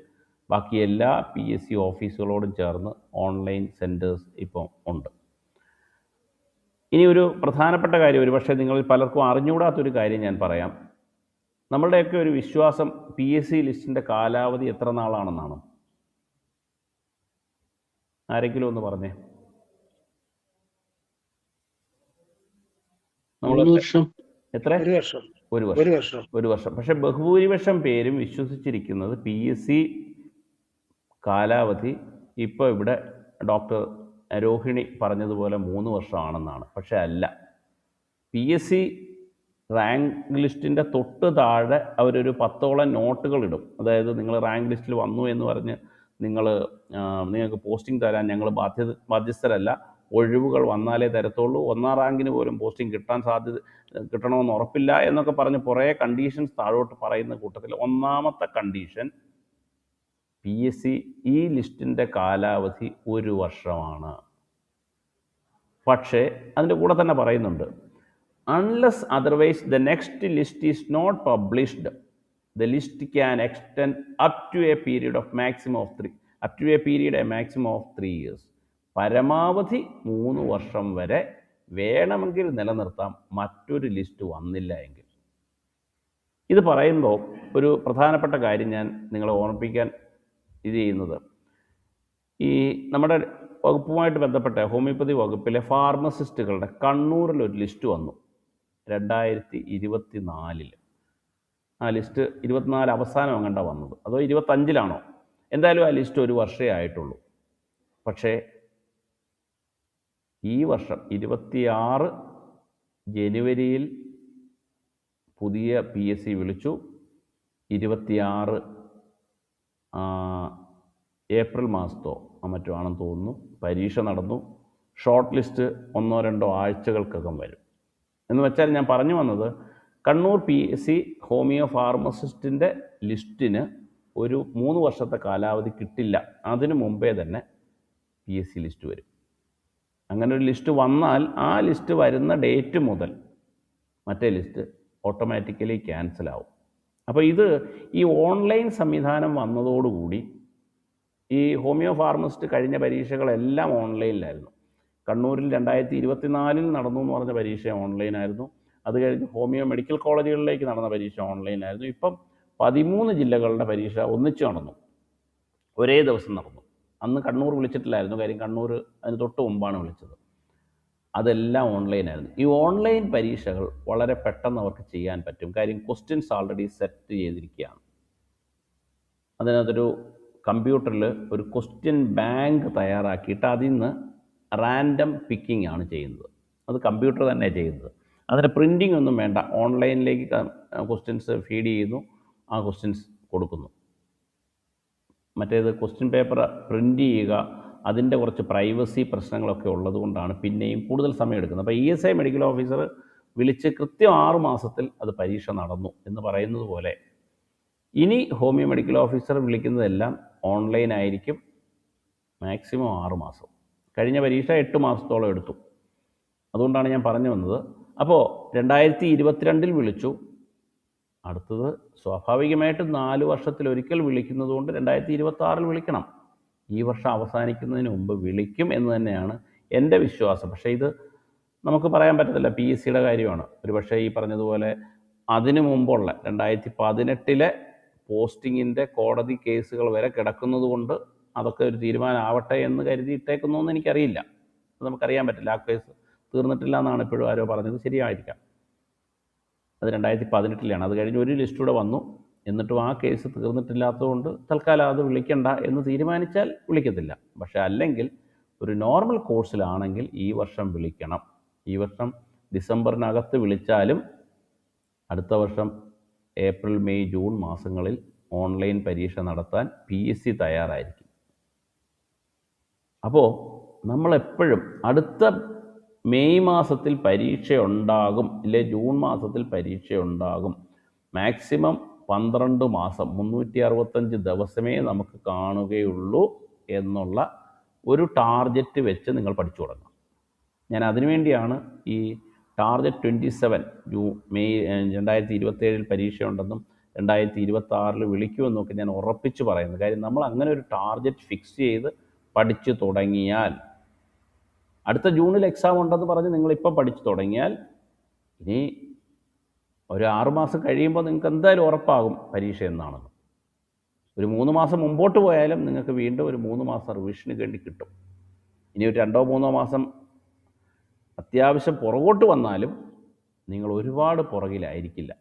ബാക്കി എല്ലാ PSC ഓഫീസുകളോടും ചേർന്ന് ഓൺലൈൻ സെൻറ്റേഴ്സ് ഇപ്പോൾ ഉണ്ട്. ഇനി ഒരു പ്രധാനപ്പെട്ട കാര്യം, ഒരു പക്ഷേ നിങ്ങളിൽ പലർക്കും അറിഞ്ഞുകൂടാത്തൊരു കാര്യം ഞാൻ പറയാം. നമ്മളുടെയൊക്കെ ഒരു വിശ്വാസം PSC ലിസ്റ്റിൻ്റെ കാലാവധി എത്ര നാളാണെന്നാണ്. ആരെങ്കിലും ഒന്ന് പറഞ്ഞേ. എത്ര? ഒരു വർഷം. പക്ഷെ ബഹുഭൂരിപക്ഷം പേരും വിശ്വസിച്ചിരിക്കുന്നത് PSC കാലാവധി ഇപ്പോൾ ഇവിടെ ഡോക്ടർ രോഹിണി പറഞ്ഞതുപോലെ 3 വർഷമാണെന്നാണ്. പക്ഷെ അല്ല. PSC റാങ്ക് ലിസ്റ്റിൻ്റെ തൊട്ട് താഴെ അവരൊരു 10ഓളം നോട്ടുകൾ ഇടും. അതായത് നിങ്ങൾ റാങ്ക് ലിസ്റ്റിൽ വന്നു എന്ന് പറഞ്ഞ് നിങ്ങൾക്ക് പോസ്റ്റിംഗ് തരാൻ ഞങ്ങൾ ബാധ്യസ്ഥരല്ല, ഒഴിവുകൾ വന്നാലേ തരത്തുള്ളൂ, 1ാം റാങ്കിന് പോലും പോസ്റ്റിംഗ് കിട്ടണമെന്ന് ഉറപ്പില്ല എന്നൊക്കെ പറഞ്ഞ് കുറേ കണ്ടീഷൻസ് താഴോട്ട് പറയുന്ന കൂട്ടത്തിൽ 1ാമത്തെ കണ്ടീഷൻ PSC ഈ ലിസ്റ്റിൻ്റെ കാലാവധി 1 വർഷമാണ്. പക്ഷേ അതിൻ്റെ കൂടെ തന്നെ പറയുന്നുണ്ട്, unless otherwise the next list is not published, the list can extend up to a period of 3 years. പരമാവധി 3 വർഷം വരെ വേണമെങ്കിൽ നിലനിർത്താം, മറ്റൊരു ലിസ്റ്റ് വന്നില്ല എങ്കിൽ. ഇത് പറയുമ്പോൾ ഒരു പ്രധാനപ്പെട്ട കാര്യം ഞാൻ നിങ്ങളെ ഓർമ്മിപ്പിക്കാൻ ചെയ്യുന്നത്, ഈ നമ്മുടെ വകുപ്പുമായിട്ട് ബന്ധപ്പെട്ട ഹോമിയോപ്പതി വകുപ്പിലെ ഫാർമസിസ്റ്റുകളുടെ കണ്ണൂരിൽ ഒരു ലിസ്റ്റ് വന്നു 2024. ആ ലിസ്റ്റ് 24 അവസാനം അങ്ങോട്ടാണ് വന്നത്, അതോ 25-ലാണോ? എന്തായാലും ആ ലിസ്റ്റ് 1 വർഷമേ ആയിട്ടുള്ളൂ. പക്ഷേ ഈ വർഷം 26 ജനുവരിയിൽ പുതിയ PSC വിളിച്ചു. 26 ഏപ്രിൽ മാസത്തോ മറ്റോ ആണെന്ന് തോന്നുന്നു പരീക്ഷ നടന്നു. ഷോർട്ട് ലിസ്റ്റ് 1-2 ആഴ്ചകൾക്കകം വരും. എന്ന് വെച്ചാൽ ഞാൻ പറഞ്ഞു വന്നത്, കണ്ണൂർ PSC ഹോമിയോ ഫാർമസിസ്റ്റിൻ്റെ ലിസ്റ്റിന് ഒരു 3 വർഷത്തെ കാലാവധി കിട്ടില്ല. അതിനു മുമ്പേ തന്നെ PSC ലിസ്റ്റ് വരും. അങ്ങനെ ഒരു ലിസ്റ്റ് വന്നാൽ ആ ലിസ്റ്റ് വരുന്ന ഡേറ്റ് മുതൽ മറ്റേ ലിസ്റ്റ് ഓട്ടോമാറ്റിക്കലി ക്യാൻസലാവും. അപ്പോൾ ഈ ഓൺലൈൻ സംവിധാനം വന്നതോടുകൂടി ഈ ഹോമിയോ ഫാർമസിസ്റ്റ് കഴിഞ്ഞ പരീക്ഷകളെല്ലാം ഓൺലൈനിലായിരുന്നു. കണ്ണൂരിൽ 2024 നടന്നു എന്ന് പറഞ്ഞ പരീക്ഷ ഓൺലൈനായിരുന്നു. അത് കഴിഞ്ഞ് ഹോമിയോ മെഡിക്കൽ കോളേജുകളിലേക്ക് നടന്ന പരീക്ഷ ഓൺലൈനായിരുന്നു. ഇപ്പം 13 ജില്ലകളുടെ പരീക്ഷ ഒന്നിച്ച് നടന്നു, ഒരേ ദിവസം നടന്നു. അന്ന് കണ്ണൂർ വിളിച്ചിട്ടില്ലായിരുന്നു, കാര്യം കണ്ണൂർ അതിന് തൊട്ട് മുമ്പാണ് വിളിച്ചത്. അതെല്ലാം ഓൺലൈനായിരുന്നു. ഈ ഓൺലൈൻ പരീക്ഷകൾ വളരെ പെട്ടെന്ന് അവർക്ക് ചെയ്യാൻ പറ്റും, കാര്യം ക്വസ്റ്റ്യൻസ് ആൾറെഡി സെറ്റ് ചെയ്തിരിക്കുകയാണ്. അതിനകത്തൊരു കമ്പ്യൂട്ടറിൽ ഒരു ക്വസ്റ്റ്യൻ ബാങ്ക് തയ്യാറാക്കിയിട്ട് അതിൽ നിന്ന് റാൻഡം പിക്കിംഗ് ആണ് ചെയ്യുന്നത്. അത് കമ്പ്യൂട്ടർ തന്നെ ചെയ്യുന്നത്. അതിന് പ്രിൻറ്റിംഗ് ഒന്നും വേണ്ട. ഓൺലൈനിലേക്ക് ക്വസ്റ്റ്യൻസ് ഫീഡ് ചെയ്യുന്നു, ആ ക്വസ്റ്റ്യൻസ് കൊടുക്കുന്നു. മറ്റേത് ക്വസ്റ്റ്യൻ പേപ്പർ പ്രിൻ്റ് ചെയ്യുക, അതിൻ്റെ കുറച്ച് പ്രൈവസി പ്രശ്നങ്ങളൊക്കെ ഉള്ളതുകൊണ്ടാണ് പിന്നെയും കൂടുതൽ സമയം എടുക്കുന്നത്. അപ്പോൾ ESI മെഡിക്കൽ ഓഫീസർ വിളിച്ച് കൃത്യം 6 മാസത്തിൽ അത് പരീക്ഷ നടന്നു എന്ന് പറയുന്നത് പോലെ ഇനി ഹോമിയോ മെഡിക്കൽ ഓഫീസർ വിളിക്കുന്നതെല്ലാം ഓൺലൈൻ ആയിരിക്കും. മാക്സിമം 6 മാസം. കഴിഞ്ഞ പരീക്ഷ 8 മാസത്തോളം എടുത്തു. അതുകൊണ്ടാണ് ഞാൻ പറഞ്ഞു വന്നത്. അപ്പോൾ 2022 വിളിച്ചു. അടുത്തത് സ്വാഭാവികമായിട്ടും 4 വർഷത്തിലൊരിക്കൽ വിളിക്കുന്നത് കൊണ്ട് 2026 വിളിക്കണം. ഈ വർഷം അവസാനിക്കുന്നതിന് മുമ്പ് വിളിക്കും എന്ന് തന്നെയാണ് എൻ്റെ വിശ്വാസം. പക്ഷേ ഇത് നമുക്ക് പറയാൻ പറ്റത്തില്ല, PSCയുടെ കാര്യമാണ്. ഒരു പക്ഷേ ഈ പറഞ്ഞതുപോലെ അതിനു മുമ്പുള്ള 2018 പോസ്റ്റിങ്ങിൻ്റെ കോടതി കേസുകൾ വരെ കിടക്കുന്നത് കൊണ്ട് അതൊക്കെ ഒരു തീരുമാനമാവട്ടെ എന്ന് കരുതിയിട്ടേക്കുന്നു എന്ന് എനിക്കറിയില്ല. അത് നമുക്കറിയാൻ പറ്റില്ല. ആ കേസ് തീർന്നിട്ടില്ല എന്നാണ് ഇപ്പോഴും ആരോ പറഞ്ഞത്. ശരിയായിരിക്കാം. അത് 2018 അത് കഴിഞ്ഞ് ഒരു ലിസ്റ്റൂടെ വന്നു. എന്നിട്ടും ആ കേസ് തീർന്നിട്ടില്ലാത്തതുകൊണ്ട് തൽക്കാലം അത് വിളിക്കണ്ട എന്ന് തീരുമാനിച്ചാൽ വിളിക്കത്തില്ല. പക്ഷേ അല്ലെങ്കിൽ ഒരു നോർമൽ കോഴ്സിലാണെങ്കിൽ ഈ വർഷം വിളിക്കണം. ഈ വർഷം ഡിസംബറിനകത്ത് വിളിച്ചാലും അടുത്ത വർഷം ഏപ്രിൽ, മെയ്, ജൂൺ മാസങ്ങളിൽ ഓൺലൈൻ പരീക്ഷ നടത്താൻ PSC തയ്യാറായിരിക്കും. അപ്പോൾ നമ്മളെപ്പോഴും അടുത്ത മെയ് മാസത്തിൽ പരീക്ഷയുണ്ടാകും, ഇല്ലേ ജൂൺ മാസത്തിൽ പരീക്ഷയുണ്ടാകും. മാക്സിമം 12 മാസം 365 ദിവസമേ നമുക്ക് കാണുകയുള്ളൂ എന്നുള്ള ഒരു ടാർഗറ്റ് വെച്ച് നിങ്ങൾ പഠിച്ചു തുടങ്ങാം. ഞാൻ അതിനുവേണ്ടിയാണ് ഈ ടാർഗറ്റ് 27 മെയ് 2027 പരീക്ഷയുണ്ടെന്നും 2026 വിളിക്കുമെന്നൊക്കെ ഞാൻ ഉറപ്പിച്ച് പറയുന്നത്. കാര്യം നമ്മൾ അങ്ങനെ ഒരു ടാർഗറ്റ് ഫിക്സ് ചെയ്ത് പഠിച്ചു തുടങ്ങിയാൽ, അടുത്ത ജൂണിൽ എക്സാം ഉണ്ടെന്ന് പറഞ്ഞ് നിങ്ങളിപ്പോൾ പഠിച്ചു തുടങ്ങിയാൽ ഇനി ഒരു 6 മാസം കഴിയുമ്പോൾ നിങ്ങൾക്ക് എന്തായാലും ഉറപ്പാകും പരീക്ഷ എന്നാണെന്ന്. ഒരു 3 മാസം മുമ്പോട്ട് പോയാലും നിങ്ങൾക്ക് വീണ്ടും ഒരു 3 മാസം റിവിഷന് വേണ്ടി കിട്ടും. ഇനി ഒരു 2-3 മാസം അത്യാവശ്യം പുറകോട്ട് വന്നാലും നിങ്ങൾ ഒരുപാട് പുറകിലായിരിക്കില്ല.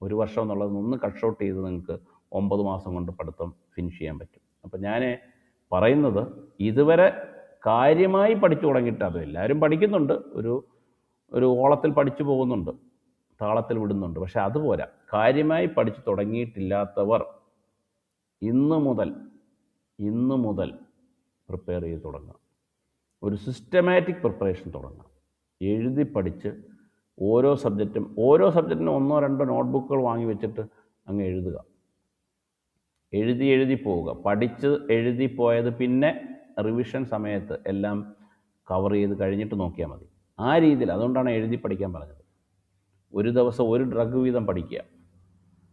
ഒരു വർഷം എന്നുള്ളത് ഒന്ന് കട്ട് ഷോട്ട് ചെയ്ത് നിങ്ങൾക്ക് 9 മാസം കൊണ്ട് പഠിത്തം ഫിനിഷ് ചെയ്യാൻ പറ്റും. അപ്പം ഞാൻ പറയുന്നത് ഇതുവരെ കാര്യമായി പഠിച്ചു തുടങ്ങിയിട്ട്, അത് എല്ലാവരും പഠിക്കുന്നുണ്ട്, ഒരു ഓളത്തിൽ പഠിച്ചു പോകുന്നുണ്ട്, താളത്തിൽ വിടുന്നുണ്ട്. പക്ഷെ അതുപോലെ കാര്യമായി പഠിച്ചു തുടങ്ങിയിട്ടില്ലാത്തവർ ഇന്ന് മുതൽ പ്രിപ്പയർ ചെയ്ത് തുടങ്ങുക. ഒരു സിസ്റ്റമാറ്റിക് പ്രിപ്പറേഷൻ തുടങ്ങുക. എഴുതി പഠിച്ച് ഓരോ സബ്ജക്റ്റിനും 1-2 നോട്ട്ബുക്കുകൾ വാങ്ങി വെച്ചിട്ട് അങ്ങ് എഴുതുക. എഴുതി പോവുക. പഠിച്ച് എഴുതി പോയത് പിന്നെ റിവിഷൻ സമയത്ത് എല്ലാം കവർ ചെയ്ത് കഴിഞ്ഞിട്ട് നോക്കിയാൽ മതി. ആ രീതിയിൽ, അതുകൊണ്ടാണ് എഴുതി പഠിക്കാൻ പറഞ്ഞത്. ഒരു ദിവസം ഒരു ഡ്രഗ് വീതം പഠിക്കുക.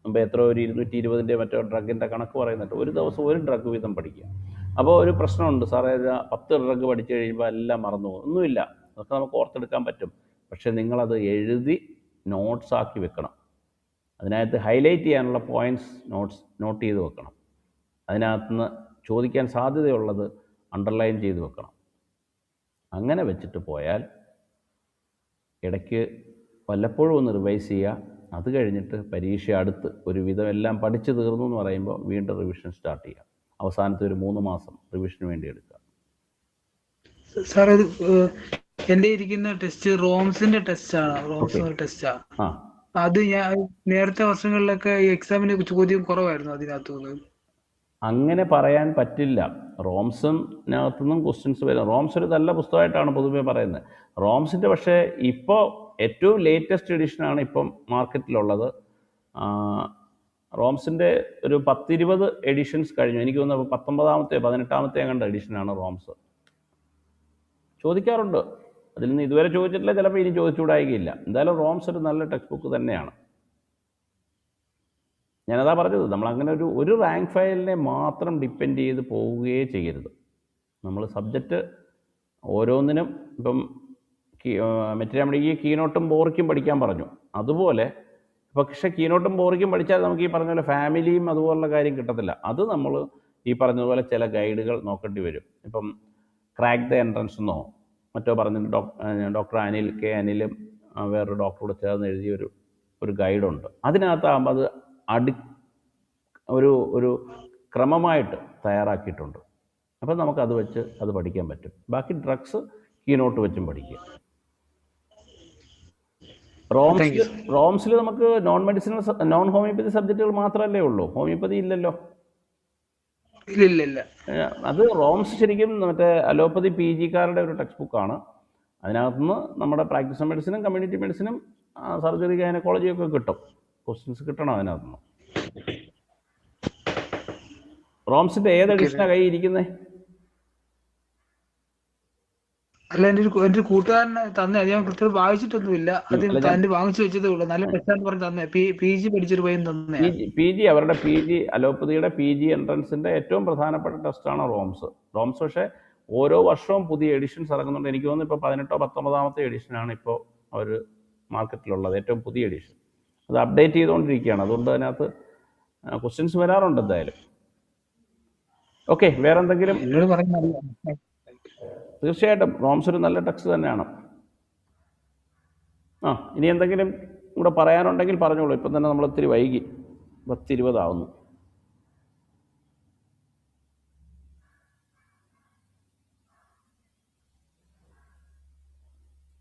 മുമ്പ് എത്ര ഒരു 220 മറ്റോ ഡ്രഗിൻ്റെ കണക്ക് പറയുന്നുണ്ട്. ഒരു ദിവസം ഒരു ഡ്രഗ് വീതം പഠിക്കുക. അപ്പോൾ ഒരു പ്രശ്നമുണ്ട്, സാറേ 10 ഡ്രഗ് പഠിച്ചു കഴിയുമ്പോൾ എല്ലാം മറന്നു പോകും. ഒന്നുമില്ല, അതൊക്കെ നമുക്ക് ഓർത്തെടുക്കാൻ പറ്റും. പക്ഷേ നിങ്ങളത് എഴുതി നോട്ട്സ് ആക്കി വെക്കണം. അതിനകത്ത് ഹൈലൈറ്റ് ചെയ്യാനുള്ള പോയിൻറ്റ്സ് നോട്ട് ചെയ്ത് വെക്കണം. അതിനകത്തുനിന്ന് ചോദിക്കാൻ സാധ്യതയുള്ളത് അണ്ടർലൈൻ ചെയ്ത് വെക്കണം. അങ്ങനെ വെച്ചിട്ട് പോയാൽ ഇടയ്ക്ക് വല്ലപ്പോഴും ഒന്ന് റിവൈസ് ചെയ്യുക. അത് കഴിഞ്ഞിട്ട് പരീക്ഷ അടുത്ത് ഒരുവിധം എല്ലാം പഠിച്ചു തീർന്നു എന്ന് പറയുമ്പോൾ വീണ്ടും റിവിഷൻ സ്റ്റാർട്ട് ചെയ്യുക. അവസാനത്തെ ഒരു 3 മാസം റിവിഷന് വേണ്ടി എടുക്കുക. സാർ, എന്റെ ഇരിക്കുന്ന ടെസ്റ്റ് റോംസിന്റെ ടെസ്റ്റാണ്. അത് ഞാൻ നേരത്തെ വർഷങ്ങളിലൊക്കെ എക്സാമിന് ചോദ്യം കുറവായിരുന്നു അതിനകത്തുനിന്ന്. അങ്ങനെ പറയാൻ പറ്റില്ല. റോംസിനകത്തുനിന്നും ക്വസ്റ്റ്യൻസ് വരും. റോംസ് ഒരു നല്ല പുസ്തകമായിട്ടാണ് പൊതുവെ പറയുന്നത്. റോംസിൻ്റെ പക്ഷേ ഇപ്പോൾ ഏറ്റവും ലേറ്റസ്റ്റ് എഡിഷനാണ് ഇപ്പം മാർക്കറ്റിലുള്ളത്. റോംസിൻ്റെ ഒരു 10-20 എഡിഷൻസ് കഴിഞ്ഞു. എനിക്ക് തോന്നുന്നു 19-ാമത്തെ 18-ാമത്തെ കണ്ട എഡിഷനാണ് റോംസ്. ചോദിക്കാറുണ്ട്. അതിൽ നിന്ന് ഇതുവരെ ചോദിച്ചിട്ടില്ല, ചിലപ്പോൾ ഇനി ചോദിച്ചുകൂടായികയില്ല. എന്തായാലും റോംസ് ഒരു നല്ല ടെക്സ്റ്റ് ബുക്ക് തന്നെയാണ്. ഞാനതാ പറഞ്ഞത്, നമ്മളങ്ങനെ ഒരു റാങ്ക് ഫയലിനെ മാത്രം ഡിപ്പെൻഡ് ചെയ്ത് പോവുകയേ ചെയ്യരുത്. നമ്മൾ സബ്ജക്റ്റ് ഓരോന്നിനും, ഇപ്പം മെറ്റീരിയൽ കീനോട്ടും ബോറിക്കും പഠിക്കാൻ പറഞ്ഞു. അതുപോലെ പക്ഷേ കീനോട്ടും ബോറിക്കും പഠിച്ചാൽ നമുക്ക് ഈ പറഞ്ഞ പോലെ ഫാമിലിയും അതുപോലുള്ള കാര്യം കിട്ടത്തില്ല. അത് നമ്മൾ ഈ പറഞ്ഞതുപോലെ ചില ഗൈഡുകൾ നോക്കേണ്ടി വരും. ഇപ്പം ക്രാക്ക് ദ എൻട്രൻസ് എന്നോ മറ്റോ പറഞ്ഞിട്ട് ഡോക്ടർ അനിലും വേറൊരു ഡോക്ടറോട് ചേർന്ന് എഴുതിയ ഒരു ഗൈഡുണ്ട്. അതിനകത്താകുമ്പോൾ അത് ഒരു ക്രമമായിട്ട് തയ്യാറാക്കിയിട്ടുണ്ട്. അപ്പം നമുക്കത് വെച്ച് അത് പഠിക്കാൻ പറ്റും. ബാക്കി ഡ്രഗ്സ് കീനോട്ട് വെച്ചും പഠിക്കുക. റോംസിൽ നമുക്ക് നോൺ ഹോമിയോപ്പതി സബ്ജക്റ്റുകൾ മാത്രമല്ലേ ഉള്ളൂ, ഹോമിയോപ്പതി ഇല്ലല്ലോ. ഇല്ല. അത് റോംസ് ശരിക്കും മറ്റേ അലോപ്പതി PG-കാരുടെ ഒരു ടെക്സ്റ്റ് ബുക്കാണ്. അതിനകത്തുനിന്ന് നമ്മുടെ പ്രാക്ടീസ് മെഡിസിനും കമ്മ്യൂണിറ്റി മെഡിസിനും സർജറി ഗൈനക്കോളജിയൊക്കെ കിട്ടും. ക്വസ്റ്റ്യൻസ് കിട്ടണം അതിനകത്തുനിന്ന്. റോംസിൻ്റെ ഏത് എഡിഷനാണ് കൈ ഇരിക്കുന്നത്? അല്ല, എൻ്റെ ഒരു കൂട്ടുകാരൻ തന്നെ, അത് ഞാൻ കൃത്യം വായിച്ചിട്ടൊന്നുമില്ല. അത് തന്നെ വാങ്ങിച്ചു വെച്ചതേ ഉള്ളൂ. നല്ല ടെസ്റ്റാന്ന് പറഞ്ഞ് തന്നെ. PG പഠിച്ചൊരു പയ്യൻ തന്നെ. PG അവരുടെ അലോപ്പതിയുടെ PG എൻട്രൻസിൻ്റെ ഏറ്റവും പ്രധാനപ്പെട്ട ടെസ്റ്റാണ് റോംസ്. പക്ഷേ ഓരോ വർഷവും പുതിയ എഡിഷൻസ് ഇറങ്ങുന്നുണ്ട്. എനിക്ക് തോന്നുന്നു ഇപ്പോൾ 18 or 19 എഡിഷനാണ് ഇപ്പോൾ അവർ മാർക്കറ്റിലുള്ളത്, ഏറ്റവും പുതിയ എഡിഷൻ. അത് അപ്ഡേറ്റ് ചെയ്തുകൊണ്ടിരിക്കുകയാണ്. അതുകൊണ്ട് അതിനകത്ത് ക്വസ്റ്റ്യൻസ് വരാറുണ്ട് എന്തായാലും. ഓക്കെ, വേറെ എന്തെങ്കിലും? തീർച്ചയായിട്ടും റോംസ് ഒരു നല്ല ടെക്സ്റ്റ് തന്നെയാണ്. ഇനി എന്തെങ്കിലും കൂടെ പറയാനുണ്ടെങ്കിൽ പറഞ്ഞോളൂ. ഇപ്പം തന്നെ നമ്മൾ ഒത്തിരി വൈകി, 10:20 ആവുന്നു.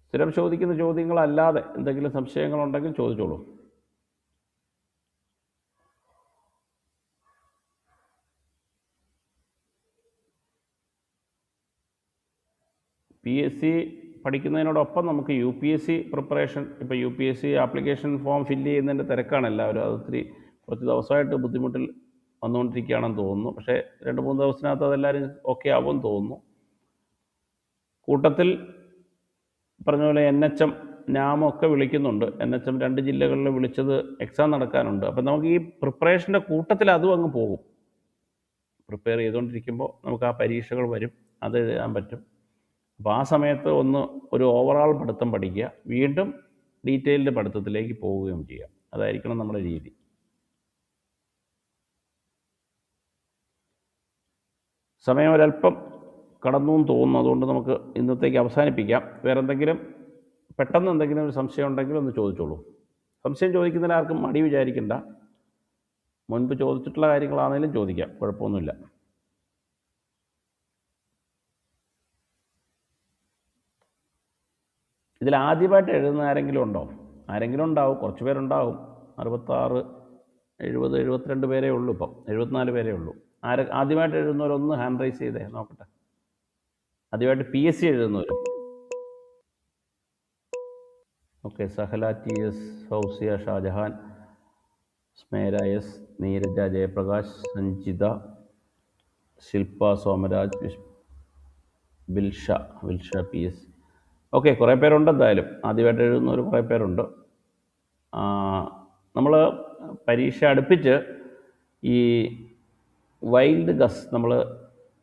സ്ഥിരം ചോദിക്കുന്ന ചോദ്യങ്ങളല്ലാതെ എന്തെങ്കിലും സംശയങ്ങളുണ്ടെങ്കിൽ ചോദിച്ചോളൂ. PSC പഠിക്കുന്നതിനോടൊപ്പം നമുക്ക് UPSC പ്രിപ്പറേഷൻ, ഇപ്പോൾ UPSC ആപ്ലിക്കേഷൻ ഫോം ഫില്ല് ചെയ്യുന്നതിൻ്റെ തിരക്കാണ് എല്ലാവരും. അത് കുറച്ച് ദിവസമായിട്ട് ബുദ്ധിമുട്ടിൽ വന്നുകൊണ്ടിരിക്കുകയാണെന്ന് തോന്നുന്നു. പക്ഷേ 2-3 ദിവസത്തിനകത്ത് അതെല്ലാവരും ഓക്കെ ആവുമെന്ന് തോന്നുന്നു. കൂട്ടത്തിൽ പറഞ്ഞ പോലെ NHM, NAM ഒക്കെ വിളിക്കുന്നുണ്ട്. NHM 2 ജില്ലകളിൽ വിളിച്ചത് എക്സാം നടക്കാനുണ്ട്. അപ്പം നമുക്ക് ഈ പ്രിപ്പറേഷൻ്റെ കൂട്ടത്തിൽ അതും അങ്ങ് പോകും. പ്രിപ്പയർ ചെയ്തുകൊണ്ടിരിക്കുമ്പോൾ നമുക്ക് ആ പരീക്ഷകൾ വരും, അത് എഴുതാൻ പറ്റും. അപ്പോൾ ആ സമയത്ത് ഒരു ഓവറോൾ പഠിത്തം പഠിക്കുക, വീണ്ടും ഡീറ്റെയിൽഡ് പഠിത്തത്തിലേക്ക് പോവുകയും ചെയ്യുക. അതായിരിക്കണം നമ്മുടെ രീതി. സമയം ഒരല്പം കടന്നു എന്ന് തോന്നുന്നു. അതുകൊണ്ട് നമുക്ക് ഇന്നത്തേക്ക് അവസാനിപ്പിക്കാം. വേറെ പെട്ടെന്ന് എന്തെങ്കിലും ഒരു സംശയം ഉണ്ടെങ്കിൽ ഒന്ന് ചോദിച്ചോളൂ. സംശയം ചോദിക്കുന്നതിൽ ആർക്കും മടി വിചാരിക്കണ്ട. മുൻപ് ചോദിച്ചിട്ടുള്ള കാര്യങ്ങളാണെങ്കിലും ചോദിക്കാം, കുഴപ്പമൊന്നുമില്ല. ഇതിൽ ആദ്യമായിട്ട് എഴുതുന്ന ആരെങ്കിലും ഉണ്ടോ? ആരെങ്കിലും ഉണ്ടാവും, കുറച്ച് പേരുണ്ടാവും. 66, 70, 72 പേരേ ഉള്ളൂ. ഇപ്പം 74 പേരേ ഉള്ളൂ. ആദ്യമായിട്ട് എഴുതുന്നവരൊന്ന് ഹാൻഡ് റൈസ് ചെയ്തേ നോക്കട്ടെ. ആദ്യമായിട്ട് PSC എഴുതുന്നവർ. Okay, Sahala TS, Fousiya Shajahan, Smera S, Neeraja Jayaprakash, Sanjitha, Shilpa Somaraj, Vilsha PS. Okay, കുറേ പേരുണ്ട്. എന്തായാലും ആദ്യമായിട്ട് എഴുതുന്നവർ കുറേ പേരുണ്ട്. നമ്മൾ പരീക്ഷ അടുപ്പിച്ച് ഈ വൈൽഡ് ഗസ്, നമ്മൾ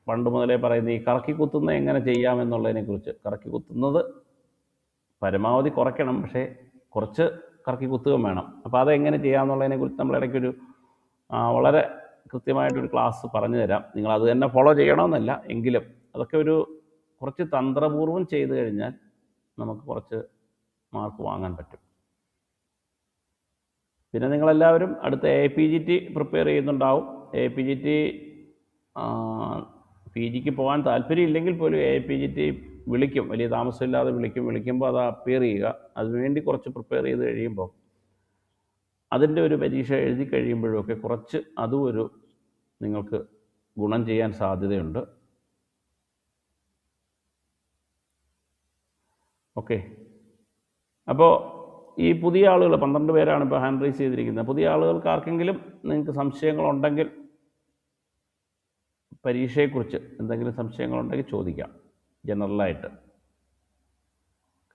പണ്ട് മുതലേ പറയുന്ന ഈ കറക്കി കുത്തുന്നത് എങ്ങനെ ചെയ്യാമെന്നുള്ളതിനെക്കുറിച്ച്, കറക്കി കുത്തുന്നത് പരമാവധി കുറയ്ക്കണം, പക്ഷേ കുറച്ച് കറക്കി കുത്തുകയും വേണം. അപ്പോൾ അതെങ്ങനെ ചെയ്യാമെന്നുള്ളതിനെക്കുറിച്ച് നമ്മൾ ഇടയ്ക്കൊരു വളരെ കൃത്യമായിട്ടൊരു ക്ലാസ് പറഞ്ഞു തരാം. നിങ്ങളത് തന്നെ ഫോളോ ചെയ്യണമെന്നല്ല, എങ്കിലും അതൊക്കെ കുറച്ച് തന്ത്രപൂർവ്വം ചെയ്തു കഴിഞ്ഞാൽ നമുക്ക് കുറച്ച് മാർക്ക് വാങ്ങാൻ പറ്റും. പിന്നെ നിങ്ങളെല്ലാവരും അടുത്ത APGT പ്രിപ്പയർ ചെയ്യുന്നുണ്ടാവും. APGT PGക്ക് പോകാൻ താല്പര്യമില്ലെങ്കിൽ പോലും APGT വിളിക്കും, വലിയ താമസമില്ലാതെ വിളിക്കുമ്പോൾ അത് അപ്പിയർ ചെയ്യുക. അതിനുവേണ്ടി കുറച്ച് പ്രിപ്പയർ ചെയ്ത് കഴിയുമ്പോൾ അതിൻ്റെ ഒരു പരീക്ഷ എഴുതി കഴിയുമ്പോഴൊക്കെ കുറച്ച് അതും നിങ്ങൾക്ക് ഗുണം ചെയ്യാൻ സാധ്യതയുണ്ട്. ഓക്കെ, അപ്പോൾ ഈ പുതിയ ആളുകൾ 12 പേരാണ് ഇപ്പോൾ ഹാൻഡ് റൈസ് ചെയ്തിരിക്കുന്നത്. പുതിയ ആളുകൾക്ക് ആർക്കെങ്കിലും നിങ്ങൾക്ക് സംശയങ്ങളുണ്ടെങ്കിൽ, പരീക്ഷയെക്കുറിച്ച് എന്തെങ്കിലും സംശയങ്ങളുണ്ടെങ്കിൽ ചോദിക്കാം. ജനറലായിട്ട്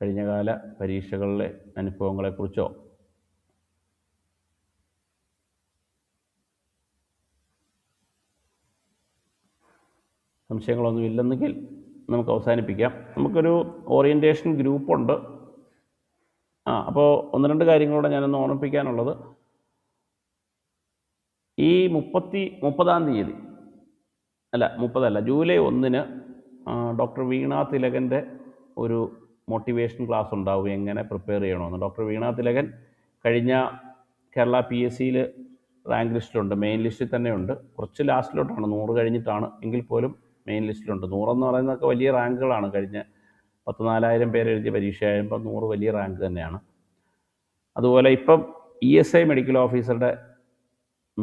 കഴിഞ്ഞകാല പരീക്ഷകളിലെ അനുഭവങ്ങളെക്കുറിച്ചോ സംശയങ്ങളൊന്നും ഇല്ലെന്നെങ്കിൽ നമുക്ക് അവസാനിപ്പിക്കാം. നമുക്കൊരു ഓറിയൻറ്റേഷൻ ഗ്രൂപ്പുണ്ട്. അപ്പോൾ 1-2 കാര്യങ്ങളൂടെ ഞാനൊന്ന് ഓർമ്മിപ്പിക്കാനുള്ളത്, ഈ 30-ാം തീയതി ജൂലൈ 1-ന് ഡോക്ടർ വീണ തിലകൻ്റെ ഒരു മോട്ടിവേഷൻ ക്ലാസ് ഉണ്ടാവും, എങ്ങനെ പ്രിപ്പയർ ചെയ്യണമെന്ന്. ഡോക്ടർ വീണ തിലകൻ കഴിഞ്ഞ കേരള PSCയിൽ റാങ്ക് ലിസ്റ്റിലുണ്ട്, മെയിൻ ലിസ്റ്റിൽ തന്നെയുണ്ട്. കുറച്ച് ലാസ്റ്റിലോട്ടാണ്, 100 കഴിഞ്ഞിട്ടാണ്, എങ്കിൽ പോലും മെയിൻ ലിസ്റ്റിലുണ്ട്. 100 എന്ന് പറയുന്നതൊക്കെ വലിയ റാങ്കുകളാണ്. കഴിഞ്ഞ 14,000 പേര് എഴുതിയ പരീക്ഷയാകുമ്പോൾ 100 വലിയ റാങ്ക് തന്നെയാണ്. അതുപോലെ ഇപ്പം ESI മെഡിക്കൽ ഓഫീസറുടെ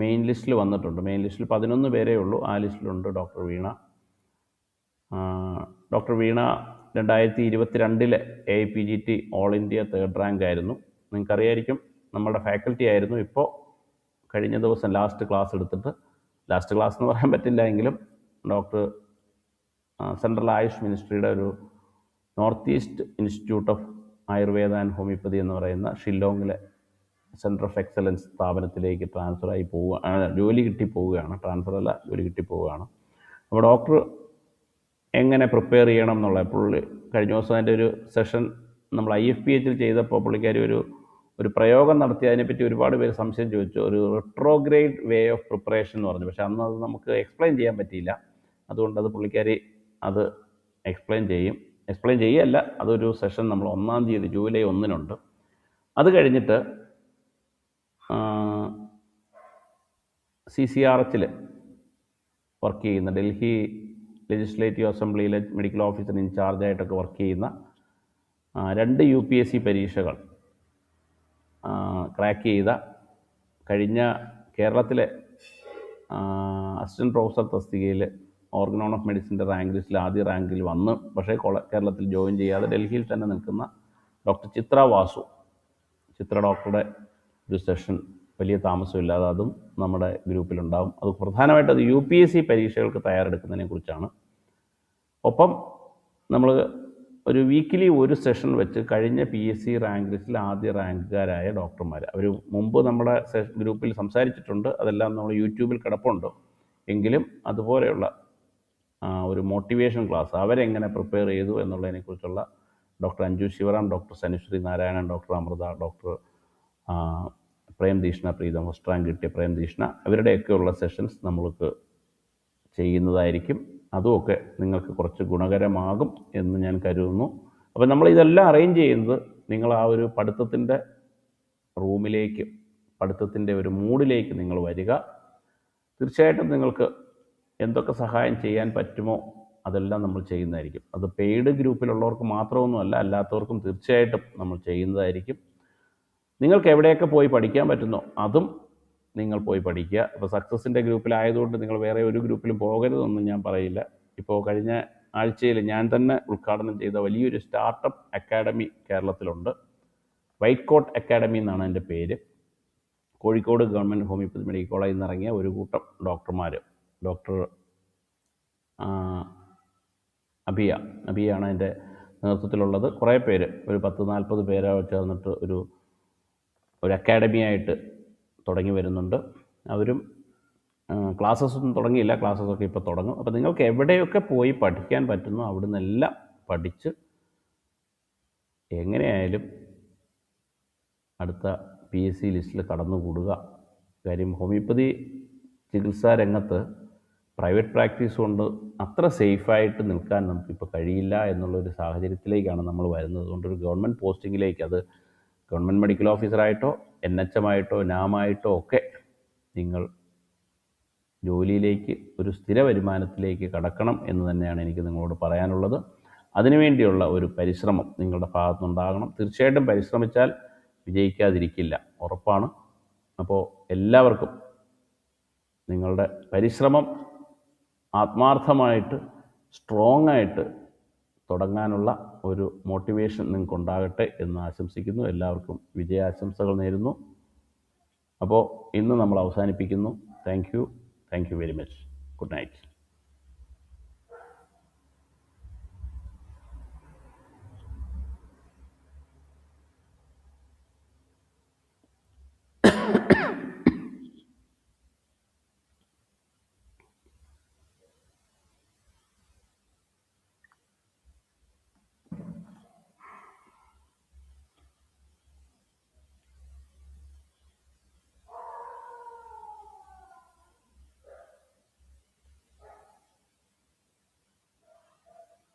മെയിൻ ലിസ്റ്റിൽ വന്നിട്ടുണ്ട്. മെയിൻ ലിസ്റ്റിൽ 11 പേരേ ഉള്ളൂ. ആ ലിസ്റ്റിലുണ്ട് doctor Veena. Doctor Veena 2022 AIPGT all India 3rd rank ആയിരുന്നു. നിങ്ങൾക്കറിയായിരിക്കും, നമ്മളുടെ ഫാക്കൽറ്റി ആയിരുന്നു. ഇപ്പോൾ കഴിഞ്ഞ ദിവസം ലാസ്റ്റ് ക്ലാസ് എടുത്തിട്ട്, ലാസ്റ്റ് ക്ലാസ് എന്ന് പറയാൻ പറ്റില്ല എങ്കിലും ഡോക്ടർ സെൻട്രൽ ആയുഷ് മിനിസ്ട്രിയുടെ ഒരു north east institute of Ayurveda and homoeopathy എന്ന് പറയുന്ന ഷില്ലോങ്ങിലെ സെൻറ്റർ ഓഫ് എക്സലൻസ് സ്ഥാപനത്തിലേക്ക് ട്രാൻസ്ഫറായി ജോലി കിട്ടി പോവുകയാണ്. ട്രാൻസ്ഫറല്ല, ജോലി കിട്ടി പോവുകയാണ്. അപ്പോൾ ഡോക്ടർ എങ്ങനെ പ്രിപ്പയർ ചെയ്യണം എന്നുള്ള, പുള്ളി കഴിഞ്ഞ ദിവസം അതിൻ്റെ ഒരു സെഷൻ നമ്മൾ IFPH ചെയ്തപ്പോൾ പുള്ളിക്കാരി ഒരു പ്രയോഗം നടത്തി. അതിനെപ്പറ്റി ഒരുപാട് പേര് സംശയം ചോദിച്ചു. ഒരു റിട്രോഗ്രേഡ് വേ ഓഫ് പ്രിപ്പറേഷൻ എന്ന് പറഞ്ഞു. പക്ഷേ അന്ന് അത് നമുക്ക് എക്സ്പ്ലെയിൻ ചെയ്യാൻ പറ്റിയില്ല. അതുകൊണ്ട് അത് പുള്ളിക്കാരി അത് എക്സ്പ്ലെയിൻ ചെയ്യല്ല, അതൊരു സെഷൻ നമ്മൾ 1-ാം തീയതി ജൂലൈ 1-നുണ്ട്. അത് കഴിഞ്ഞിട്ട് CCRH വർക്ക് ചെയ്യുന്ന, ഡൽഹി ലെജിസ്ലേറ്റീവ് അസംബ്ലിയിലെ മെഡിക്കൽ ഓഫീസർ ഇൻചാർജായിട്ടൊക്കെ വർക്ക് ചെയ്യുന്ന 2 UPSC പരീക്ഷകൾ ക്രാക്ക് ചെയ്ത, കഴിഞ്ഞ കേരളത്തിലെ അസിസ്റ്റൻറ്റ് പ്രൊഫസർ തസ്തികയിൽ ഓർഗനോൺ ഓഫ് മെഡിസിൻ്റെ റാങ്ക് ലിസ്റ്റിൽ ആദ്യ റാങ്കിൽ വന്ന്, പക്ഷേ കേരളത്തിൽ ജോയിൻ ചെയ്യാതെ ഡൽഹിയിൽ തന്നെ നിൽക്കുന്ന ഡോക്ടർ ചിത്ര വാസു, ചിത്ര ഡോക്ടറുടെ ഒരു സെഷൻ വലിയ താമസമില്ലാതെ അതും നമ്മുടെ ഗ്രൂപ്പിലുണ്ടാകും. അത് പ്രധാനമായിട്ട് അത് UPSC പരീക്ഷകൾക്ക് തയ്യാറെടുക്കുന്നതിനെ കുറിച്ചാണ്. ഒപ്പം നമ്മൾ ഒരു വീക്കിലി ഒരു സെഷൻ വെച്ച് കഴിഞ്ഞ PSC റാങ്ക് ലിസ്റ്റിൽ ആദ്യ റാങ്കുകാരായ ഡോക്ടർമാർ, അവർ മുമ്പ് നമ്മുടെ ഗ്രൂപ്പിൽ സംസാരിച്ചിട്ടുണ്ട്. അതെല്ലാം നമ്മൾ യൂട്യൂബിൽ കിടപ്പുണ്ട്. എങ്കിലും അതുപോലെയുള്ള ഒരു മോട്ടിവേഷൻ ക്ലാസ് അവരെങ്ങനെ പ്രിപ്പയർ ചെയ്തു എന്നുള്ളതിനെക്കുറിച്ചുള്ള doctor Anju Sivaram, doctor Sanushree Narayanan, doctor Amritha, doctor Prem Deeshna, Preetham first rank കിട്ടിയ പ്രേം ദീഷ്ണ, അവരുടെയൊക്കെയുള്ള സെഷൻസ് നമ്മൾക്ക് ചെയ്യുന്നതായിരിക്കും. അതുമൊക്കെ നിങ്ങൾക്ക് കുറച്ച് ഗുണകരമാകും എന്ന് ഞാൻ കരുതുന്നു. അപ്പോൾ നമ്മളിതെല്ലാം അറേഞ്ച് ചെയ്യുന്നത് നിങ്ങൾ ആ ഒരു പഠിത്തത്തിൻ്റെ റൂമിലേക്ക്, പഠിത്തത്തിൻ്റെ ഒരു മൂഡിലേക്ക് നിങ്ങൾ വരിക. തീർച്ചയായിട്ടും നിങ്ങൾക്ക് എന്തൊക്കെ സഹായം ചെയ്യാൻ പറ്റുമോ അതെല്ലാം നമ്മൾ ചെയ്യുന്നതായിരിക്കും. അത് പെയ്ഡ് ഗ്രൂപ്പിലുള്ളവർക്ക് മാത്രമൊന്നുമല്ല, അല്ലാത്തവർക്കും തീർച്ചയായിട്ടും നമ്മൾ ചെയ്യുന്നതായിരിക്കും. നിങ്ങൾക്ക് എവിടെയൊക്കെ പോയി പഠിക്കാൻ പറ്റുന്നോ അതും നിങ്ങൾ പോയി പഠിക്കുക. ഇപ്പോൾ സക്സസിൻ്റെ ഗ്രൂപ്പിലായതുകൊണ്ട് നിങ്ങൾ വേറെ ഒരു ഗ്രൂപ്പിലും പോകരുതെന്നും ഞാൻ പറയില്ല. ഇപ്പോൾ കഴിഞ്ഞ ആഴ്ചയിൽ ഞാൻ തന്നെ ഉദ്ഘാടനം ചെയ്ത വലിയൊരു സ്റ്റാർട്ടപ്പ് അക്കാഡമി കേരളത്തിലുണ്ട്. വൈറ്റ് കോട്ട് അക്കാഡമി എന്നാണ് എൻ്റെ പേര്. കോഴിക്കോട് ഗവൺമെൻറ് ഹോമിയോപ്പതി മെഡിക്കൽ കോളേജിൽ നിന്ന് ഇറങ്ങിയ ഒരു കൂട്ടം ഡോക്ടർമാർ, ഡോക്ടർ അബിയാണ് എൻ്റെ നേതൃത്വത്തിലുള്ളത്. കുറേ പേര്, ഒരു 10-40 പേരെ ചേർന്നിട്ട് ഒരു അക്കാഡമിയായിട്ട് തുടങ്ങി വരുന്നുണ്ട്. അവരും ക്ലാസ്സസൊന്നും തുടങ്ങിയില്ല, ക്ലാസ്സസൊക്കെ ഇപ്പോൾ തുടങ്ങും. അപ്പോൾ നിങ്ങൾക്ക് എവിടെയൊക്കെ പോയി പഠിക്കാൻ പറ്റുന്നോ അവിടെ നിന്നെല്ലാം പഠിച്ച് എങ്ങനെയായാലും അടുത്ത PSC ലിസ്റ്റിൽ കടന്നുകൂടുക. കാര്യം ഹോമിയോപ്പതി ചികിത്സാ രംഗത്ത് പ്രൈവറ്റ് പ്രാക്ടീസ് കൊണ്ട് അത്ര സേഫായിട്ട് നിൽക്കാൻ നമുക്കിപ്പോൾ കഴിയില്ല എന്നുള്ളൊരു സാഹചര്യത്തിലേക്കാണ് നമ്മൾ വരുന്നത്. അതുകൊണ്ടൊരു ഗവൺമെൻറ് പോസ്റ്റിങ്ങിലേക്ക്, അത് ഗവൺമെൻറ് മെഡിക്കൽ ഓഫീസറായിട്ടോ NHM ആയിട്ടോ നാമായിട്ടോ ഒക്കെ നിങ്ങൾ ജോലിയിലേക്ക്, ഒരു സ്ഥിര വരുമാനത്തിലേക്ക് കടക്കണം എന്ന് തന്നെയാണ് എനിക്ക് നിങ്ങളോട് പറയാനുള്ളത്. അതിനുവേണ്ടിയുള്ള ഒരു പരിശ്രമം നിങ്ങളുടെ ഭാഗത്തുനിന്നുണ്ടാകണം. തീർച്ചയായിട്ടും പരിശ്രമിച്ചാൽ വിജയിക്കാതിരിക്കില്ല, ഉറപ്പാണ്. അപ്പോൾ എല്ലാവർക്കും നിങ്ങളുടെ പരിശ്രമം ആത്മാർത്ഥമായിട്ട് സ്ട്രോങ് ആയിട്ട് തുടങ്ങാനുള്ള ഒരു മോട്ടിവേഷൻ നിങ്ങൾക്കുണ്ടാകട്ടെ എന്ന് ആശംസിക്കുന്നു. എല്ലാവർക്കും വിജയാശംസകൾ നേരുന്നു. അപ്പോൾ ഇന്ന് നമ്മൾ അവസാനിപ്പിക്കുന്നു. Thank you very much. Good night.